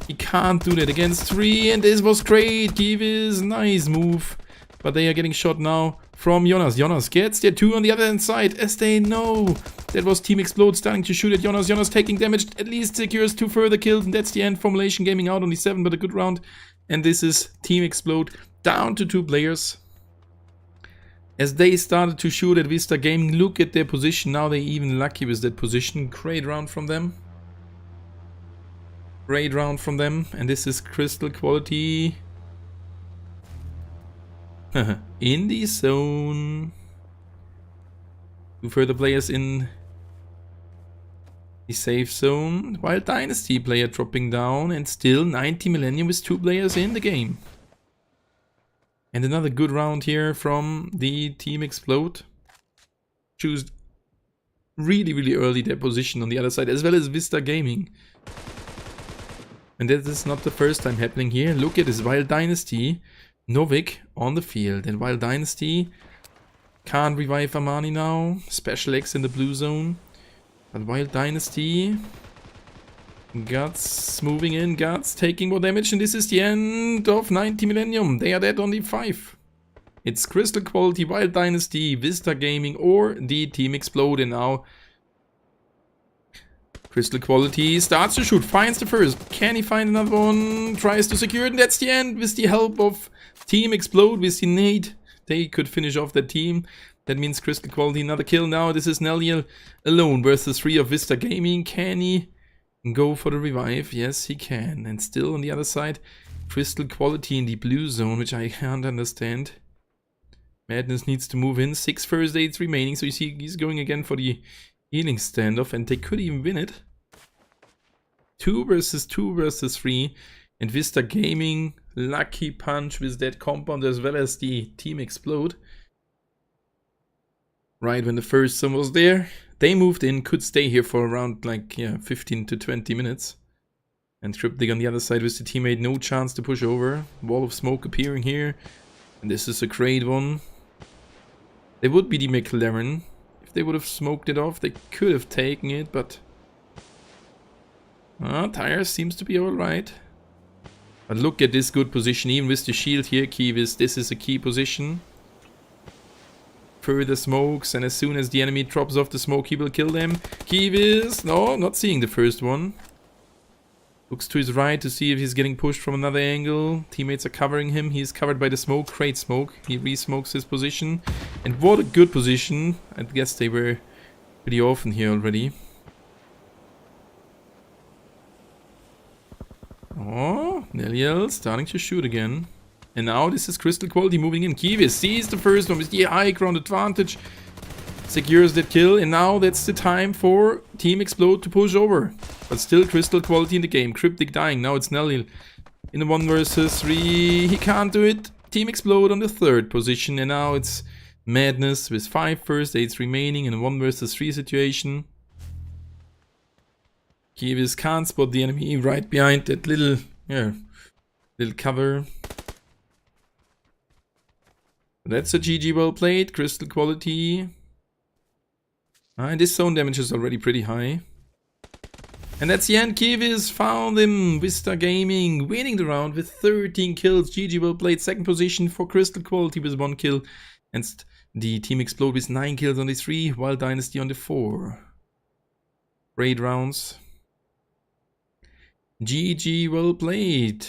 B: He can't do that against 3, and this was great. Kivis, nice move. But they are getting shot now from Jonas. Jonas gets their 2 on the other hand side, as they know. That was Team Explode starting to shoot at Jonas. Jonas taking damage, at least secures 2 further kills, and that's the end. Formulation gaming out, only 7, but a good round. And this is Team Explode down to 2 players. As they started to shoot at Vista Gaming, look at their position. Now they're even lucky with that position. Great round from them. Great round from them. And this is Crystal Quality in the zone. 2 further players in the safe zone. Wild Dynasty player dropping down, and still 90 Millennium with 2 players in the game. And another good round here from the Team Explode. Choose really early their position on the other side, as well as Vista Gaming. And that is not the first time happening here. Look at this Wild Dynasty. Novik on the field, and Wild Dynasty can't revive Amani now. Special X in the blue zone. But Wild Dynasty, Guts moving in, Guts taking more damage, and this is the end of 90 Millennium. They are dead on the 5. It's Crystal Quality, Wild Dynasty, Vista Gaming, or the Team Explode, and now Crystal Quality starts to shoot, finds the first. Can he find another one? Tries to secure it, and that's the end. With the help of Team Explode, with the nade, they could finish off that team. That means Crystal Quality, another kill now. This is Neliel alone versus 3 of Vista Gaming. Can he go for the revive? Yes, he can. And still on the other side, Crystal Quality in the blue zone, which I can't understand. Madness needs to move in. 6 first aids remaining, so you see he's going again for the healing standoff, and they could even win it. 2 versus 3. And Vista Gaming, lucky punch with that compound as well as the Team Explode. Right when the first zone was there, they moved in, could stay here for around 15 to 20 minutes. And Cryptic on the other side with the teammate, no chance to push over. Wall of smoke appearing here. And this is a great one. They would be the McLaren. If they would have smoked it off, they could have taken it, but Tires seems to be alright. But look at this good position, even with the shield here, Kivis. This is a key position. Further smokes, and as soon as the enemy drops off the smoke, he will kill them. Kivis, no, not seeing the first one. Looks to his right to see if he's getting pushed from another angle. Teammates are covering him. He's covered by the smoke. Great smoke. He re-smokes his position. And what a good position. I guess they were pretty often here already. Oh, Neliel starting to shoot again. And now this is Crystal Quality moving in. Kivis sees the first one with the high ground advantage. Secures that kill, and now that's the time for Team Explode to push over. But still Crystal Quality in the game. Cryptic dying. Now it's Neliel in the 1 versus 3. He can't do it. Team Explode on the 3rd position, and now it's Madness with 5 first aids remaining in a 1 versus 3 situation. Kivis can't spot the enemy right behind that little cover. That's a GG well played. Crystal Quality. And this zone damage is already pretty high. And that's the end. Kivis found him. Vista Gaming winning the round with 13 kills. GG well played. 2nd position for Crystal Quality with 1 kill. And the Team Explode with 9 kills on the 3. Wild Dynasty on the 4. Great rounds. GG well played.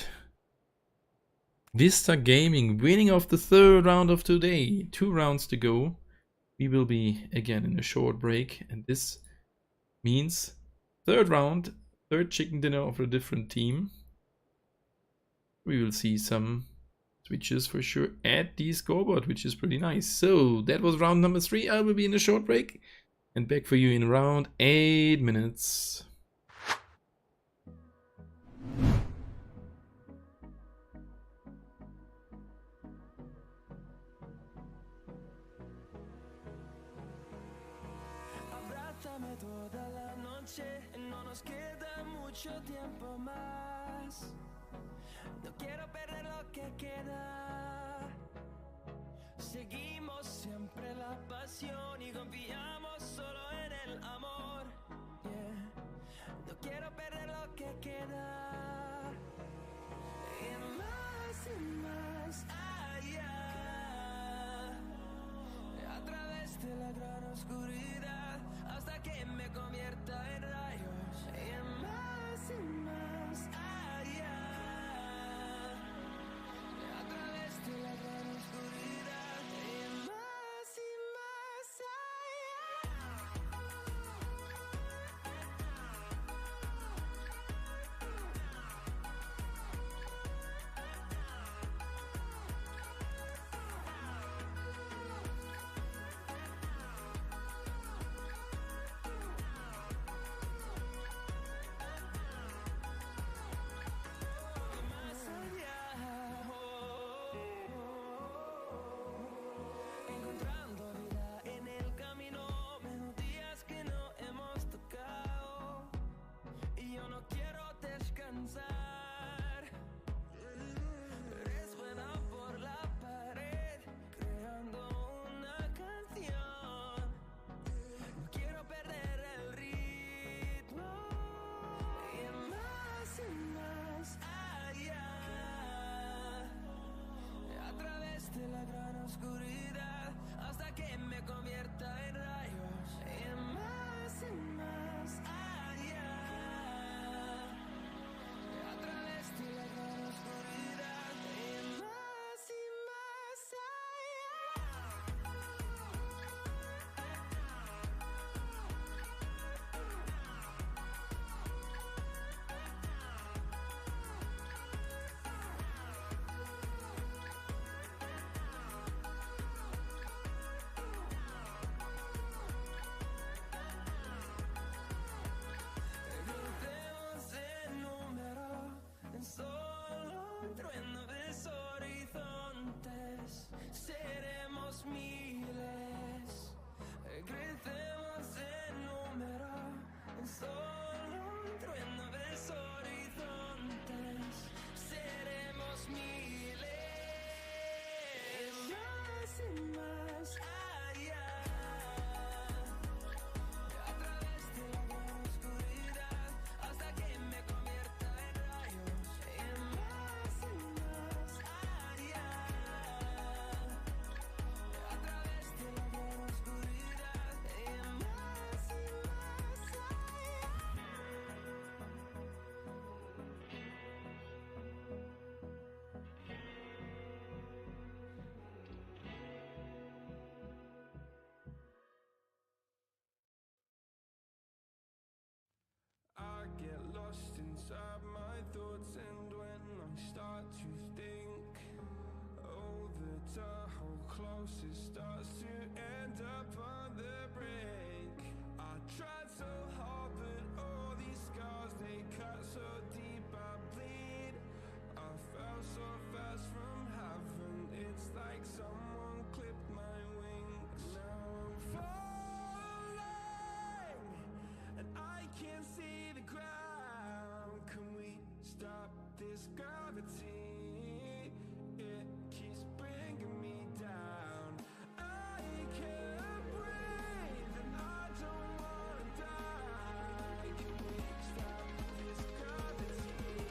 B: Vista Gaming winning of the 3rd round of today. 2 rounds to go. We will be again in a short break, and this means 3rd round, 3rd chicken dinner of a different team. We will see some switches for sure at the scoreboard, which is pretty nice. So that was round number 3. I will be in a short break and back for you in around 8 minutes.
C: Abrázame toda la noche, no nos queda mucho tiempo más. No quiero perder lo que queda. Seguimos siempre la pasión y confiamos solo en el amor. Yeah. No quiero perder lo que queda. Y más allá, a través de la gran oscuridad, hasta que me convierta en rayos. Y más allá, a través de la gran oscuridad. Y más
D: I get lost inside my thoughts, and when I start to think, oh, the Tahoe close, it starts to end up on the brink. I tried so hard, but all these scars, they cut so deep, I bleed. I fell so fast from heaven, it's like someone clipped my wings. Now I'm falling, and I can't see the ground. Can we stop this gravity? It keeps bringing me down. I can't breathe and I don't wanna die. Can we stop this gravity?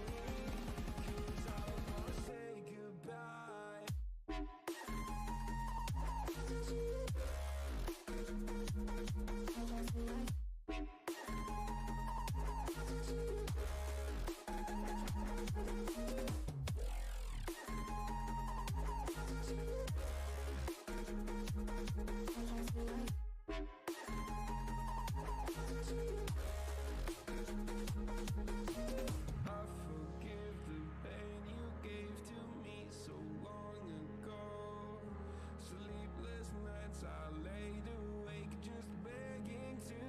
D: 'Cause I wanna say goodbye. I laid awake just begging to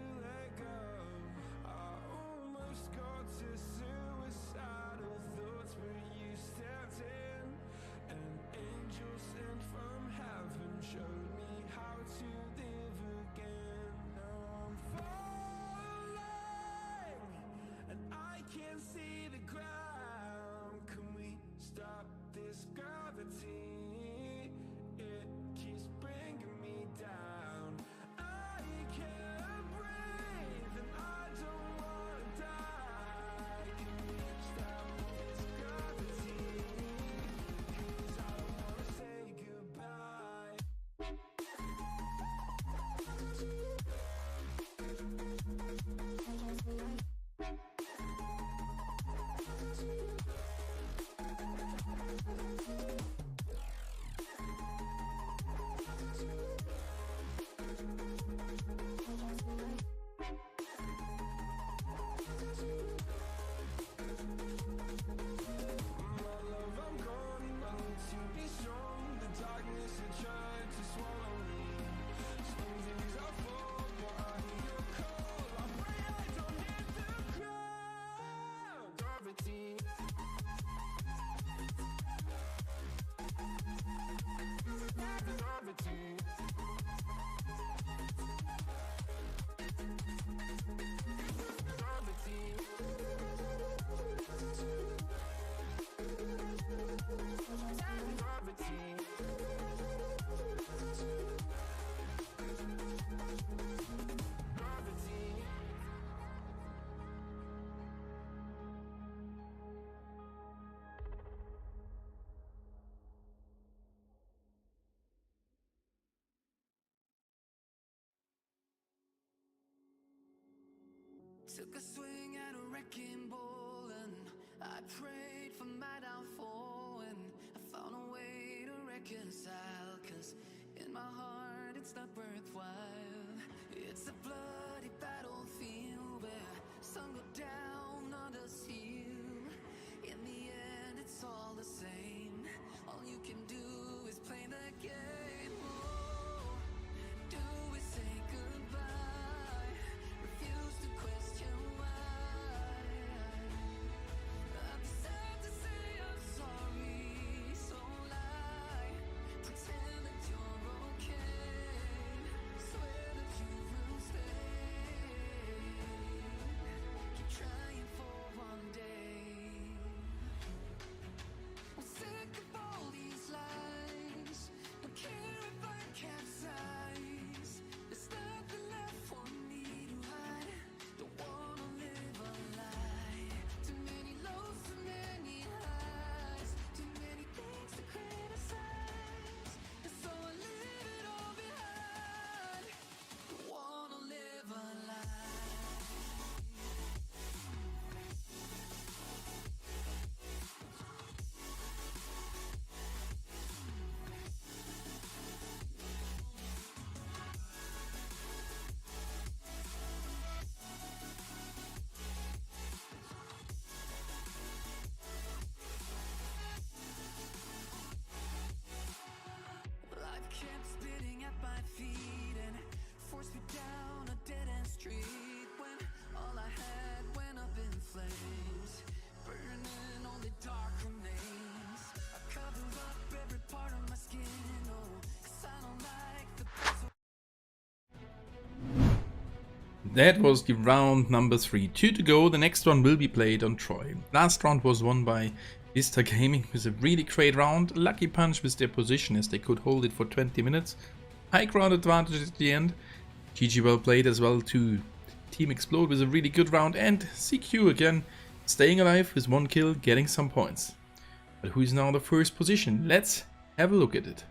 C: took a swing at a wrecking ball and I prayed for my downfall, and I found a way to reconcile, 'cause in my heart it's not worthwhile. It's a bloody battlefield where some go down, others heal. In the end it's all the same. All you can do is play the game. Oh, do we say goodbye? Refuse to question why. I deserve to say I'm sorry, so lie. Pretend that you're okay. Swear that you will stay. Keep trying for one day. I'm sick of all these lies. Don't care if I capsize. There's nothing left for me to hide. Don't wanna live a lie. Too many lows, too many highs. Too many things to criticize. And so I leave it all behind. Don't wanna live a lie. Life kept spitting at my feet and forced me down a dead-end street, when all I had went up in flames, burning only dark remains. I covered up every part of my skin, oh, 'cause I don't like the
B: That was the round number 3. 2 to go. The next one will be played on Troy. Last round was won by Vista Gaming with a really great round. Lucky punch with their position as they could hold it for 20 minutes. High ground advantage at the end. GG well played as well to Team Explode with a really good round. And CQ again staying alive with 1 kill, getting some points. But who is now the first position? Let's have a look at it.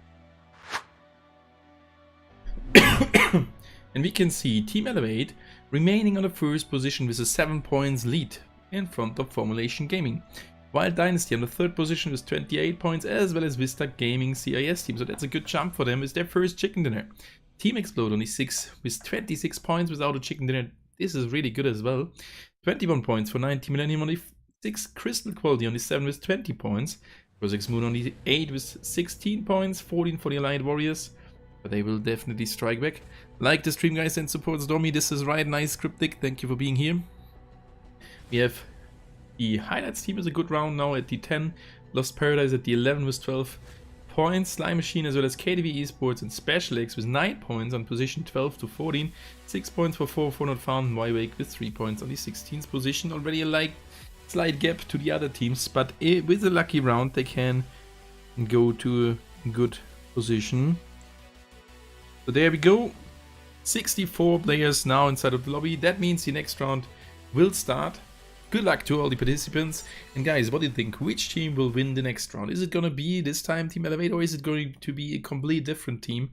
B: And we can see Team Elevate remaining on the first position with a 7 points lead in front of Formulation Gaming. Wild Dynasty on the third position with 28 points, as well as Vista Gaming CIS team. So that's a good jump for them. It's their first chicken dinner. Team Explode only 6 with 26 points without a chicken dinner. This is really good as well. 21 points for 90 Millennium, only 6 Crystal Quality, only 7 with 20 points. Rosix Moon only 8 with 16 points, 14 for the Allied Warriors. But they will definitely strike back. Like the stream, guys, and support Stormy. This is right, nice cryptic. Thank you for being here. We have the Highlights team is a good round now at the 10. Lost Paradise at the 11 with 12 points. Slime Machine as well as KDV Esports and Special X with 9 points on position 12 to 14. 6 points for 4 not found. Y-Wake with 3 points on the 16th position. Already a slight gap to the other teams, but with a lucky round they can go to a good position. So there we go. 64 players now inside of the lobby. That means the next round will start. Good luck to all the participants. And guys, what do you think? Which team will win the next round? Is it going to be this time Team Elevate, or is it going to be a completely different team?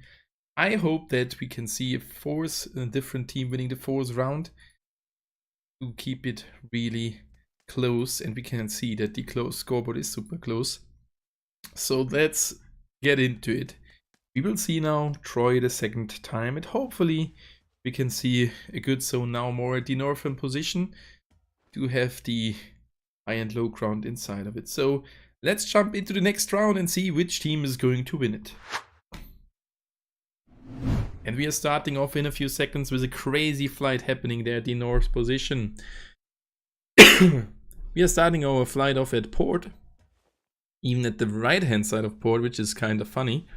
B: I hope that we can see a different team winning the 4th round to keep it really close, and we can see that the close scoreboard is super close. So let's get into it. We will see now Troy the second time, and hopefully we can see a good zone now more at the northern position to have the high and low ground inside of it. So let's jump into the next round and see which team is going to win it. And we are starting off in a few seconds with a crazy flight happening there at the north position. We are starting our flight off at port, even at the right hand side of port, which is kind of funny.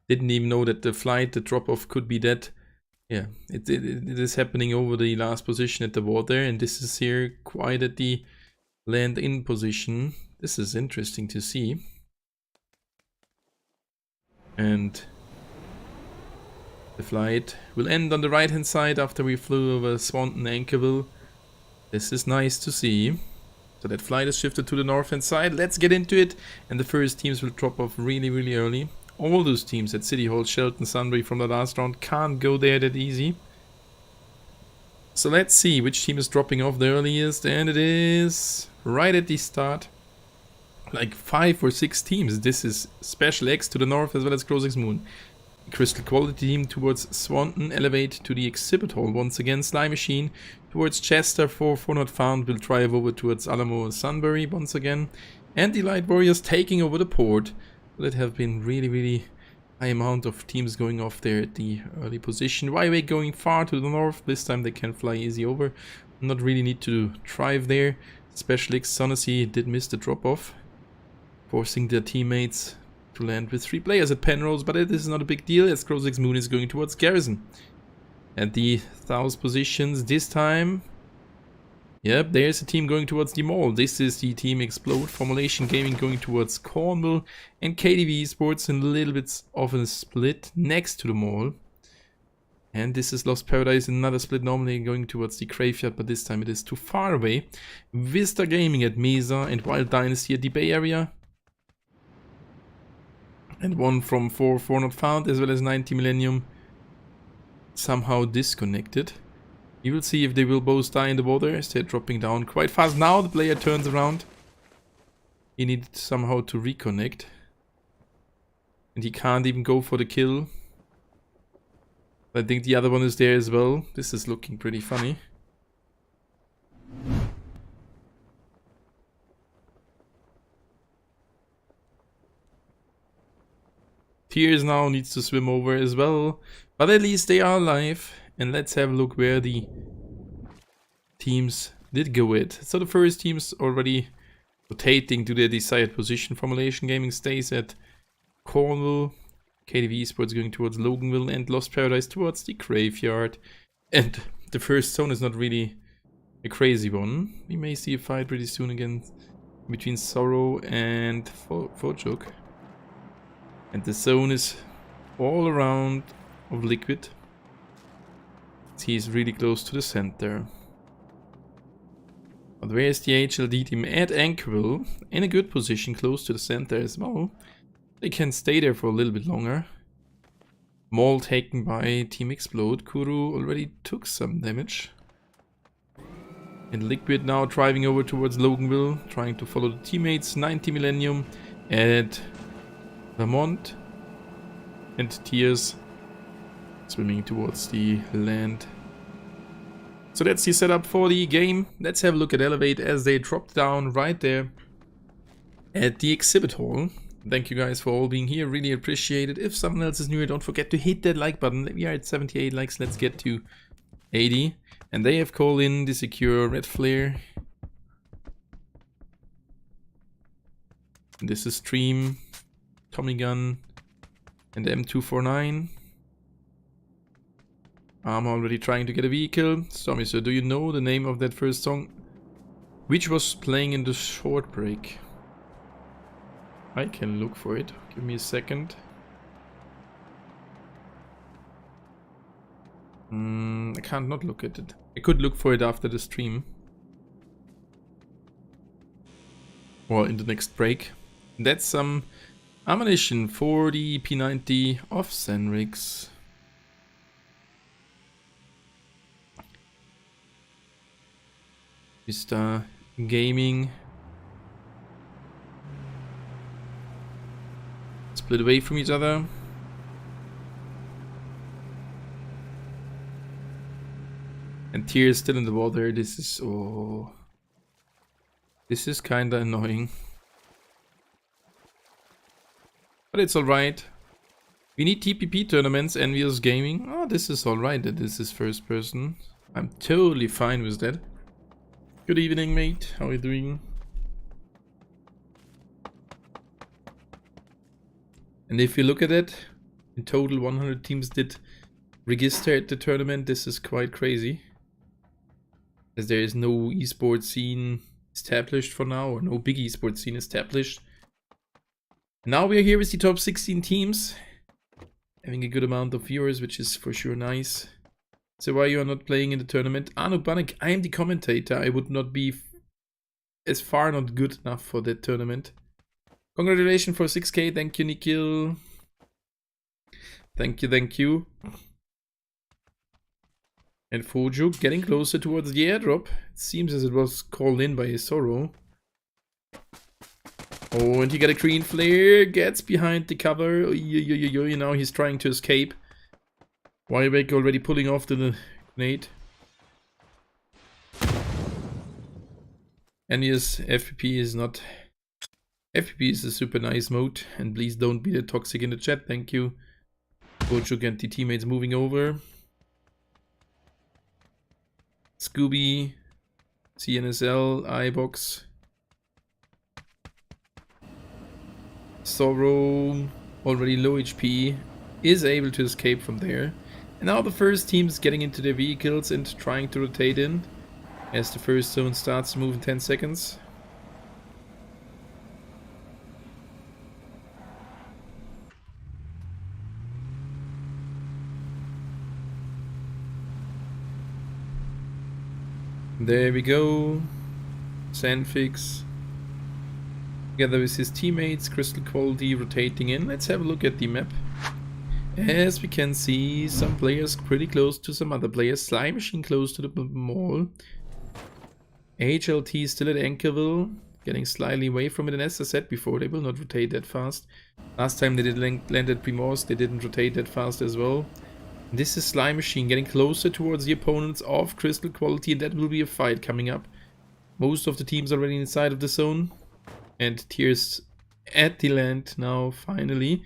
B: Didn't even know that the drop off could be that. Yeah, it is happening over the last position at the water, and this is here quite at the land in position. This is interesting to see. And the flight will end on the right hand side after we flew over Swanton Anchorville. This is nice to see. So that flight is shifted to the north hand side. Let's get into it, and the first teams will drop off really, really early. All those teams at City Hall, Shelton, Sunbury from the last round can't go there that easy. So let's see which team is dropping off the earliest, and it is right at the start. Like 5 or 6 teams. This is Special X to the north as well as Close X Moon. Crystal Quality team towards Swanton, Elevate to the Exhibit Hall once again. Sly Machine towards Chester for Not Found, will drive over towards Alamo Sunbury once again. And the Light Warriors taking over the port. That have been really high amount of teams going off there at the early position. YWay going far to the north. This time they can fly easy over. Not really need to drive there. Special X Sonacy did miss the drop off, forcing their teammates to land with 3 players at Penrose, but this is not a big deal as Close X Moon is going towards Garrison. At the 1000 positions this time, yep, there's a team going towards the mall. This is the team Explode, Formulation Gaming going towards Cornwall, and KDV Sports in a little bit of a split next to the mall. And this is Lost Paradise, another split normally going towards the graveyard, but this time it is too far away. Vista Gaming at Mesa and Wild Dynasty at the Bay Area. And one from 4 Not Found as well as 90 Millennium somehow disconnected. You will see if they will both die in the water as they're dropping down quite fast. Now the player turns around. He needed somehow to reconnect. And he can't even go for the kill. I think the other one is there as well. This is looking pretty funny. Tears now needs to swim over as well, but at least they are alive. And let's have a look where the teams did go with. So the first team's already rotating to their desired position. Formulation Gaming stays at Cornwall, KDV Sports going towards Loganville, and Lost Paradise towards the graveyard. And the first zone is not really a crazy one. We may see a fight pretty soon again between Sorrow and Fojuk. And the zone is all around of Liquid. He's really close to the center. But where's the HLD team at Anchorville? In a good position, close to the center as well. They can stay there for a little bit longer. Mall taken by Team Explode. Kuru already took some damage. And Liquid now driving over towards Loganville, trying to follow the teammates. 90 Millennium at Vermont, and Tears swimming towards the land. So that's the setup for the game. Let's have a look at Elevate as they dropped down right there at the exhibit hall. Thank you guys for all being here, really appreciate it. If someone else is new, don't forget to hit that like button. We are at 78 likes, let's get to 80. And they have called in the secure Red Flare. And this is Stream, Tommy Gun, and M249. I'm already trying to get a vehicle. Tommy, so do you know the name of that first song? Which was playing in the short break? I can look for it. Give me a second. I can't not look at it. I could look for it after the stream. Or in the next break. That's some ammunition for the P90 of Zenrix. Vista Gaming. Split away from each other. And Tears still in the water. This is... oh... this is kinda annoying. But it's alright. We need TPP tournaments, Envious Gaming. Oh, this is alright that this is first person. I'm totally fine with that. Good evening, mate. How are you doing? And if you look at it, in total 100 teams did register at the tournament. This is quite crazy, as there is no esports scene established for now, or no big esports scene established. Now we are here with the top 16 teams, having a good amount of viewers, which is for sure nice. So why you are not playing in the tournament? Anu Banek, I am the commentator. I would not be as far not good enough for that tournament. Congratulations for 6k. Thank you, Nikhil. Thank you, thank you. And Fuju getting closer towards the airdrop. It seems as it was called in by Sorrow. Oh, and he got a green flare. Gets behind the cover. Now he's trying to escape. Wybeck already pulling off the grenade. And yes, FPP is not... FPP is a super nice mode. And please don't be the toxic in the chat. Thank you. Bojuk and the teammates moving over. Scooby, CNSL, iBox, Sorrow, already low HP, is able to escape from there. And now the first team's getting into their vehicles and trying to rotate in as the first zone starts to move in 10 seconds. There we go. Sandfix together with his teammates, Crystal Quality rotating in. Let's have a look at the map. As we can see, some players pretty close to some other players. Slime Machine close to the mall. HLT still at Anchorville, getting slightly away from it. And as I said before, they will not rotate that fast. Last time they did land at Primorsk, they didn't rotate that fast as well. This is Slime Machine getting closer towards the opponents of Crystal Quality, and that will be a fight coming up. Most of the teams already inside of the zone. And Tears at the land now, finally.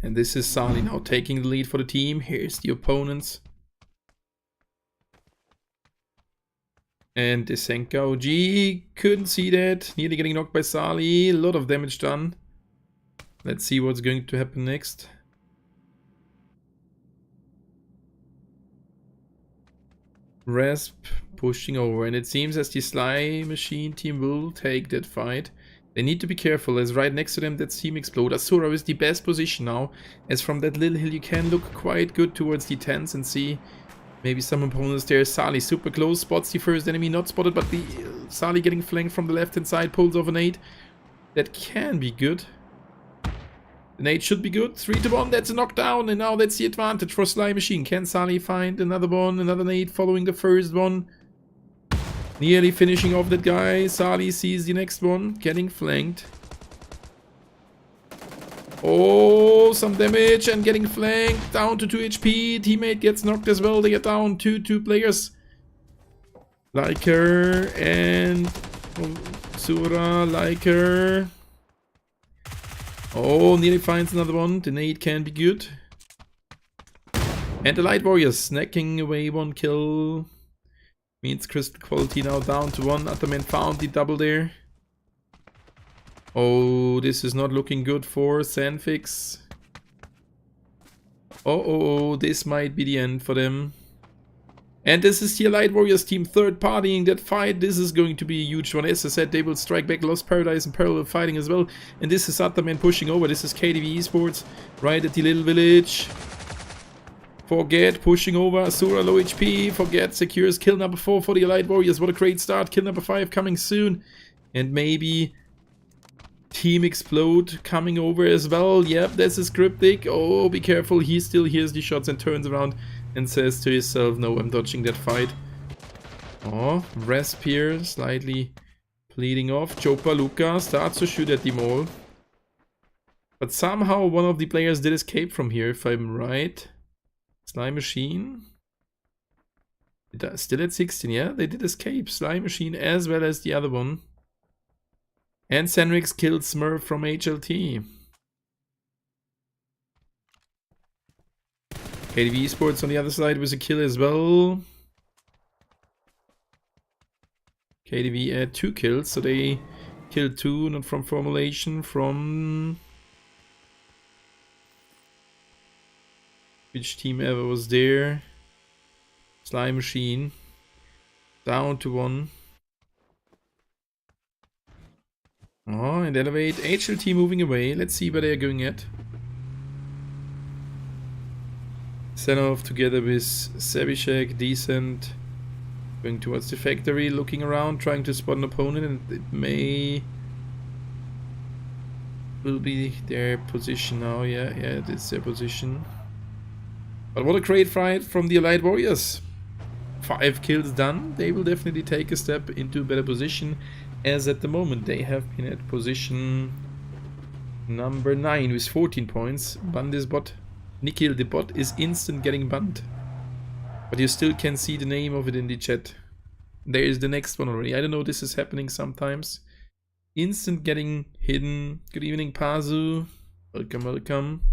B: And this is Sali now taking the lead for the team. Here's the opponents. And the Senka OG couldn't see that. Nearly getting knocked by Sali. A lot of damage done. Let's see what's going to happen next. Rasp pushing over, and it seems as the Slime Machine team will take that fight. They need to be careful, as right next to them that's Team Explode. Asura is the best position now, as from that little hill you can look quite good towards the tents and see maybe some opponents there. Sali super close, spots the first enemy, not spotted, but the Sali getting flanked from the left hand side, pulls off a nade. That can be good. The nade should be good. 3-1, that's a knockdown, and now that's the advantage for Slime Machine. Can Sali find another one, another nade following the first one? Nearly finishing off that guy. Sali sees the next one, getting flanked. Oh, some damage and getting flanked. Down to 2 HP. Teammate gets knocked as well. They are down to 2 players. Liker and Sura, Liker. Oh, nearly finds another one. The nade can be good. And the Light Warriors snacking away 1 kill. Means Crystal Quality now down to 1. Ataman found the double there. Oh, this is not looking good for Sandfix. Oh, this might be the end for them. And this is the Light Warriors team third partying that fight. This is going to be a huge one. As I said, they will strike back Lost Paradise in parallel fighting as well. And this is Ataman pushing over. This is KDV Esports right at the little village. Forget pushing over. Asura low HP. Forget secures kill number 4 for the Light Warriors. What a great start. Kill number 5 coming soon. And maybe Team Explode coming over as well. Yep, that's his cryptic. Oh, be careful. He still hears the shots and turns around and says to himself, no, I'm dodging that fight. Oh, Rasp here, slightly bleeding off. Chopa Luca starts to shoot at the mall. But somehow one of the players did escape from here, if I'm right. Slime Machine. Still at 16, yeah? They did escape. Slime Machine as well as the other one. And Senrix killed Smurf from HLT. KDV Esports on the other side was a kill as well. KDV had 2 kills, so they killed 2, not from formulation, from... Which team ever was there? Slime Machine. Down to 1. Oh, and Elevate. HLT moving away. Let's see where they are going at. Senov together with Savishek, Decent, going towards the factory, looking around, trying to spot an opponent, and it will be their position now. Yeah, it is their position. But what a great fight from the Elite Warriors. 5 kills done. They will definitely take a step into a better position, as at the moment they have been at position number 9 with 14 points. Ban this bot. Nikhil, the bot is instant getting banned. But you still can see the name of it in the chat. There is the next one already. I don't know, this is happening sometimes. Instant getting hidden. Good evening, Pazu. Welcome, welcome.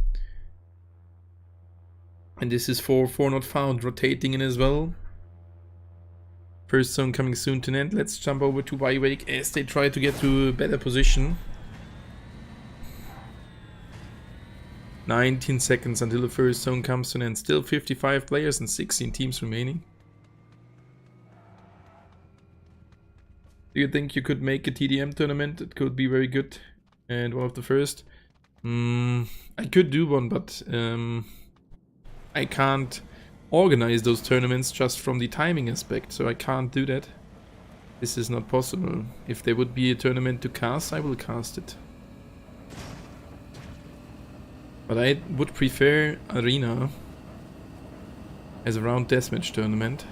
B: And this is for not found, rotating in as well. First zone coming soon to an end. Let's jump over to Wake as they try to get to a better position. 19 seconds until the first zone comes to an end. Still 55 players and 16 teams remaining. Do you think you could make a TDM tournament? It could be very good. And one of the first. I could do one, but I can't organize those tournaments just from the timing aspect, so I can't do that. This is not possible. If there would be a tournament to cast, I will cast it. But I would prefer Arena as a round deathmatch tournament.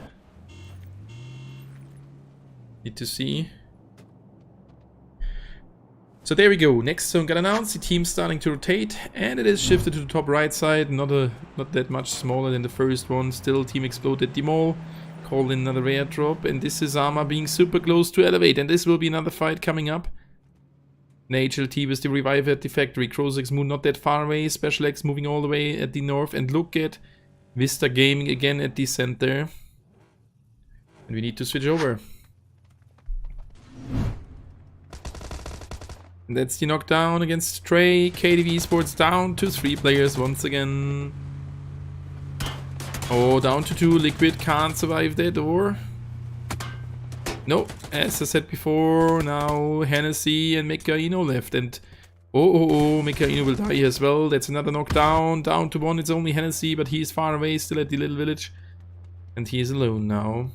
B: Need to see. So there we go. Next zone got announced. The team's starting to rotate, and it is shifted to the top right side. Not that much smaller than the first one. Still, team exploded the mall. Called in another airdrop, and this is Arma being super close to elevate, and this will be another fight coming up. HLT with the revive at the factory. Crozix Moon not that far away. Special X moving all the way at the north, and look at Vista Gaming again at the center. And we need to switch over. And that's the knockdown against Trey. KDV Sports down to 3 players once again. Oh, down to 2. Liquid can't survive that, or... No, as I said before, now Hennessy and Mikaino left. And Mikaino will die as well. That's another knockdown. Down to 1. It's only Hennessy, but he's far away, still at the little village. And he is alone now.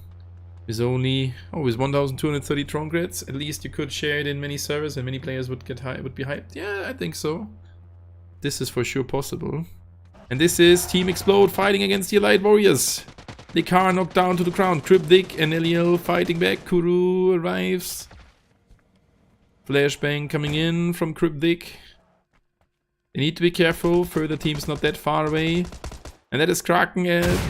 B: With only, with 1,230 Tron creds. At least you could share it in many servers and many players would get would be hyped. Yeah, I think so. This is for sure possible. And this is Team Explode fighting against the Elite Warriors. The car knocked down to the ground. Cryptic and Eliel fighting back. Kuru arrives. Flashbang coming in from Cryptic. They need to be careful. Further teams not that far away. And that is Kraken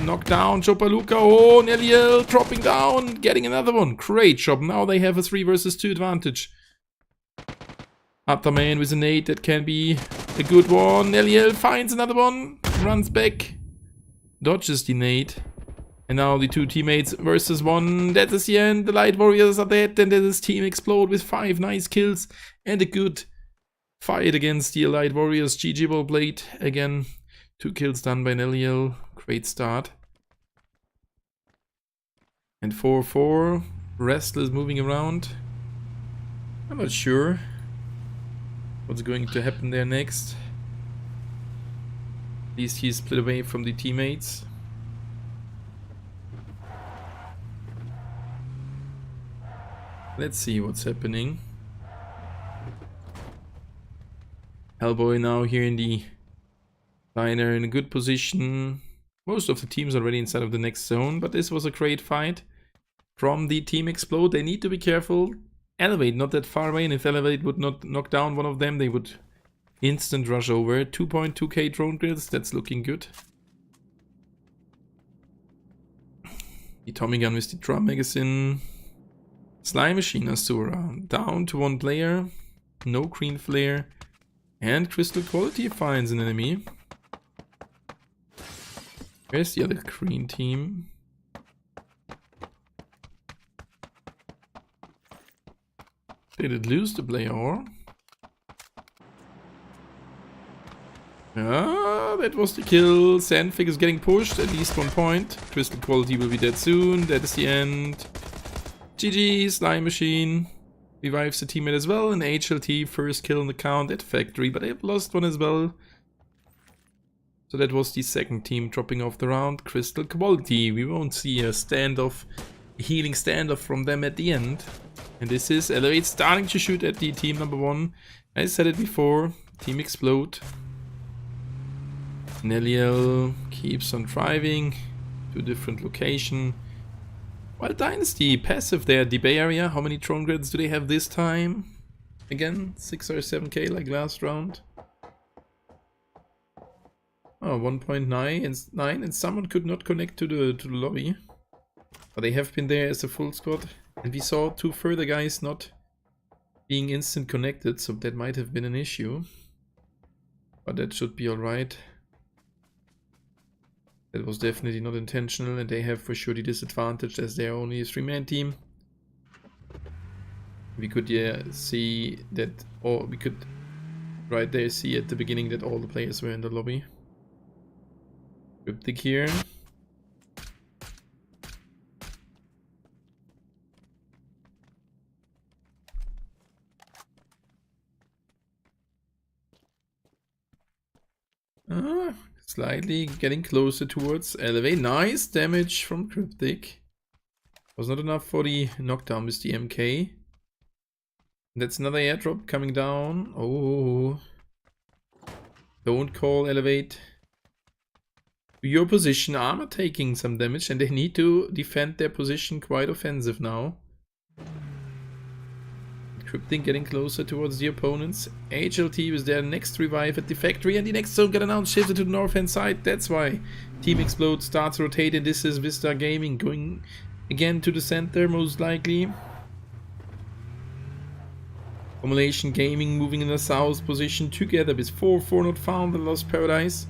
B: knocked down. Chopaluka. Oh, Neliel dropping down. Getting another one. Great job. Now they have a 3 versus 2 advantage. Ataman with a nade. That can be a good one. Neliel finds another one. Runs back. Dodges the nade. And now the 2 teammates versus 1. That is the end. The Light Warriors are dead. And that is Team Explode with 5 nice kills. And a good fight against the Elite Warriors. GG Ballblade again. 2 kills done by Neliel. Great start. And 4-4. Restless moving around. I'm not sure what's going to happen there next. At least he's split away from the teammates. Let's see what's happening. Hellboy now here in the Liner in a good position. Most of the teams already inside of the next zone, but this was a great fight from the Team Explode. They need to be careful. Elevate not that far away, and if Elevate would not knock down one of them, they would instant rush over. 2.2k drone grills, that's looking good. The Tommy Gun with the drum magazine. Slime Machine are still around. Down to 1 player. No green flare. And Crystal Quality finds an enemy. Where's the other green team? Did it lose the player or? Ah, that was the kill. Sandfig is getting pushed, at least 1 point. Crystal Quality will be dead soon. That is the end. GG, Slime Machine. Revives the teammate as well. And HLT, first kill on the count at Factory, but they've lost one as well. So that was the second team dropping off the round. Crystal Quality. We won't see a standoff, a healing standoff from them at the end. And this is Elevate starting to shoot at the team number 1. I said it before. Team Explode. Neliel keeps on driving to a different location. Wild Dynasty, passive there at the Bay Area. How many drone grids do they have this time? Again, 6 or 7k like last round. Oh, 1.9 and 9, and someone could not connect to the lobby. But they have been there as a full squad. And we saw 2 further guys not being instant connected, so that might have been an issue. But that should be alright. That was definitely not intentional, and they have for sure the disadvantage as they're only a 3-man team. We could see that, or we could right there see at the beginning that all the players were in the lobby. Cryptic here. Slightly getting closer towards Elevate. Nice damage from Cryptic. Was not enough for the knockdown with the MK. That's another airdrop coming down. Oh. Don't call Elevate. Your position, armor taking some damage, and they need to defend their position quite offensive now. Cryptic getting closer towards the opponents. HLT was their next revive at the factory, and the next zone got announced, shifted to the north hand side. That's why Team Explode starts rotating. This is Vista Gaming going again to the center, most likely. Formulation Gaming moving in the south position together with 4-4 not found and Lost Paradise.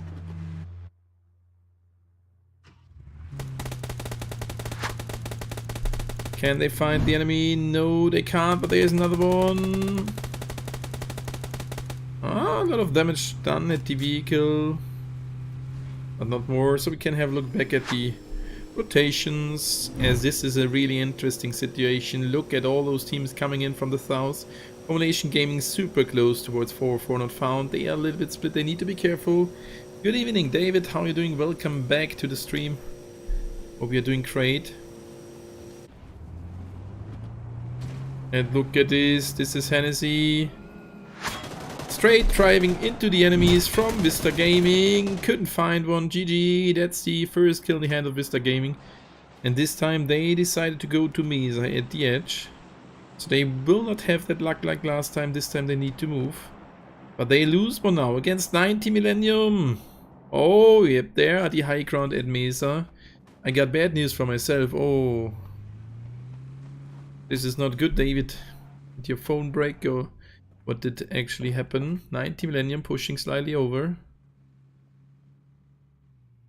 B: Can they find the enemy? No, they can't, but there's another one. Ah, a lot of damage done at the vehicle, but not more, so we can have a look back at the rotations, as this is a really interesting situation. Look at all those teams coming in from the south. Formulation Gaming super close towards 4-4 not found. They are a little bit split, they need to be careful. Good evening, David, how are you doing? Welcome back to the stream. Hope you're doing great. And look at this is Hennessy. Straight driving into the enemies from Vista Gaming. Couldn't find one. GG, that's the first kill in the hand of Vista Gaming. And this time they decided to go to Mesa at the edge. So they will not have that luck like last time. This time they need to move. But they lose one now against 90 Millennium. Oh, yep, there are the high ground at Mesa. I got bad news for myself. Oh. This is not good, David. Did your phone break, or what did actually happen? 90 Millennium pushing slightly over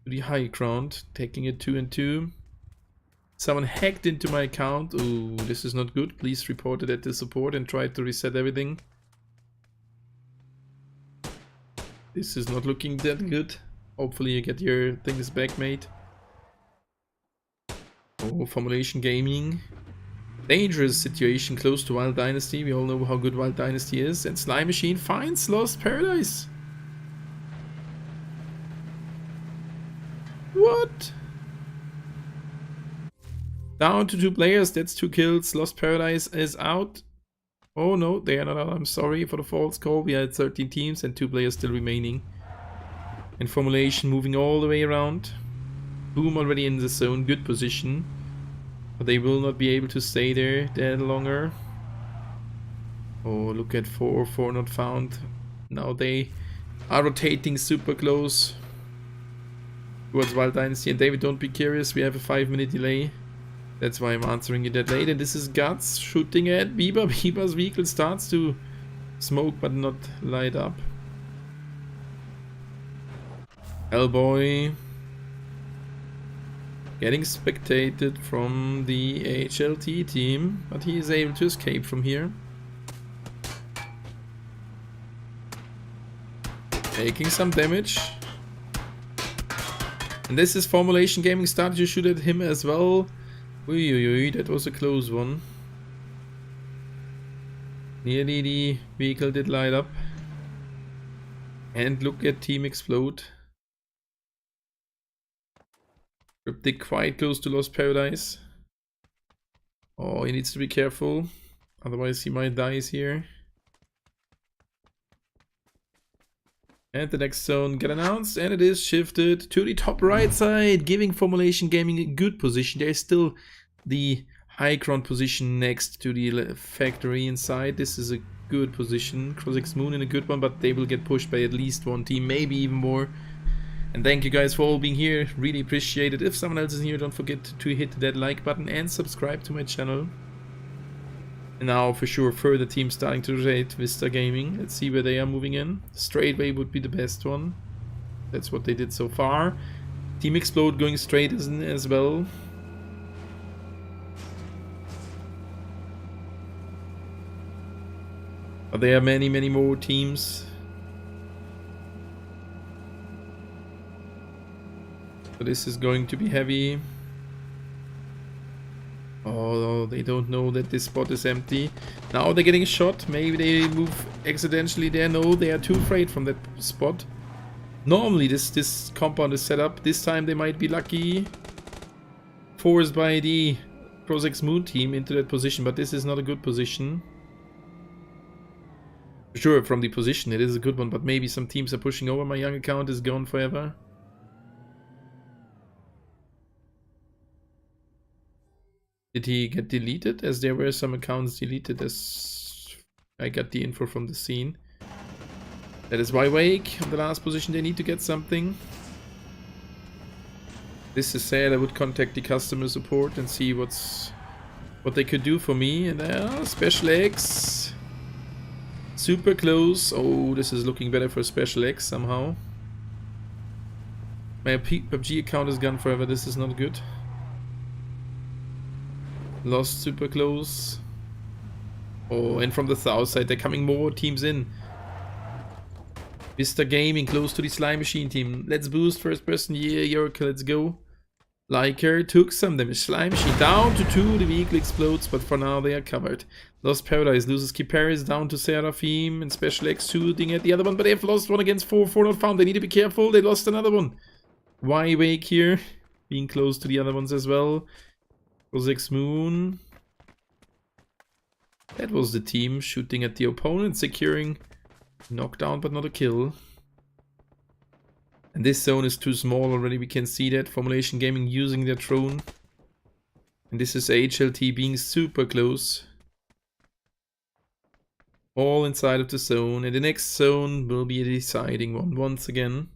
B: to the high ground, taking it 2-2. Someone hacked into my account. Oh, this is not good. Please report it at the support and try to reset everything. This is not looking that good. Hopefully you get your things back, mate. Oh, Formulation Gaming. Dangerous situation close to Wild Dynasty. We all know how good Wild Dynasty is. And Slime Machine finds Lost Paradise. What? Down to 2 players. That's 2 kills. Lost Paradise is out. Oh no, they are not out. I'm sorry for the false call. We had 13 teams and 2 players still remaining. And Formulation moving all the way around. Boom already in the zone. Good position. But they will not be able to stay there that longer. Oh, look at 4-4 not found. Now they are rotating super close towards Wild Dynasty. And David, don't be curious, we have a 5-minute delay. That's why I'm answering you that late. And this is Guts shooting at Bieber. Bieber's vehicle starts to smoke but not light up. Hellboy getting spectated from the HLT team, but he is able to escape from here. Taking some damage. And this is Formulation Gaming started to shoot at him as well. Ui, that was a close one. Nearly the vehicle did light up. And look at Team Explode. Cryptic quite close to Lost Paradise. Oh, he needs to be careful. Otherwise he might die here. And the next zone get announced, and it is shifted to the top right side, giving Formulation Gaming a good position. There is still the high ground position next to the factory inside. This is a good position. Crozix Moon in a good one, but they will get pushed by at least one team, maybe even more. And thank you guys for all being here. Really appreciate it. If someone else is here, don't forget to hit that like button and subscribe to my channel. And now for sure further teams starting to rotate. Vista Gaming, let's see where they are moving in. Straightway would be the best one. That's what they did so far. Team Explode going straight as well. But there are many more teams. So this is going to be heavy. Oh, they don't know that this spot is empty. Now they're getting shot. Maybe they move accidentally there. No, they are too afraid from that spot. Normally this compound is set up. This time they might be lucky. Forced by the Crozix Moon team into that position. But this is not a good position. Sure, from the position it is a good one. But maybe some teams are pushing over. My young account is gone forever. Did he get deleted? As there were some accounts deleted as I got the info from the scene. That is why Wake on the last position. They need to get something. This is sad. I would contact the customer support and see what they could do for me. And Special X. Super close. Oh, this is looking better for Special X somehow. My PUBG account is gone forever. This is not good. Lost super close. Oh, and from the south side, they're coming more teams in. Vista Gaming close to the Slime Machine team. Let's boost first person. Yeah, Yorka, let's go. Liker took some damage. Slime Machine down to 2. The vehicle explodes, but for now they are covered. Lost Paradise loses Kiparis down to Seraphim and Special X shooting at the other one, but they have lost 1 against 4. 4 not found. They need to be careful. They lost another one. Why Wake here? Being close to the other ones as well. Crozix Moon. That was the team shooting at the opponent, securing knockdown but not a kill. And this zone is too small already, we can see that. Formulation Gaming using their drone. And this is HLT being super close. All inside of the zone. And the next zone will be a deciding one once again.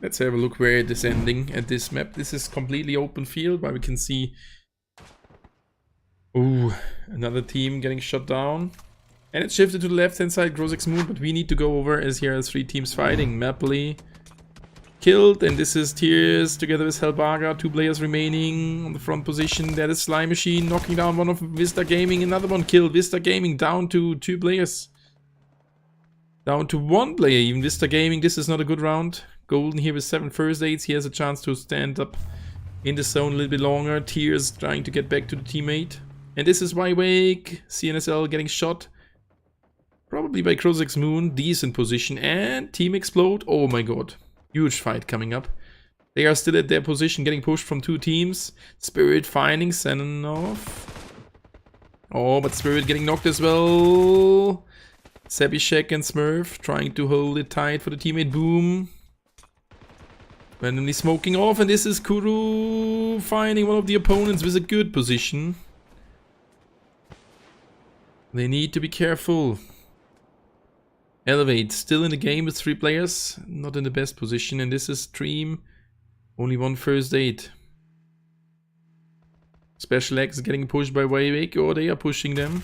B: Let's have a look where it is ending at this map. This is completely open field where we can see... Ooh, another team getting shot down. And it's shifted to the left hand side, Crozix Moon, but we need to go over as here are 3 teams fighting. Mapley killed, and this is Tears together with Helbaga. 2 players remaining on the front position. That is Slime Machine knocking down one of Vista Gaming. Another one killed. Vista Gaming down to 2 players. Down to 1 player even. Vista Gaming, this is not a good round. Golden here with 7 first aids. He has a chance to stand up in the zone a little bit longer. Tears trying to get back to the teammate. And this is why Wake. CNSL getting shot. Probably by Crozix Moon. Decent position. And Team Explode. Oh my god. Huge fight coming up. They are still at their position, getting pushed from 2 teams. Spirit finding Xenonov. Oh, but Spirit getting knocked as well. Sabishek and Smurf trying to hold it tight for the teammate. Boom. Randomly smoking off, and this is Kuru finding one of the opponents with a good position. They need to be careful. Elevate still in the game with 3 players, not in the best position, and this is Dream, only 1 first aid. Special X getting pushed by Waywick, or they are pushing them.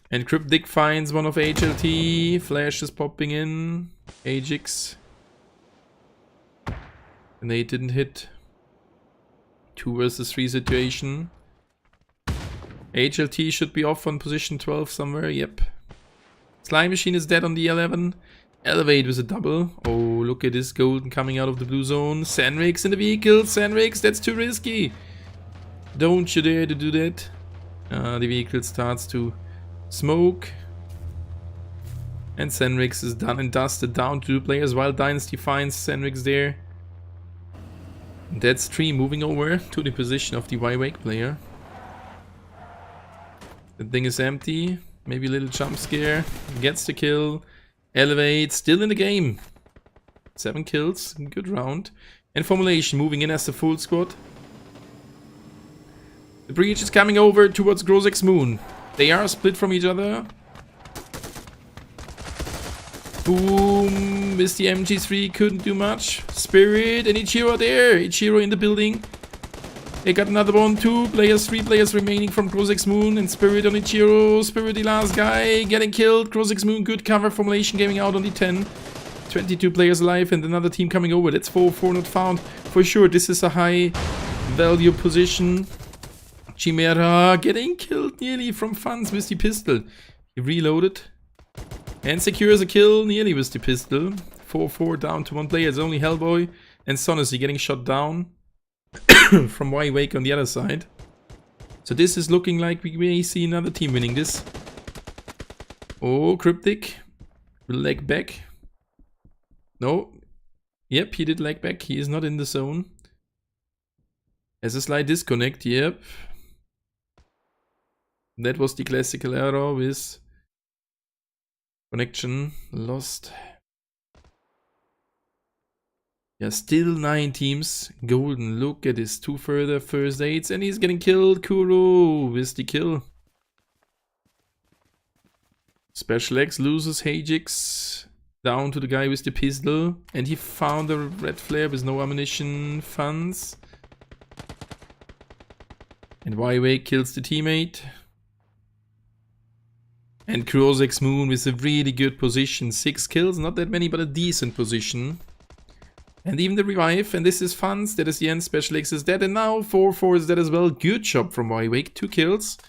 B: And Cryptic finds one of HLT, Flash is popping in, Ajax. And they didn't hit. 2 versus 3 situation. HLT should be off on position 12 somewhere, yep. Slime Machine is dead on the 11. Elevate with a double. Oh, look at this golden coming out of the blue zone. Sandrix in the vehicle. Sandrix, that's too risky. Don't you dare to do that. The vehicle starts to smoke. And Sandrix is done and dusted down to 2 players. Wild Dynasty finds Sandrix there. That's 3 moving over to the position of the Y-Wake player. The thing is empty. Maybe a little jump scare. Gets the kill. Elevate. Still in the game. 7 kills. Good round. And Formulation moving in as the full squad. The Breach is coming over towards Grozek's Moon. They are split from each other. Boom. With the MG3 couldn't do much. Spirit and Ichiro there. Ichiro in the building. They got another one. 2 players, 3 players remaining from Grozek's Moon. And Spirit on Ichiro. Spirit the last guy. Getting killed. Grozek's Moon. Good cover. Formulation gaming out on the 10. 22 players alive and another team coming over. That's 4-4 not found. For sure, this is a high value position. Chimera getting killed nearly from Funds with the pistol. He reloaded. And secures a kill nearly with the pistol. 4-4 down to 1 player. It's only Hellboy and Sonacy getting shot down from Y-Wake on the other side. So this is looking like we may see another team winning this. Oh, Cryptic will leg back. No. Yep, he did leg back. He is not in the zone. Has a slight disconnect. Yep. That was the classical error with connection lost. Yeah, still 9 teams. Golden, look at this. 2 further first aids and he's getting killed. Kuro with the kill. Special X loses Hagix. Down to the guy with the pistol. And he found a red flare with no ammunition. Funds. And Y-Wake kills the teammate. And Grozek's Moon with a really good position. 6 kills, not that many, but a decent position. And even the revive, and this is Funds. That is the end. Special X is dead. And now 4-4 is dead as well. Good job from Y-Wake. 2 kills.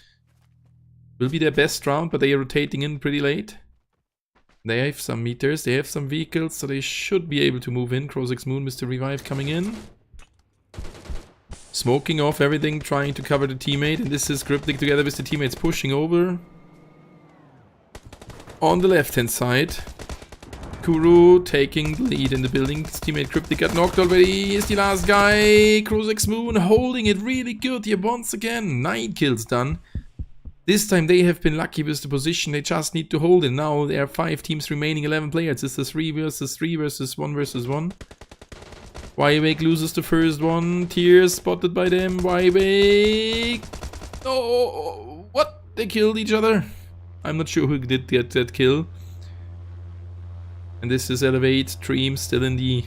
B: Will be their best round, but they are rotating in pretty late. They have some meters, they have some vehicles, so they should be able to move in. Grozek's Moon, Mr. Revive coming in. Smoking off everything, trying to cover the teammate. And this is Cryptic together with the teammates pushing over. On the left-hand side. Kuro taking the lead in the building. His teammate Cryptic got knocked already. He's the last guy. Grozek's Moon holding it really good here once again. 9 kills done. This time they have been lucky with the position. They just need to hold it. Now there are 5 teams remaining, 11 players. It's a 3 versus 3 versus 1 versus 1. Y-Wake loses the first one. Tears spotted by them. Y-Wake. Oh, what? They killed each other. I'm not sure who did get that kill. And this is Elevate. Dream still in the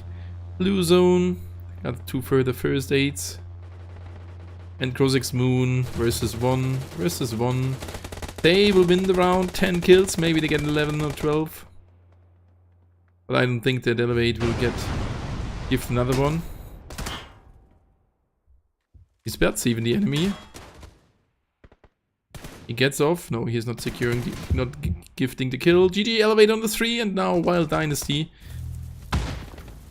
B: blue zone. Got 2 further first aids. And Grozek's Moon versus 1 versus 1. They will win the round. 10 kills. Maybe they get 11 or 12. But I don't think that Elevate will give another one. Is Bertz even the enemy? He gets off. No, he's not securing, not gifting the kill. GG Elevate on the 3 and now Wild Dynasty.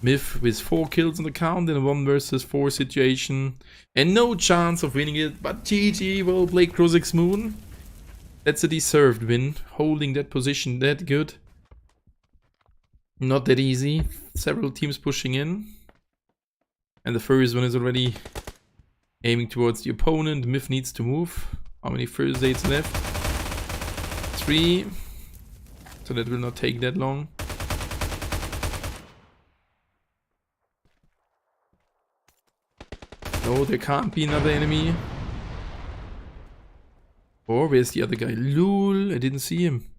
B: Myth with 4 kills on the count in a 1 versus 4 situation. And no chance of winning it. But GG, well played Grozek's Moon. That's a deserved win. Holding that position that good. Not that easy. Several teams pushing in. And the first one is already aiming towards the opponent. Myth needs to move. How many first aids left? 3. So that will not take that long. No, there can't be another enemy. Or where's the other guy? Lul, I didn't see him.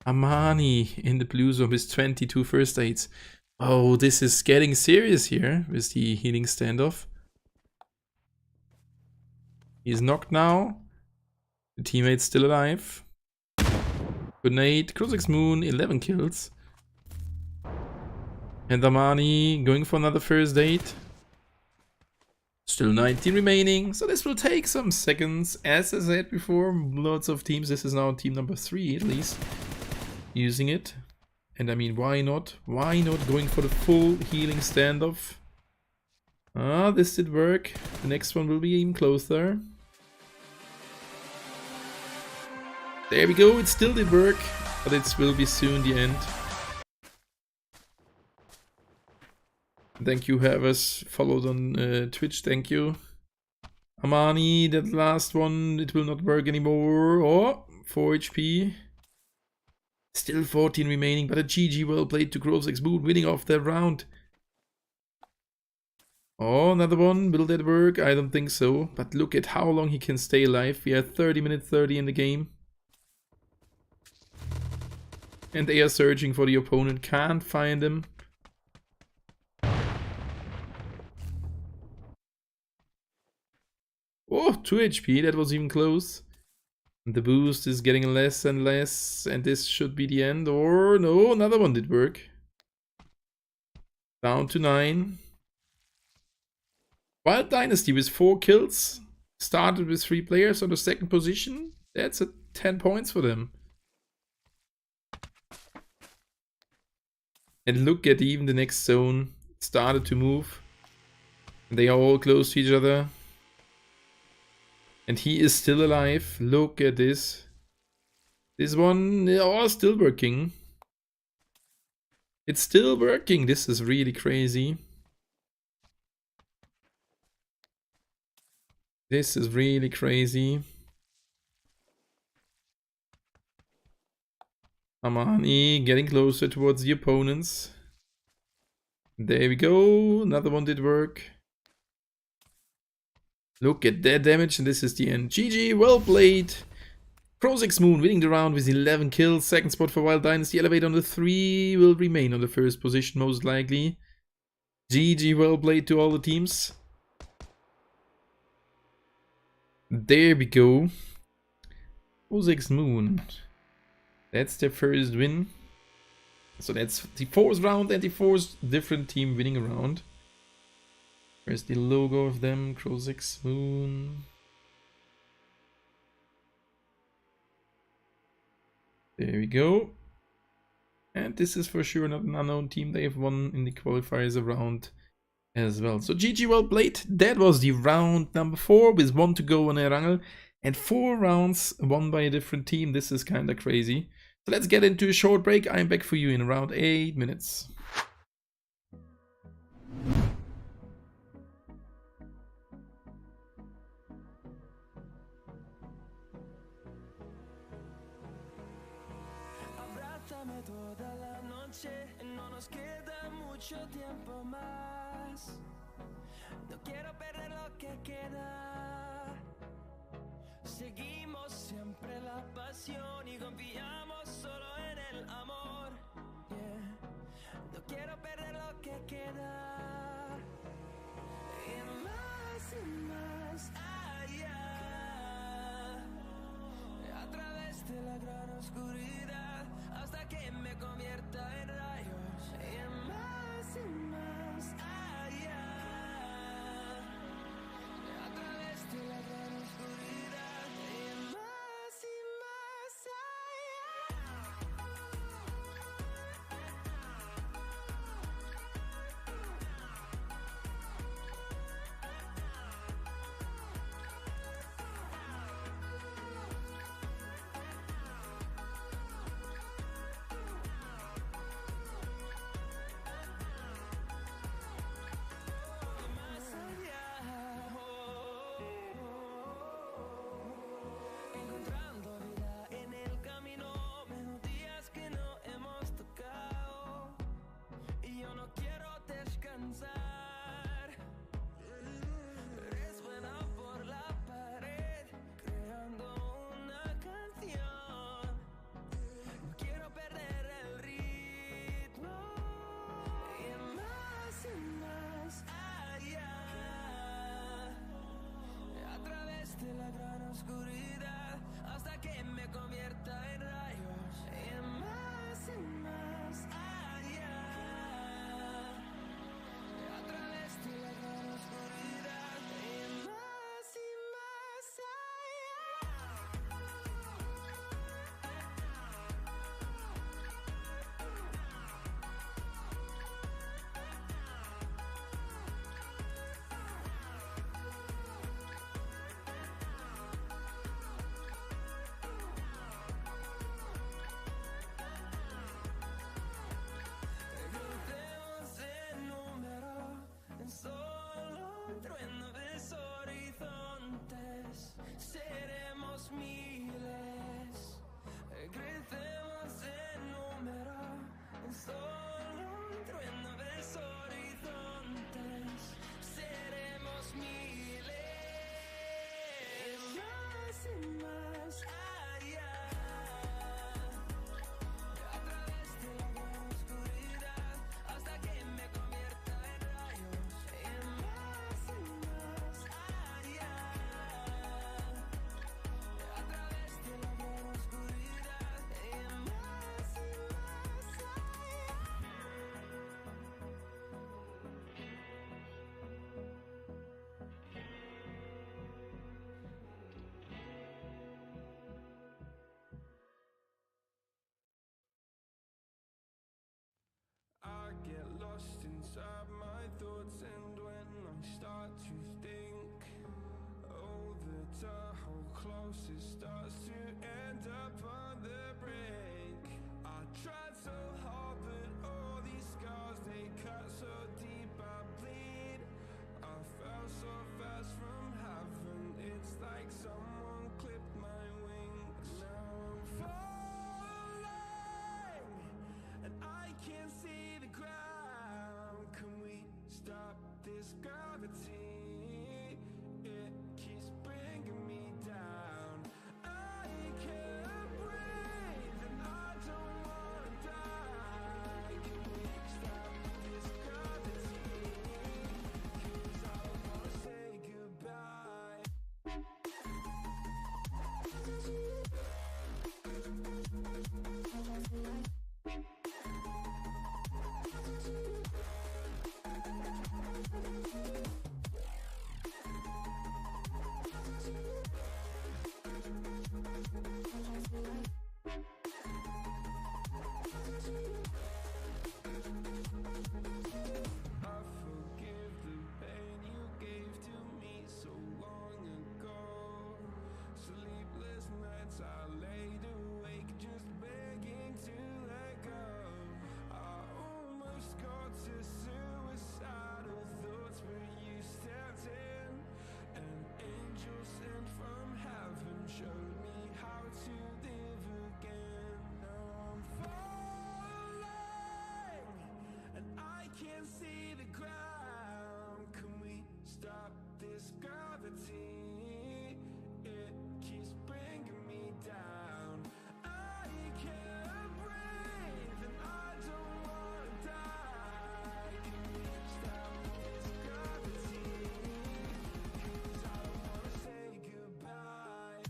B: Amani in the blue zone with 22 first aids. Oh, this is getting serious here with the healing standoff. He's knocked now. The teammate's still alive. Good night. Grozek's Moon, 11 kills. And Amani going for another first aid. Still 19 remaining, so this will take some seconds. As I said before, lots of teams. This is now team number 3 at least using it. And I mean, why not? Why not going for the full healing standoff? Ah, this did work. The next one will be even closer. There we go, it still did work, but it will be soon the end. Thank you, whoever's followed on Twitch, thank you. Amani, that last one, it will not work anymore. Oh, 4 HP. Still 14 remaining, but a GG well played to Crow's Moon, winning off that round. Oh, another one. Will that work? I don't think so. But look at how long he can stay alive. We are 30 minutes 30 in the game. And they are searching for the opponent. Can't find him. Oh, 2 HP. That was even close. And the boost is getting less and less. And this should be the end. Or no, another one did work. Down to 9. Wild Dynasty with 4 kills. Started with 3 players on the second position. That's a 10 points for them. And look at even the next zone. Started to move. They are all close to each other. And he is still alive. Look at this. This one, oh, still working. It's still working. This is really crazy. This is really crazy. Amani getting closer towards the opponents. There we go. Another one did work. Look at that damage, and this is the end. GG, well played. Crow's Moon winning the round with 11 kills. Second spot for Wild Dynasty. Elevate on the 3 will remain on the first position most likely. GG, well played to all the teams. There we go. Crow's Moon. That's their first win. So that's the 4th round and the 4th different team winning a round. Where's the logo of them? Crow's Moon. There we go. And this is for sure not an unknown team. They have won in the qualifiers around as well. So GG, well played. That was the round number 4 with 1 to go on Erangel. And 4 rounds won by a different team. This is kind of crazy. So let's get into a short break. I'm back for you in around 8 minutes.
C: Abrázame toda la noche, no nos queda mucho tiempo más. No quiero perder lo que queda. Seguimos siempre la pasión y confiamos solo en el amor. Yeah. No quiero perder lo que queda. Y más allá. A través de la gran oscuridad hasta que me convierta en rayos. Y más allá. A través de la gran oscuridad y más allá.
D: inside my thoughts, and when I start to think, oh, the Tahoe closest starts to end up on the brink. I tried so hard, but all these scars, they cut so deep, I bleed. I fell so fast from heaven, it's like someone clipped my wings. Now I'm falling, and I can't see the ground. Can we stop this gravity? It keeps bringing me down. I can't breathe, and I don't wanna die. Can we stop this gravity? 'Cause I don't wanna say goodbye. I forgive the pain you gave to me so long ago. Sleepless nights I laid awake just begging to let go. I almost got to suicidal thoughts, but you stepped in. An angel sent from heaven showed me how to live again. Now I'm falling, and I can't see the ground. Can we stop this gravity? It keeps bringing me down. I can't breathe, and I don't wanna die. Can we stop this gravity? 'Cause I don't wanna say goodbye.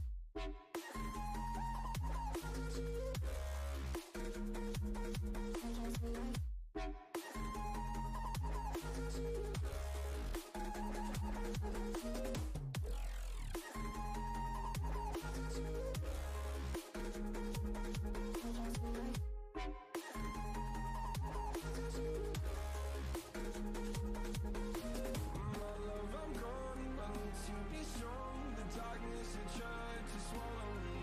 D: My love, I'm gone. I need to be strong. The darkness had tried to swallow me.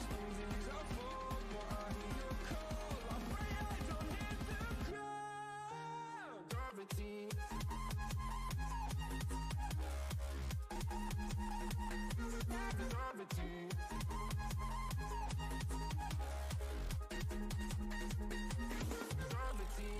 D: Some days I fall, but I hear your call. I pray I don't hit the ground. Gravity. Gravity.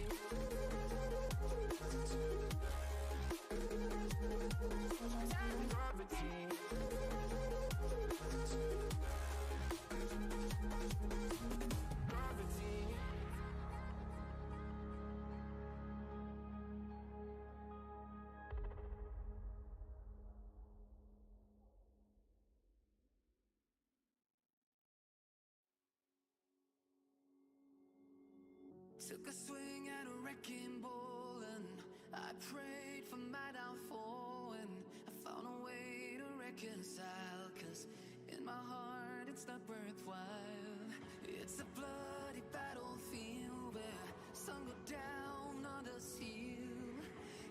C: Took a swing at a wrecking ball and I prayed for my downfall, and I found a way to reconcile, 'cause in my heart it's not worthwhile. It's a bloody battlefield where some go down, others heal.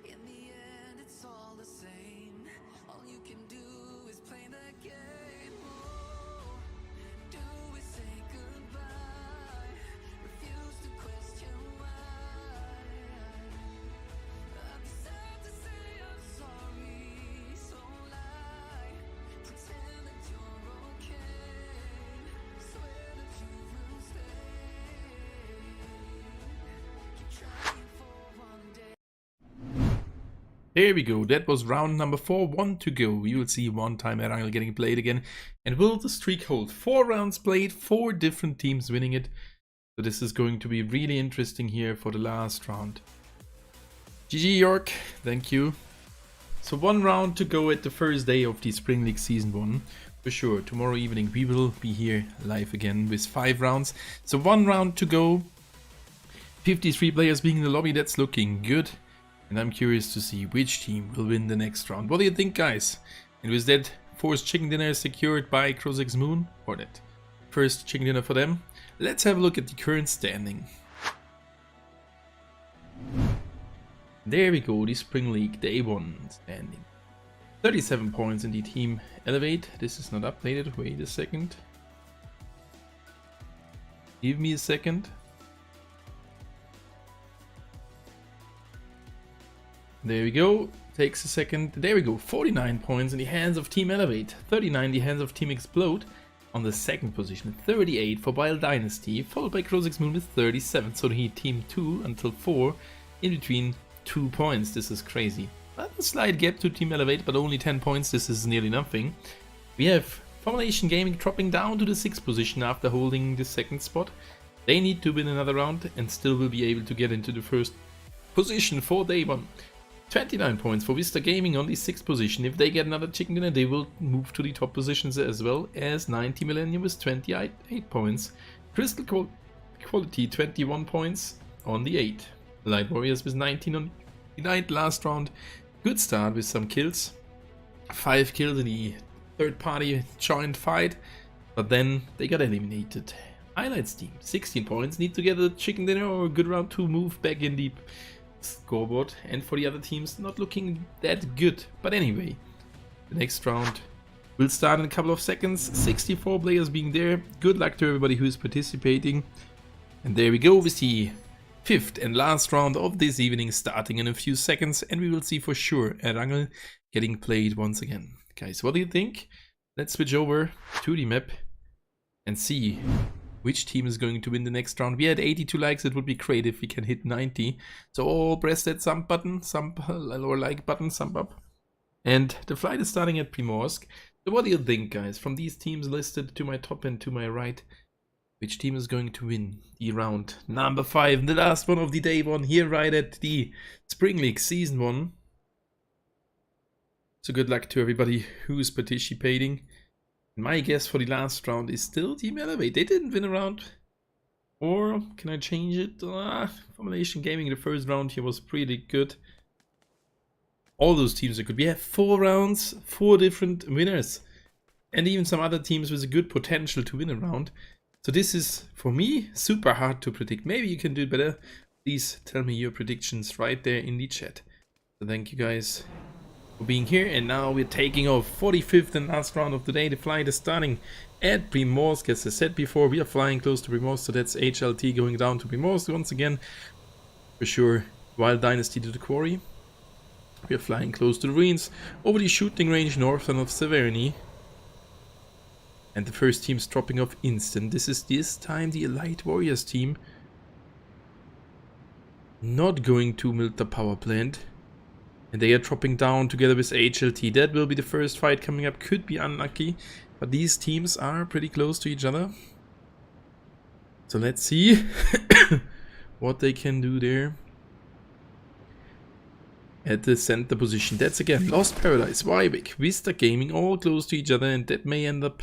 C: In the end it's all the same. All you can do is play the game. Oh, do we say goodbye? Refuse to question why. I deserve to say I'm sorry, so lie. Pretend that you're okay. Swear that you will stay. Keep trying for one day.
B: There we go, that was round number 4, 1 to go. We will see one time Erangel getting played again. And will the streak hold? 4 rounds played, 4 different teams winning it. So this is going to be really interesting here for the last round. GG York, thank you. So 1 round to go at the first day of the Spring League Season 1. For sure, tomorrow evening we will be here live again with 5 rounds. So 1 round to go. 53 players being in the lobby, that's looking good. And I'm curious to see which team will win the next round. What do you think, guys? And with that, forced chicken dinner secured by Crozix Moon, or that first chicken dinner for them, let's have a look at the current standing. There we go, the Spring League Day 1 standing. 37 points in the team Elevate. This is not updated. Wait a second. Give me a second. There we go. Takes a second. There we go. 49 points in the hands of Team Elevate. 39 in the hands of Team Explode. On the second position, 38 for Wild Dynasty, followed by Crozix Moon with 37. So he Team 2 until 4 in between 2 points. This is crazy. But a slight gap to Team Elevate, but only 10 points. This is nearly nothing. We have Formulation Gaming dropping down to the 6th position after holding the 2nd spot. They need to win another round and still will be able to get into the 1st position for day 1. 29 points for Vista Gaming on the 6th position. If they get another chicken dinner, they will move to the top positions as well as 90 Millennium with 28 points. Crystal Quality 21 points on the 8th. Light Warriors with 19 on the 9th last round. Good start with some kills. 5 kills in the third party joint fight, but then they got eliminated. Highlights team 16 points. Need to get a chicken dinner or a good round to move back in the scoreboard, and for the other teams not looking that good. But anyway, the next round will start in a couple of seconds. 64 players being there. Good luck to everybody who is participating. And there we go with the 5th and last round of this evening starting in a few seconds, and we will see for sure Erangel getting played once again. Guys, what do you think? Let's switch over to the map and see which team is going to win the next round. We had 82 likes. It would be great if we can hit 90. So all press that thumb button, or like button, thumb up. And the flight is starting at Primorsk. So what do you think, guys? From these teams listed to my top and to my right, which team is going to win the round number 5, the last one of the day 1 here right at the Spring League Season 1. So good luck to everybody who is participating. My guess for the last round is still Team Elevate. They didn't win a round. Or can I change it? Formulation Gaming, the first round here was pretty good. All those teams are good. We have 4 rounds, 4 different winners. And even some other teams with a good potential to win a round. So this is, for me, super hard to predict. Maybe you can do it better. Please tell me your predictions right there in the chat. So thank you guys for being here, and now we're taking off. 45th and last round of the day. The flight is starting at Primorsk. As I said before, we are flying close to Primorsk, so that's HLT going down to Primorsk once again. For sure, Wild Dynasty to the quarry. We are flying close to the ruins, over the shooting range northern of Severny. And the first team's dropping off instant. This is this time the Light Warriors team. Not going to Milta power plant. And they are dropping down together with HLT. That will be the first fight coming up. Could be unlucky. But these teams are pretty close to each other. So let's see what they can do there. At the center position. That's again Lost Paradise, Wyvik, Vista Gaming, all close to each other. And that may end up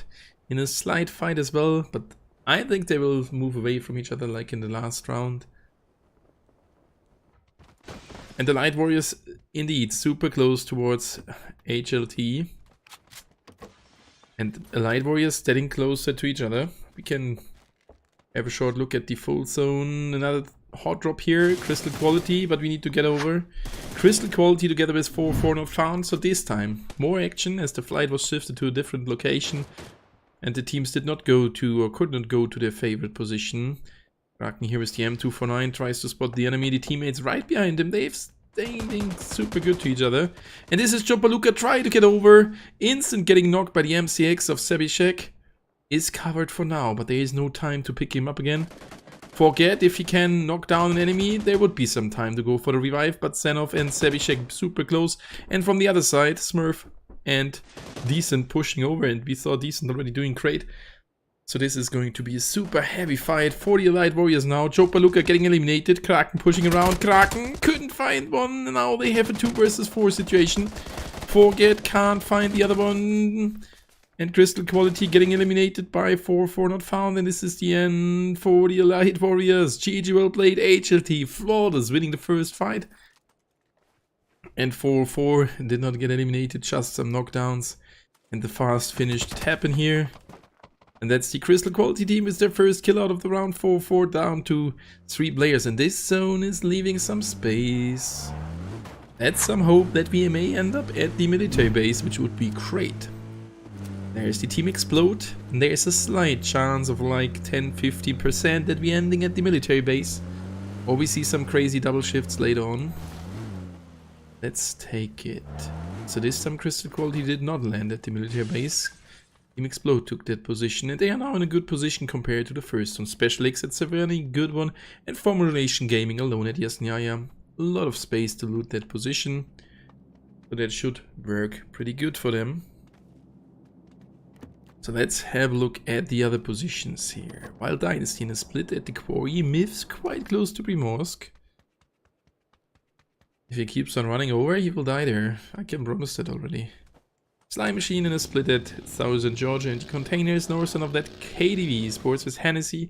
B: in a slight fight as well. But I think they will move away from each other like in the last round. And the Light Warriors, indeed, super close towards HLT. And the Light Warriors getting closer to each other. We can have a short look at the full zone. Another hot drop here, Crystal Quality, but we need to get over. Crystal Quality together with 4-4 not found. So this time, more action as the flight was shifted to a different location. And the teams did not go to, or could not go to their favorite position. Kraken here with the M249 tries to spot the enemy. The teammates right behind him. They've staying super good to each other. And this is Chopaluka trying to get over. Instant getting knocked by the MCX of Sebishek. Is covered for now, but there is no time to pick him up again. Forget if he can knock down an enemy, there would be some time to go for the revive. But Zenov and Sebishek super close. And from the other side, Smurf and Decent pushing over. And we saw Decent already doing great. So this is going to be a super heavy fight for the Light Warriors now. Chopaluka getting eliminated. Kraken pushing around. Kraken couldn't find one. And now they have a 2 versus 4 situation. Forget can't find the other one. And Crystal Quality getting eliminated by 4-4 not found. And this is the end for the Light Warriors. GG well played. HLT flawless winning the first fight. And 4-4 did not get eliminated. Just some knockdowns. And the fast finish did happen here. And that's the Crystal Quality team with their first kill out of the round. 4-4 down to 3 players. And this zone is leaving some space. That's some hope that we may end up at the military base, which would be great. There's the team explode, and there's a slight chance of like 10-15% that we're ending at the military base. Or we see some crazy double shifts later on. Let's take it. So this time Crystal Quality did not land at the military base. Team Explode took that position, and they are now in a good position compared to the first one. Special X at Severny, good one, and Formulation Gaming alone at Yasnaya. A lot of space to loot that position. So that should work pretty good for them. So let's have a look at the other positions here. Wild Dynasty in a split at the quarry. Myths quite close to Primorsk. If he keeps on running over, he will die there. I can promise that already. Slime Machine in a split at 1000 Georgia, and the containers north of that KDV Sports with Hennessy.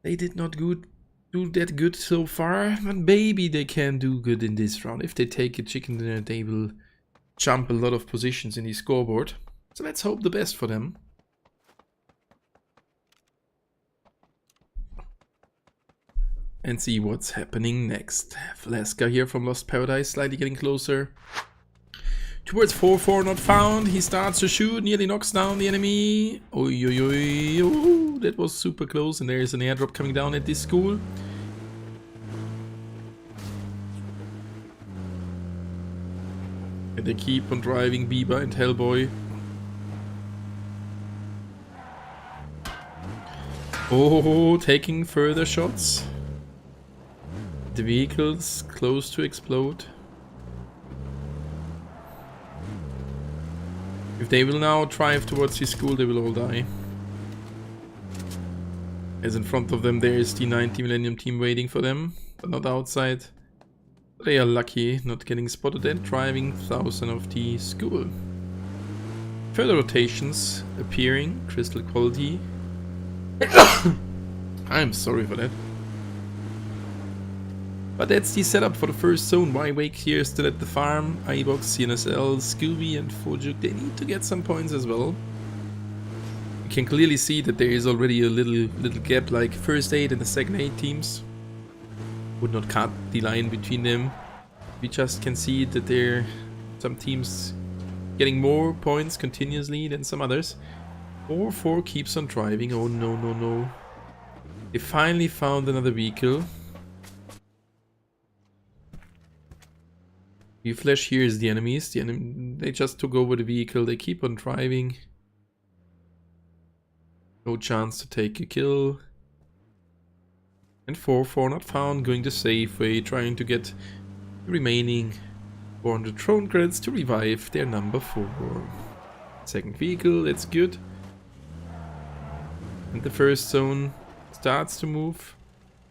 B: They did not do that good so far, but maybe they can do good in this round. If they take a chicken dinner, they will jump a lot of positions in the scoreboard. So let's hope the best for them. And see what's happening next. Flaska here from Lost Paradise, slightly getting closer. Towards 4-4 not found. He starts to shoot, nearly knocks down the enemy. Oi, oi, oi. Oh, that was super close. And there is an airdrop coming down at this school. And they keep on driving Biba and Hellboy. Oh, taking further shots. The vehicle's close to explode. If they will now drive towards the school, they will all die. As in front of them there is the 90 Millennium team waiting for them, but not outside. They are lucky not getting spotted and driving 1000 of the school. Further rotations appearing, Crystal Quality. I'm sorry for that. But that's the setup for the first zone. Wake here still at the farm. iBox, CNSL, Scooby and Fojuk, they need to get some points as well. You can clearly see that there is already a little gap, like first 8 and the second 8 teams. Would not cut the line between them. We just can see that there are some teams getting more points continuously than some others. 4-4 keeps on driving. Oh no, no, no. They finally found another vehicle. You flash here is the enemies. They just took over the vehicle. They keep on driving. No chance to take a kill. And 4-4 not found. Going the safe way. Trying to get the remaining 400 drone credits to revive their number 4. Second vehicle. That's good. And the first zone starts to move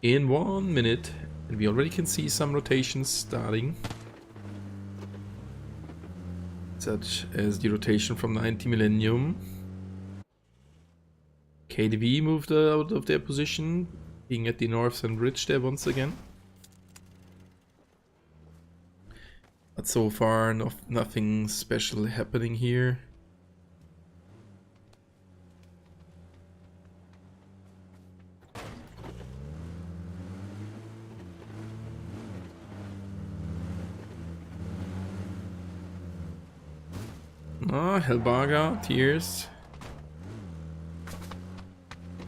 B: in 1 minute. And we already can see some rotations starting. Such as the rotation from 90 Millennium. KDV moved out of their position, being at the northern bridge there once again. But so far, nothing special happening here. Ah, Helbaga, Tears.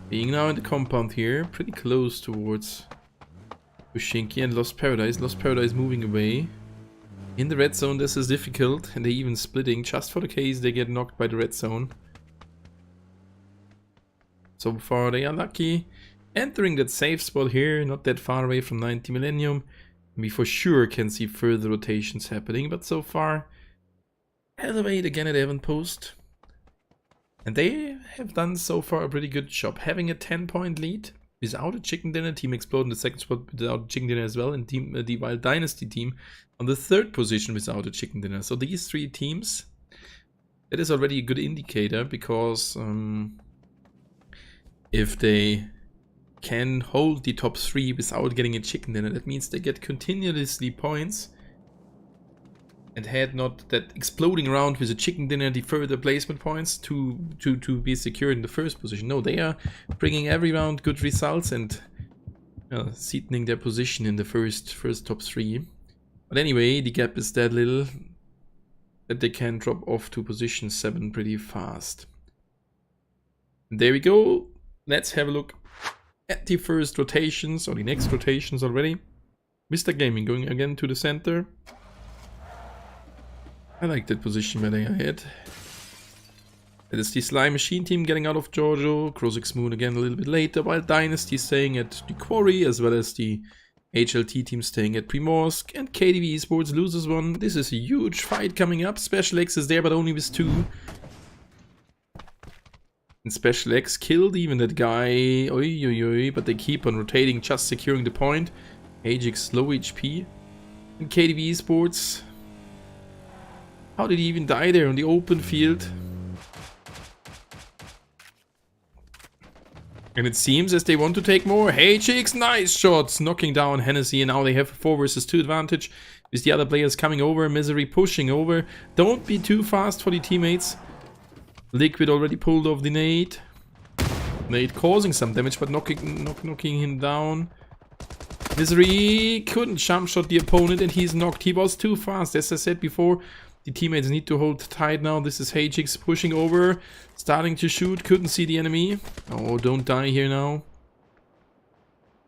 B: Being now in the compound here, pretty close towards Ushinki and Lost Paradise. Lost Paradise moving away. In the red zone this is difficult, and they even splitting just for the case they get knocked by the red zone. So far they are lucky. Entering that safe spot here, not that far away from 90 Millennium. We for sure can see further rotations happening, but so far Elevate again at Avonpost. And they have done so far a pretty good job. Having a 10-point lead without a chicken dinner. Team Explode in the second spot without a chicken dinner as well. And the Wild Dynasty team on the third position without a chicken dinner. So these three teams, that is already a good indicator. Because if they can hold the top 3 without getting a chicken dinner, that means they get continuously points. And had not that exploding around with a chicken dinner the further placement points to be secure in the first position. No, they are bringing every round good results and seating their position in the first top 3. But anyway, the gap is that little that they can drop off to position 7 pretty fast. And there we go. Let's have a look at the first rotations, or the next rotations already. Mr. Gaming going again to the center. I like that position where they are at. It is the Slime Machine team getting out of Giorgio. Krozix Moon again a little bit later, while Dynasty staying at the Quarry, as well as the HLT team staying at Primorsk. And KDV Esports loses one. This is a huge fight coming up. Special X is there, but only with 2. And Special X killed even that guy. Oi, oi, oi. But they keep on rotating, just securing the point. Ajax low HP. And KDV Esports. How did he even die there on the open field? And it seems as they want to take more. Ajax, nice shots, knocking down Hennessy. And now they have a 4 versus 2 advantage. With the other players coming over. Misery pushing over. Don't be too fast for the teammates. Liquid already pulled off the nade. Nade causing some damage, but knocking him down. Misery couldn't jump shot the opponent, and he's knocked. He was too fast, as I said before. The teammates need to hold tight now. This is Ajax pushing over, starting to shoot. Couldn't see the enemy. Oh, don't die here now.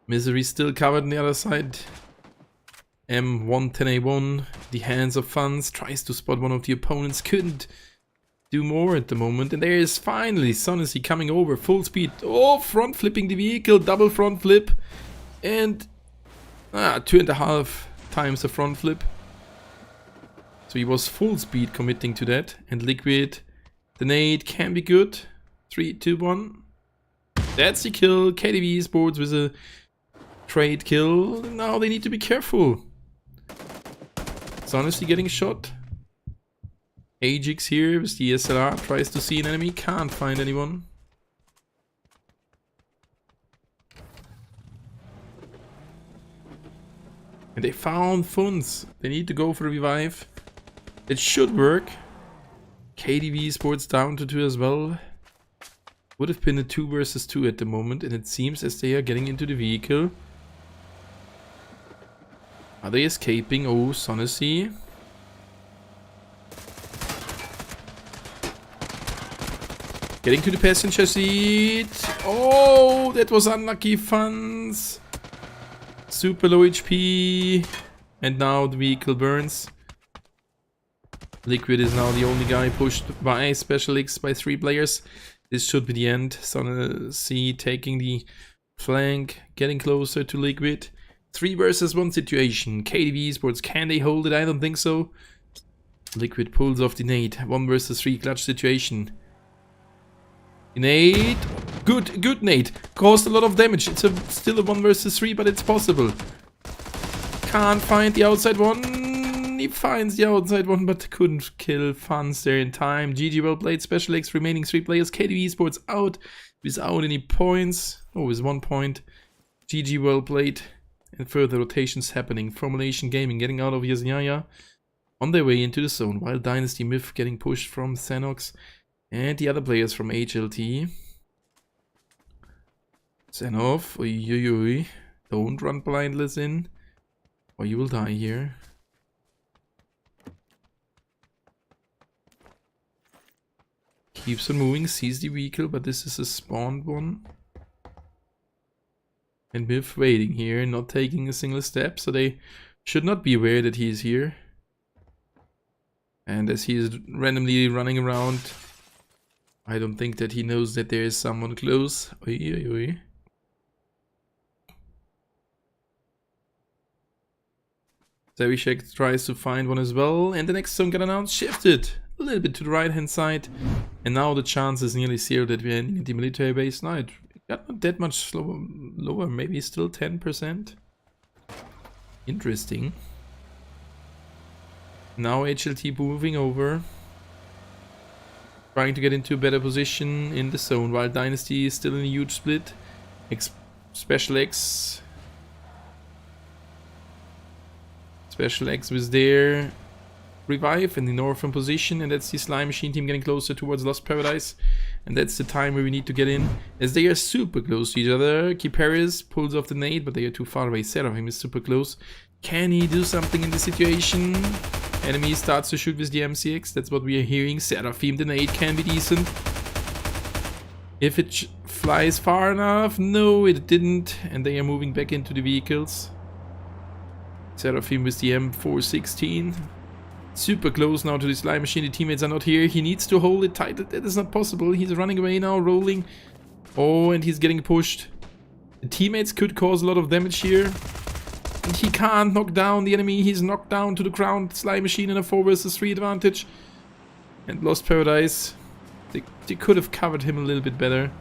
B: Misery still covered on the other side. M110A1, the hands of funds, tries to spot one of the opponents. Couldn't do more at the moment. And there is finally Sonacy coming over, full speed. Oh, front flipping the vehicle, double front flip. And 2.5 times the front flip. So he was full speed committing to that. And Liquid, the nade can be good. 3, 2, 1. That's the kill. KDV Esports with a trade kill. Now they need to be careful. Sonacy getting shot. Ajax here with the SLR tries to see an enemy. Can't find anyone. And they found funds. They need to go for a revive. It should work. KDV Sports down to 2 as well. Would have been a 2 versus 2 at the moment. And it seems as they are getting into the vehicle. Are they escaping? Oh, Sonacy. Getting to the passenger seat. Oh, that was unlucky funds. Super low HP. And now the vehicle burns. Liquid is now the only guy pushed by Special X by 3 players. This should be the end. Sonacy taking the flank, getting closer to Liquid. 3 versus 1 situation. KDV Esports, can they hold it? I don't think so. Liquid pulls off the nade. 1 versus 3 clutch situation. Nade. Good nade. Caused a lot of damage. It's still a 1 versus 3, but it's possible. Can't find the outside one. He finds the outside one, but couldn't kill funds there in time. GG, well played. Special X, remaining 3 players. KDV Esports out without any points. Oh, with 1 point. GG, well played. And further rotations happening. Formulation Gaming getting out of Yasnaya on their way into the zone, while Dynasty Myth getting pushed from Xenox. And the other players from HLT. Xenov, oi. Don't run blindless in, or you will die here. Keeps on moving, sees the vehicle, but this is a spawned one. And Myth waiting here, not taking a single step, so they should not be aware that he is here. And as he is randomly running around, I don't think that he knows that there is someone close. Oi. Zavishek tries to find one as well, and the next zone got announced, shifted a little bit to the right hand side. And now the chance is nearly 0 that we're ending the military base. No, it got not that much lower, maybe still 10%. Interesting. Now HLT moving over. Trying to get into a better position in the zone, while Dynasty is still in a huge split. Special X was there. Revive in the northern position, and that's the Slime Machine team getting closer towards Lost Paradise. And that's the time where we need to get in, as they are super close to each other. Kiparis pulls off the nade, but they are too far away. Seraphim is super close. Can he do something in the situation? Enemy starts to shoot with the MCX. That's what we are hearing. Seraphim, the nade can be decent. If it flies far enough. No, it didn't. And they are moving back into the vehicles. Seraphim with the M416. Super close now to the slime machine. The teammates are not here. He needs to hold it tight. That is not possible. He's running away now, rolling. Oh, and he's getting pushed. The teammates could cause a lot of damage here. And he can't knock down the enemy. He's knocked down to the ground. Slime machine in a 4 versus 3 advantage. And lost paradise. They could have covered him a little bit better.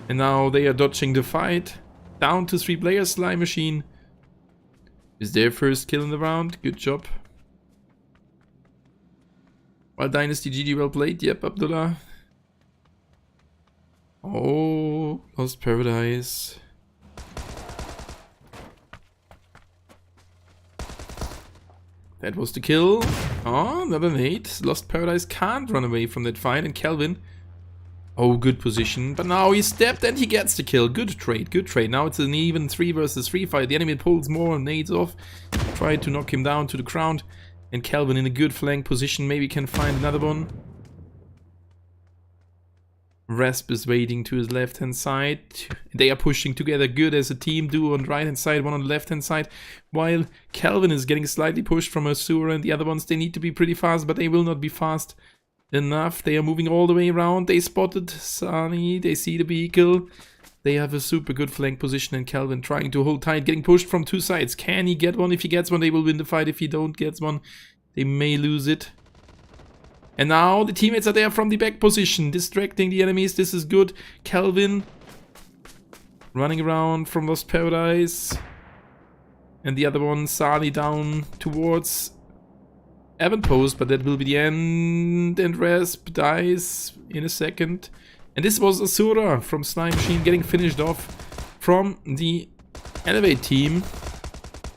B: And now they are dodging the fight. Down to 3 players. Slime machine is their first kill in the round. Good job. Wild Dynasty, GG, well played. Yep, Abdullah. Oh, lost paradise. That was the kill. Oh, another nade. Lost paradise can't run away from that fight. And Kelvin. Oh, good position. But now he stepped and he gets the kill. Good trade, good trade. Now it's an even 3 versus 3 fight. The enemy pulls more nades off. Tried to knock him down to the ground. And Kelvin in a good flank position. Maybe can find another one. Rasp is waiting to his left hand side. They are pushing together good as a team. Duo on the right hand side, one on the left hand side. While Kelvin is getting slightly pushed from Asura and the other ones. They need to be pretty fast, but they will not be fast enough. They are moving all the way around. They spotted Sunny. They see the vehicle. They have a super good flank position, and Kelvin trying to hold tight, getting pushed from 2 sides. Can he get one? If he gets one, they will win the fight. If he don't get one, they may lose it. And now the teammates are there from the back position, distracting the enemies. This is good. Kelvin running around from Lost Paradise. And the other one, Sali, down towards Avonpost, but that will be the end. And Rasp dies in a second. And this was Asura from Slime Machine getting finished off from the Elevate team.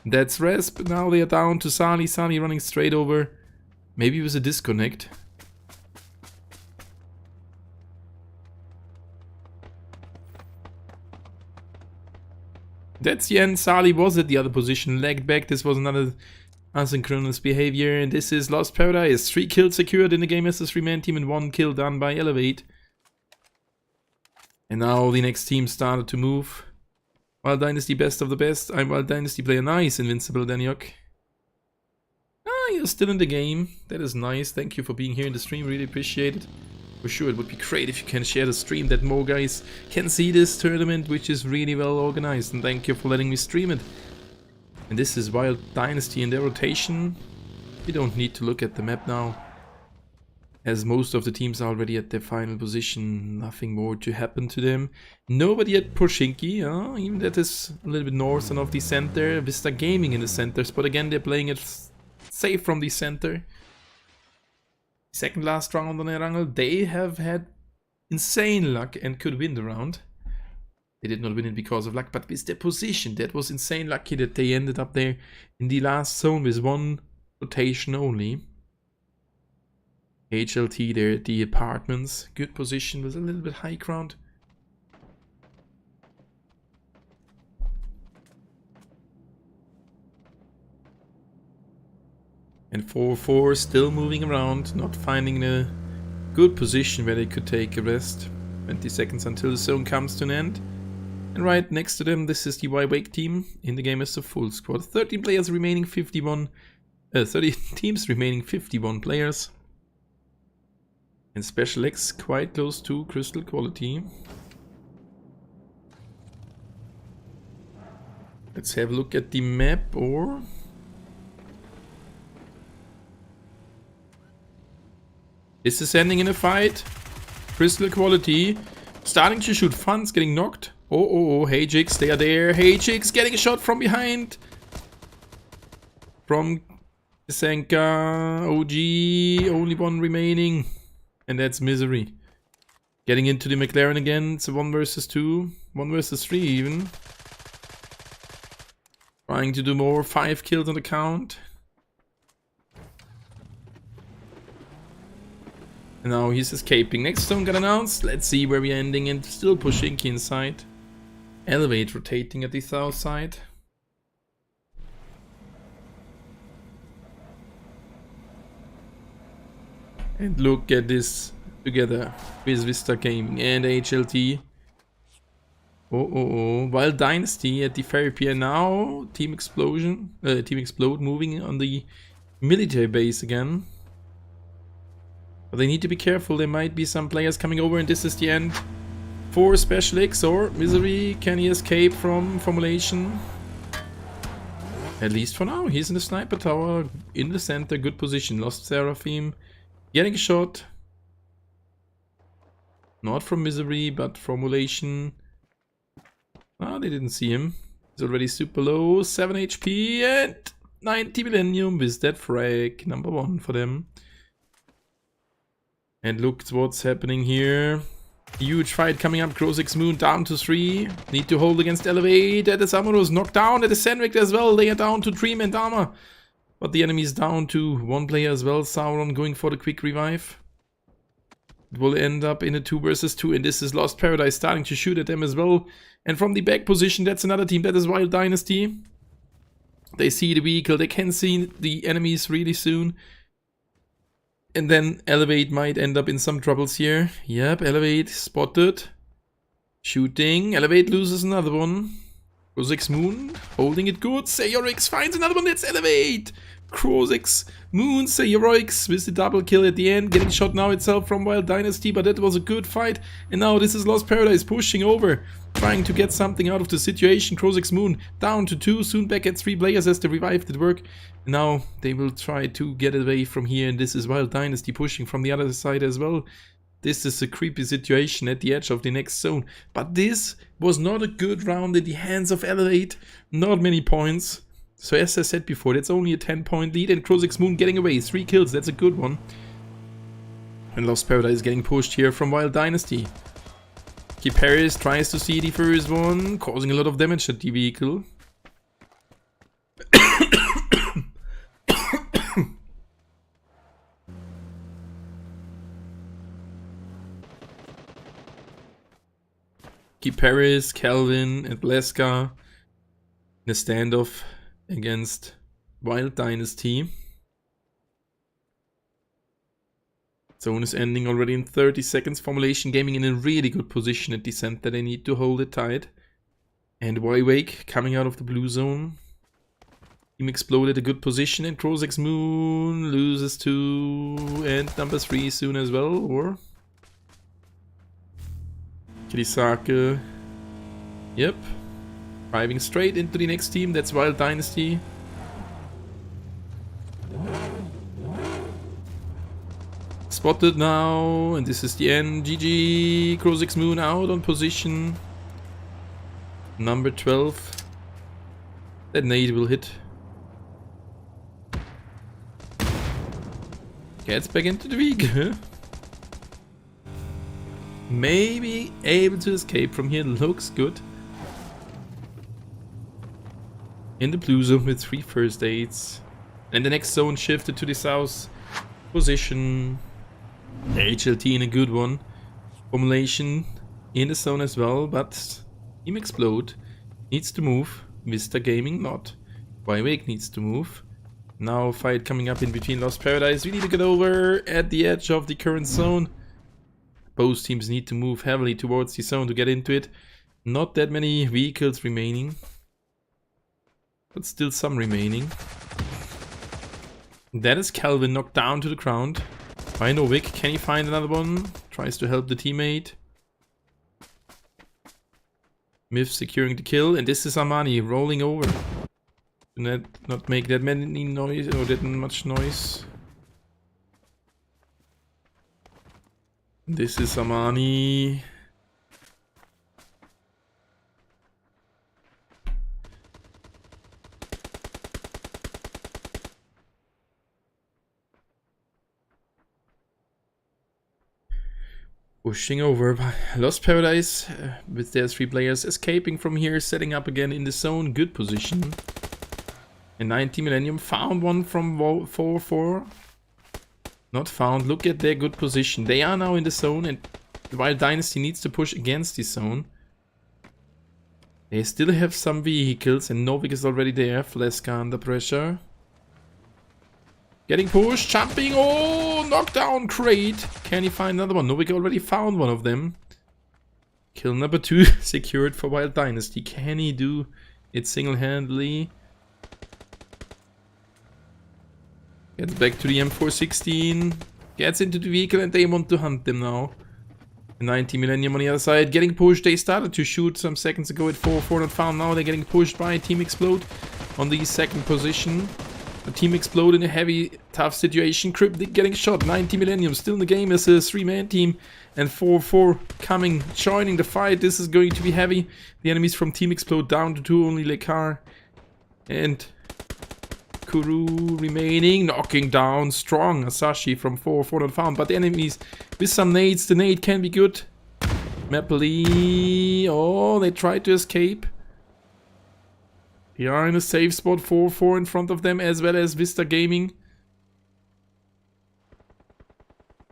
B: That's Rasp. Now they are down to Sali. Sali running straight over. Maybe it was a disconnect. That's the end. Sali was at the other position, lagged back. This was another asynchronous behavior. And this is Lost Paradise. 3 kills secured in the game as a 3-man team and 1 kill done by Elevate. And now the next team started to move. Wild Dynasty, best of the best. I'm Wild Dynasty player. Nice, Invincible Daniok. Ah, you're still in the game. That is nice. Thank you for being here in the stream. Really appreciate it. For sure, it would be great if you can share the stream, that more guys can see this tournament, which is really well organized. And thank you for letting me stream it. And this is Wild Dynasty in their rotation. We don't need to look at the map now, as most of the teams are already at their final position. Nothing more to happen to them. Nobody at Poshinki, even that is a little bit north and of the center. Vista Gaming in the center spot. Again, they're playing it safe from the center. Second last round on Erangel. They have had insane luck and could win the round. They did not win it because of luck, but with their position, that was insane lucky that they ended up there in the last zone with 1 rotation only. HLT there at the apartments. Good position with a little bit high ground. And 4-4 still moving around, not finding a good position where they could take a rest. 20 seconds until the zone comes to an end. And right next to them, this is the Y-Wake team in the game as a full squad. 13 players remaining, 30 teams remaining, 51 players. And Special X quite close to crystal quality. Let's have a look at the map, or... This is ending in a fight. Crystal quality. Starting to shoot funds, getting knocked. Oh, hey Jigs, they are there. Hey Jigs, getting a shot from behind. From Senka, OG, only one remaining. And that's Misery. Getting into the McLaren again. It's a 1 versus 2. 1 versus 3 even. Trying to do more. 5 kills on the count. And now he's escaping. Next zone got announced. Let's see where we're ending. And still Poshinki inside. Elevate rotating at the south side. And look at this together with Vista Gaming and HLT. Wild Dynasty at the Ferry Pier now. Team Explode moving on the military base again. But they need to be careful. There might be some players coming over, and this is the end for Special X or Misery. Can he escape from formulation? At least for now. He's in the sniper tower in the center. Good position. Lost Seraphim. Getting a shot. Not from Misery, but formulation. Ah, they didn't see him. He's already super low. 7 HP and 90 Millennium with that frag. Number 1 for them. And look what's happening here. Huge fight coming up. Crozix Moon down to 3. Need to hold against Elevate. That is Amoros knocked down. That is Sandvik as well. They are down to 3 man armor. But the enemy is down to 1 player as well. Sauron going for the quick revive. It will end up in a 2 versus 2. And this is Lost Paradise starting to shoot at them as well. And from the back position, that's another team. That is Wild Dynasty. They see the vehicle. They can see the enemies really soon. And then Elevate might end up in some troubles here. Yep, Elevate spotted. Shooting. Elevate loses another one. Crozix Moon holding it good. Sayorix finds another one. That's Elevate. Crozix Moon, Sayorix with the double kill at the end. Getting shot now itself from Wild Dynasty. But that was a good fight. And now this is Lost Paradise pushing over. Trying to get something out of the situation. Crozix Moon down to 2. Soon back at 3 players as the revive did work. Now they will try to get away from here. And this is Wild Dynasty pushing from the other side as well. This is a creepy situation at the edge of the next zone. But this was not a good round in the hands of Elevate. Not many points. So as I said before, that's only a 10-point lead. And Crozix Moon getting away. 3 kills, that's a good one. And Lost Paradise getting pushed here from Wild Dynasty. Keep Harris tries to see the first one, causing a lot of damage at the vehicle. Keep Paris, Calvin, and Leska in a standoff against Wild Dynasty. Zone is ending already in 30 seconds. Formulation Gaming in a really good position at the center. They need to hold it tight. And Wake coming out of the blue zone. Team Exploded a good position. And Crozix Moon loses 2. And number 3 soon as well. Or Kirisake. Yep. Driving straight into the next team. That's Wild Dynasty. Spotted now, and this is the end. GG. Crozix Moon out on position. Number 12. That nade will hit. Gets back into the vehicle. Maybe able to escape from here. Looks good. In the blue zone with 3 first aids. And the next zone shifted to the south position. HLT in a good one. Formulation in the zone as well, but Team Explode needs to move. Vista Gaming not. Wake needs to move. Now fight coming up in between Lost Paradise. We need to get over at the edge of the current zone. Both teams need to move heavily towards the zone to get into it. Not that many vehicles remaining. But still some remaining. That is Calvin knocked down to the ground. By Novik, can he find another one? Tries to help the teammate. Myth securing the kill, and this is Armani rolling over. Not make that many noise or that much noise. This is Armani. Pushing over. Lost Paradise with their 3 players escaping from here, setting up again in the zone. Good position. And 90 Millennium found one from 4-4. Not found. Look at their good position. They are now in the zone, and Wild Dynasty needs to push against the zone. They still have some vehicles, and Novik is already there. Fleska under pressure. Getting pushed, jumping. Oh, knockdown, crate. Can he find another one? Novik already found one of them. Kill number 2 secured for Wild Dynasty. Can he do it single-handedly? Gets back to the M416. Gets into the vehicle and they want to hunt them now. 90 Millennium on the other side. Getting pushed. They started to shoot some seconds ago at 4 not found. Now they're getting pushed by Team Explode on the second position. The Team Explode in a heavy, tough situation. Cryptic getting shot. 90 Millennium still in the game as a 3-man team. And 4 coming, joining the fight. This is going to be heavy. The enemies from Team Explode down to 2. Only Lekar and Kuru remaining. Knocking down strong Asashi from 4 not found. But the enemies with some nades. The nade can be good. Mapley. Oh, they tried to escape. They are in a safe spot. 4 in front of them, as well as Vista Gaming.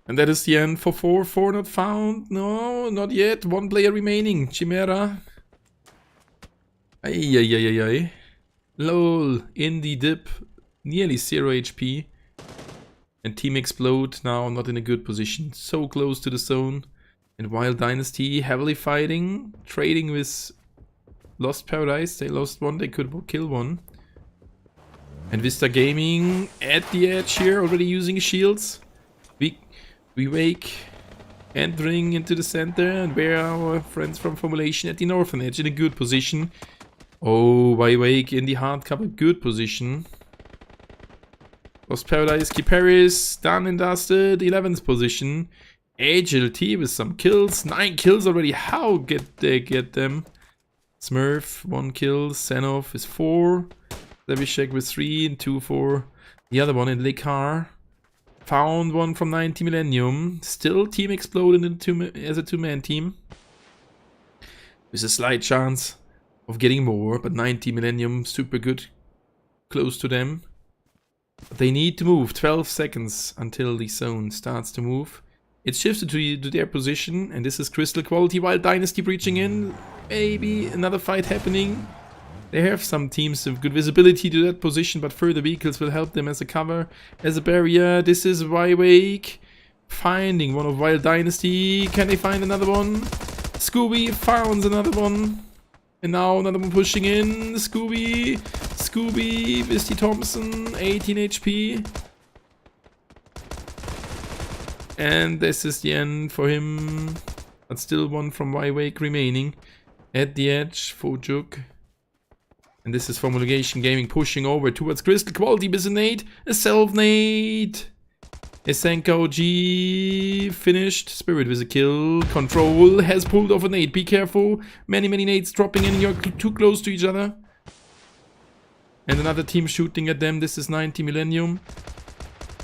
B: And that is the end for 4 not found. No, not yet. 1 player remaining. Chimera. Ay. Lol. In the dip. Nearly 0 HP. And Team Explode now not in a good position. So close to the zone. And Wild Dynasty heavily fighting. Trading with Lost Paradise. They lost 1. They could kill 1. And Vista Gaming at the edge here. Already using shields. We wake entering into the center. And where are our friends from Formulation at the northern edge in a good position. Oh, wake in the hard cover. Good position. Lost Paradise, Kiparis, done and dusted, 11th position. HLT with some kills, 9 kills already. How get they get them? Smurf, 1 kill, Senov is 4. Levishek with 3 and 2 for the other one in Lekar. Found 1 from 90 Millennium. Still Team Explode as a 2-man team. With a slight chance of getting more, but 90 Millennium super good. Close to them. But they need to move. 12 seconds until the zone starts to move. It's shifted to their position, and this is Crystal Quality. Wild Dynasty breaching in. Maybe another fight happening. They have some teams with good visibility to that position, but further vehicles will help them as a cover, as a barrier. This is Wake finding one of Wild Dynasty. Can they find another one? Scooby found another one. And now another one pushing in. Scooby, Misty Thompson, 18 HP. And this is the end for him. But still 1 from Wake remaining. At the edge, Fojuk. And this is Formulation Gaming pushing over towards Crystal Quality with a nade. A self-nade. A Senko G finished. Spirit with a kill. Control has pulled off a nade. Be careful. Many nades dropping in. You're too close to each other. And another team shooting at them. This is 90 Millennium.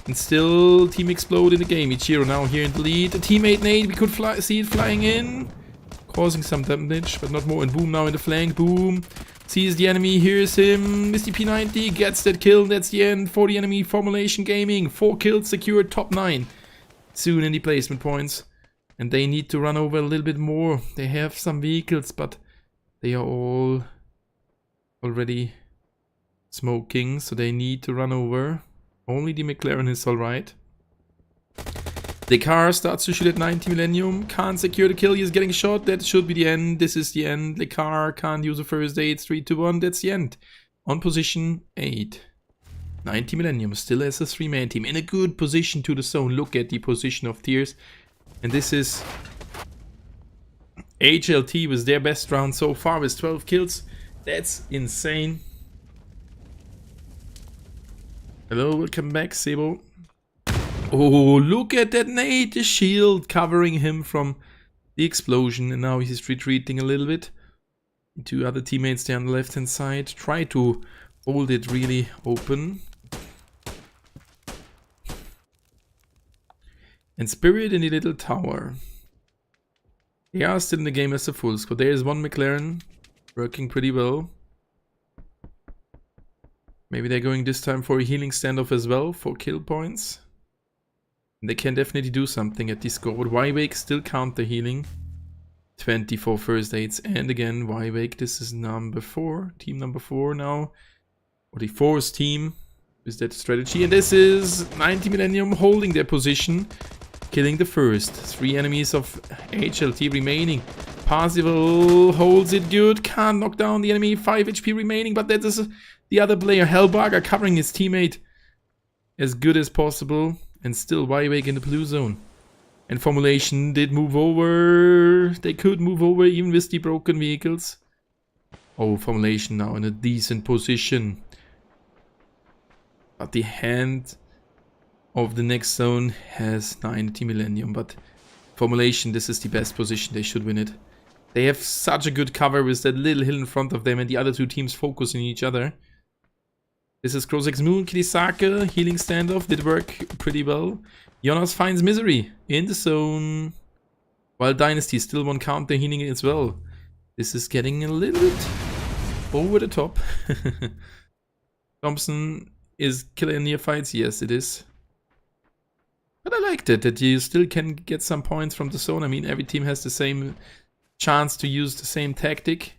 B: And still Team Explode in the game. Ichiro now here in the lead. A teammate nade. We could see it flying in. Causing some damage, but not more. And Boom now in the flank. Boom. Sees the enemy, hears him. Misty P90 gets that kill. That's the end for the enemy. Formulation Gaming. 4 kills secured, top 9. Soon in the placement points. And they need to run over a little bit more. They have some vehicles, but they are all already smoking. So they need to run over. Only the McLaren is alright. The car starts to shoot at 90 Millennium. Can't secure the kill. He's getting shot. That should be the end. This is the end. The car can't use a first aid. 3-2-1. That's the end. On position 8. 90 Millennium still as a 3-man team. In a good position to the zone. Look at the position of Tears. And this is HLT with their best round so far with 12 kills. That's insane. Hello, welcome back, Sebo. Oh, look at that nade, the shield covering him from the explosion. And now he's retreating a little bit. 2 other teammates there on the left hand side. Try to hold it really open. And Spirit in the little tower. They are still in the game as a full squad. There is 1 McLaren working pretty well. Maybe they're going this time for a healing standoff as well for kill points. They can definitely do something at this score. But Wake still count the healing. 24 first aids. And again, Wake, this is number 4. Team number 4 now. Or the 4th team. with that strategy. And this is 90 Millennium holding their position, killing the first. 3 enemies of HLT remaining. Parzival holds it good, can't knock down the enemy. 5 HP remaining, but that is the other player, Hellbarger, covering his teammate as good as possible. And still Wywake in the blue zone. And Formulation did move over. They could move over even with the broken vehicles. Oh, Formulation now in a decent position. But the hand of the next zone has 90 Millennium. But Formulation, this is the best position. They should win it. They have such a good cover with that little hill in front of them and the other 2 teams focusing each other. This is Krosek's Moon, Kirisake, healing standoff, did work pretty well. Jonas finds Misery in the zone. While Dynasty still one counter healing as well. This is getting a little bit over the top. Thompson is killing near fights, yes it is. But I liked it, that you still can get some points from the zone. I mean, every team has the same chance to use the same tactic.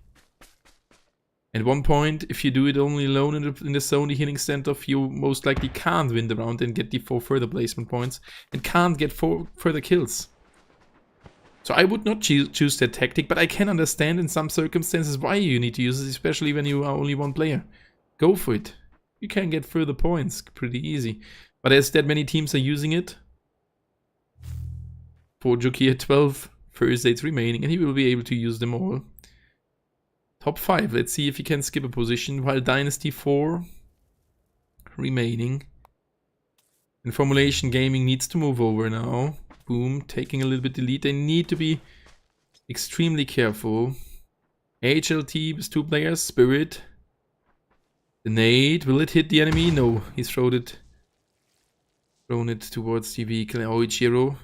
B: At one point, if you do it only alone in the zone, the healing standoff, you most likely can't win the round and get the 4 further placement points. And can't get 4 further kills. So I would not choose that tactic, but I can understand in some circumstances why you need to use it, especially when you are only 1 player. Go for it. You can get further points pretty easy. But as that many teams are using it, Pojuk here 12 first aids remaining, and he will be able to use them all. Top 5, let's see if he can skip a position, while Dynasty 4 remaining. And Formulation Gaming needs to move over now. Boom, taking a little bit the lead. They need to be extremely careful. HLT with 2 players, Spirit. The nade, will it hit the enemy? No, he's thrown it towards the vehicle. Oichiro.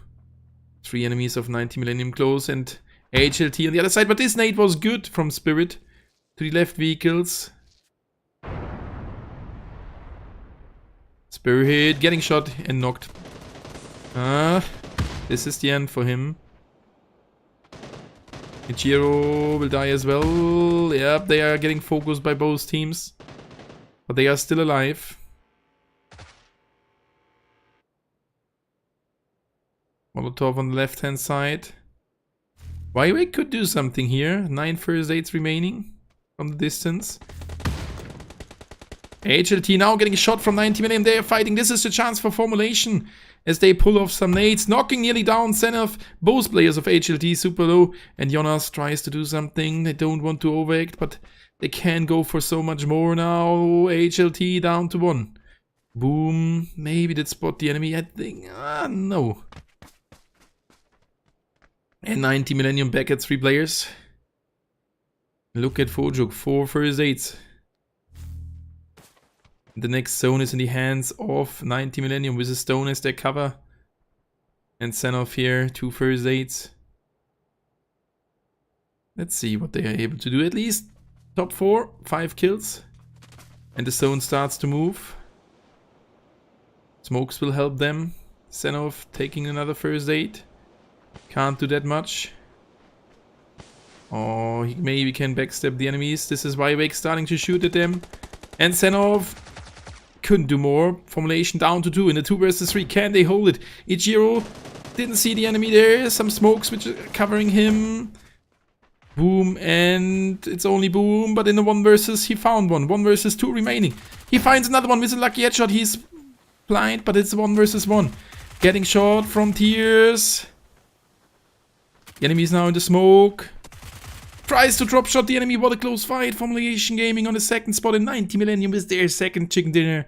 B: 3 enemies of 90 Millennium close, and HLT on the other side, but this nade was good from Spirit to the left vehicles. Spirit getting shot and knocked. This is the end for him. Ichiro will die as well. Yep, they are getting focused by both teams. But they are still alive. Molotov on the left hand side. Wywake could do something here. 9 first aids remaining from the distance. HLT now getting shot from 90 Millennium. They are fighting. This is the chance for Formulation as they pull off some nades. Knocking nearly down Zenov. Both players of HLT super low. And Jonas tries to do something. They don't want to overact, but they can go for so much more now. HLT down to 1. Boom. Maybe that spot the enemy. I think. No. And 90 Millennium back at 3 players. Look at Pojuk, 4 first aids. The next zone is in the hands of 90 Millennium with a stone as their cover. And Zenov here, 2 first aids. Let's see what they are able to do. At least top 4, 5 kills. And the zone starts to move. Smokes will help them. Zenov taking another first aid. Can't do that much. Oh, he maybe can backstab the enemies. This is Wywake starting to shoot at them. And Zenov couldn't do more. Formulation down to 2 in the 2 versus 3. Can they hold it? Ichiro didn't see the enemy there. Some smokes which are covering him. Boom, and it's only Boom, but in the 1 versus he found one. 1 versus 2 remaining. He finds another one with a lucky headshot. He's blind, but it's 1 versus 1. Getting shot from Tears. The enemy is now in the smoke. Tries to drop shot the enemy. What a close fight. Formulation Gaming on the 2nd spot and 90 Millennium is their 2nd chicken dinner.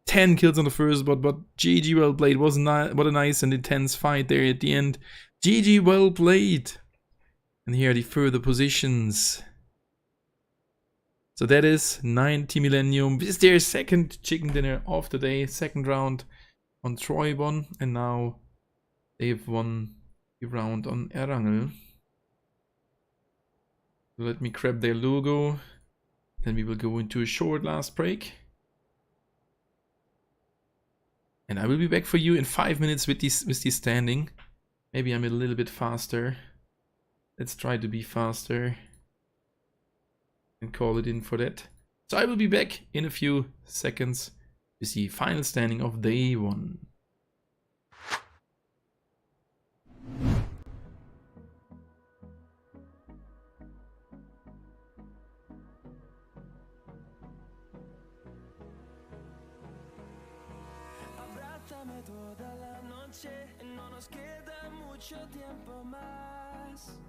B: 10 kills on the 1st spot, but GG well played. What a nice and intense fight there at the end. GG well played. And here are the further positions. So that is 90 Millennium. This is their 2nd chicken dinner of the day. 2nd round on Troy won. And now they've won the round on Erangel. Let me grab their logo. Then we will go into a short last break. And I will be back for you in 5 minutes with this standing. Maybe I'm a little bit faster. Let's try to be faster. And call it in for that. So I will be back in a few seconds with the final standing of day 1.
C: Abrázame toda la noche, no nos queda mucho tiempo más.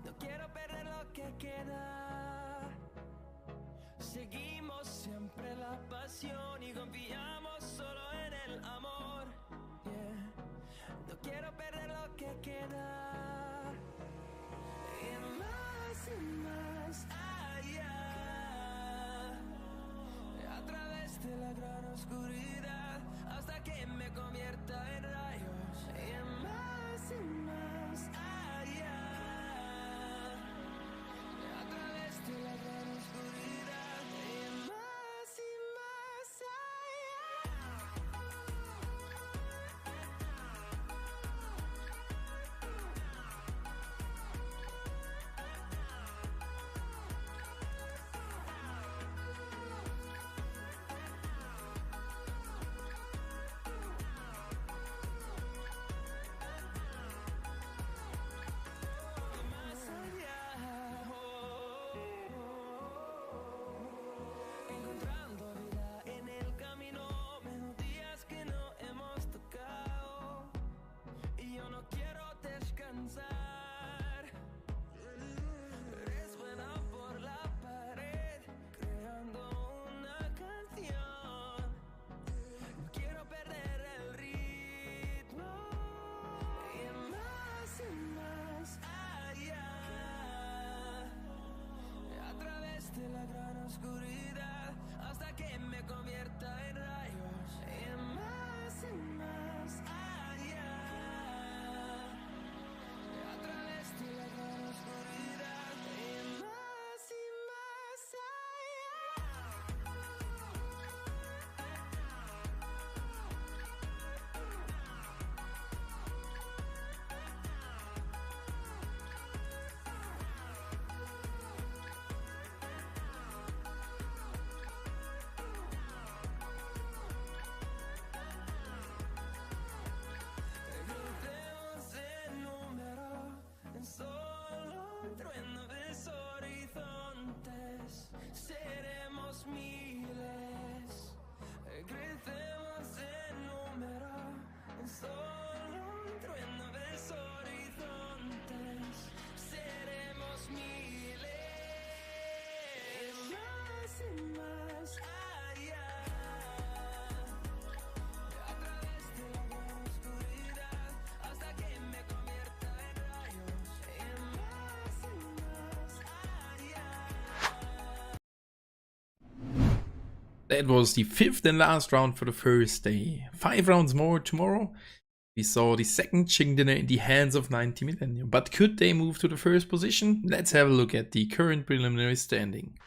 C: No quiero perder lo que queda. Seguimos siempre la pasión y confiamos solo en el amor. Yeah. No quiero perder lo que queda. Y más allá. A través de la gran oscuridad hasta que me convierta en rayos. Y más allá. A través de la gran oscuridad y más encontrando vida en el camino, melodías que no hemos tocado y yo no quiero descansar. Resuena por la pared, creando una canción. No quiero perder el ritmo y más allá. A través de la gran oscuridad hasta que me convierta en rayos y más allá. A través de la gran oscuridad y más Crucemos el número en solo un trueno de horizontes. Seremos miles. Crecemos en número en solo un trueno de horizontes. Seremos miles. Más allá. A través de la gran oscuridad hasta que me convierta en rayos y más allá.
B: That was the 5th and last round for the first day. 5 rounds more tomorrow. We saw the second chicken dinner in the hands of 90 Millennium. But could they move to the first position? Let's have a look at the current preliminary standing.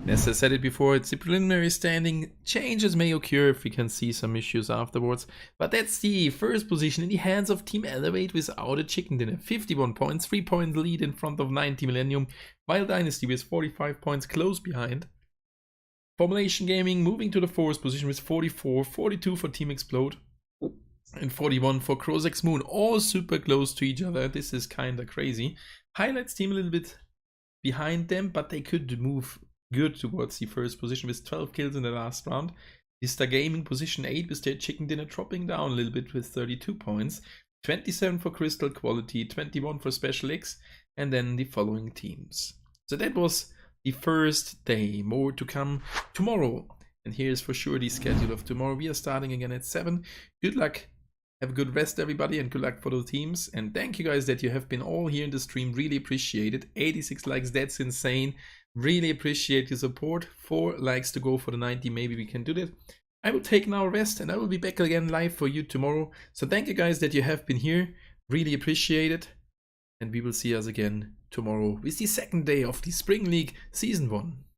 B: As I said it before, it's the preliminary standing. Changes may occur if we can see some issues afterwards. But that's the first position in the hands of Team Elevate without a chicken dinner. 51 points, 3-point lead in front of 90 Millennium. Wild Dynasty with 45 points close behind. Formulation Gaming moving to the 4th position with 44, 42 for Team Explode. And 41 for Crozek's Moon. All super close to each other. This is kinda crazy. Highlights team a little bit behind them, but they could move good towards the first position with 12 kills in the last round. Vista Gaming position 8 with their chicken dinner dropping down a little bit with 32 points. 27 for Crystal Quality, 21 for Special X, and then the following teams. So that was the first day. More to come tomorrow. And here's for sure the schedule of tomorrow. We are starting again at 7. Good luck. Have a good rest, everybody, and good luck for the teams. And thank you guys that you have been all here in the stream. Really appreciate it. 86 likes, that's insane. Really appreciate your support. 4 likes to go for the 90. Maybe we can do that. I will take now a rest and I will be back again live for you tomorrow. So thank you guys that you have been here. Really appreciate it. And we will see us again tomorrow with the second day of the Spring League Season 1.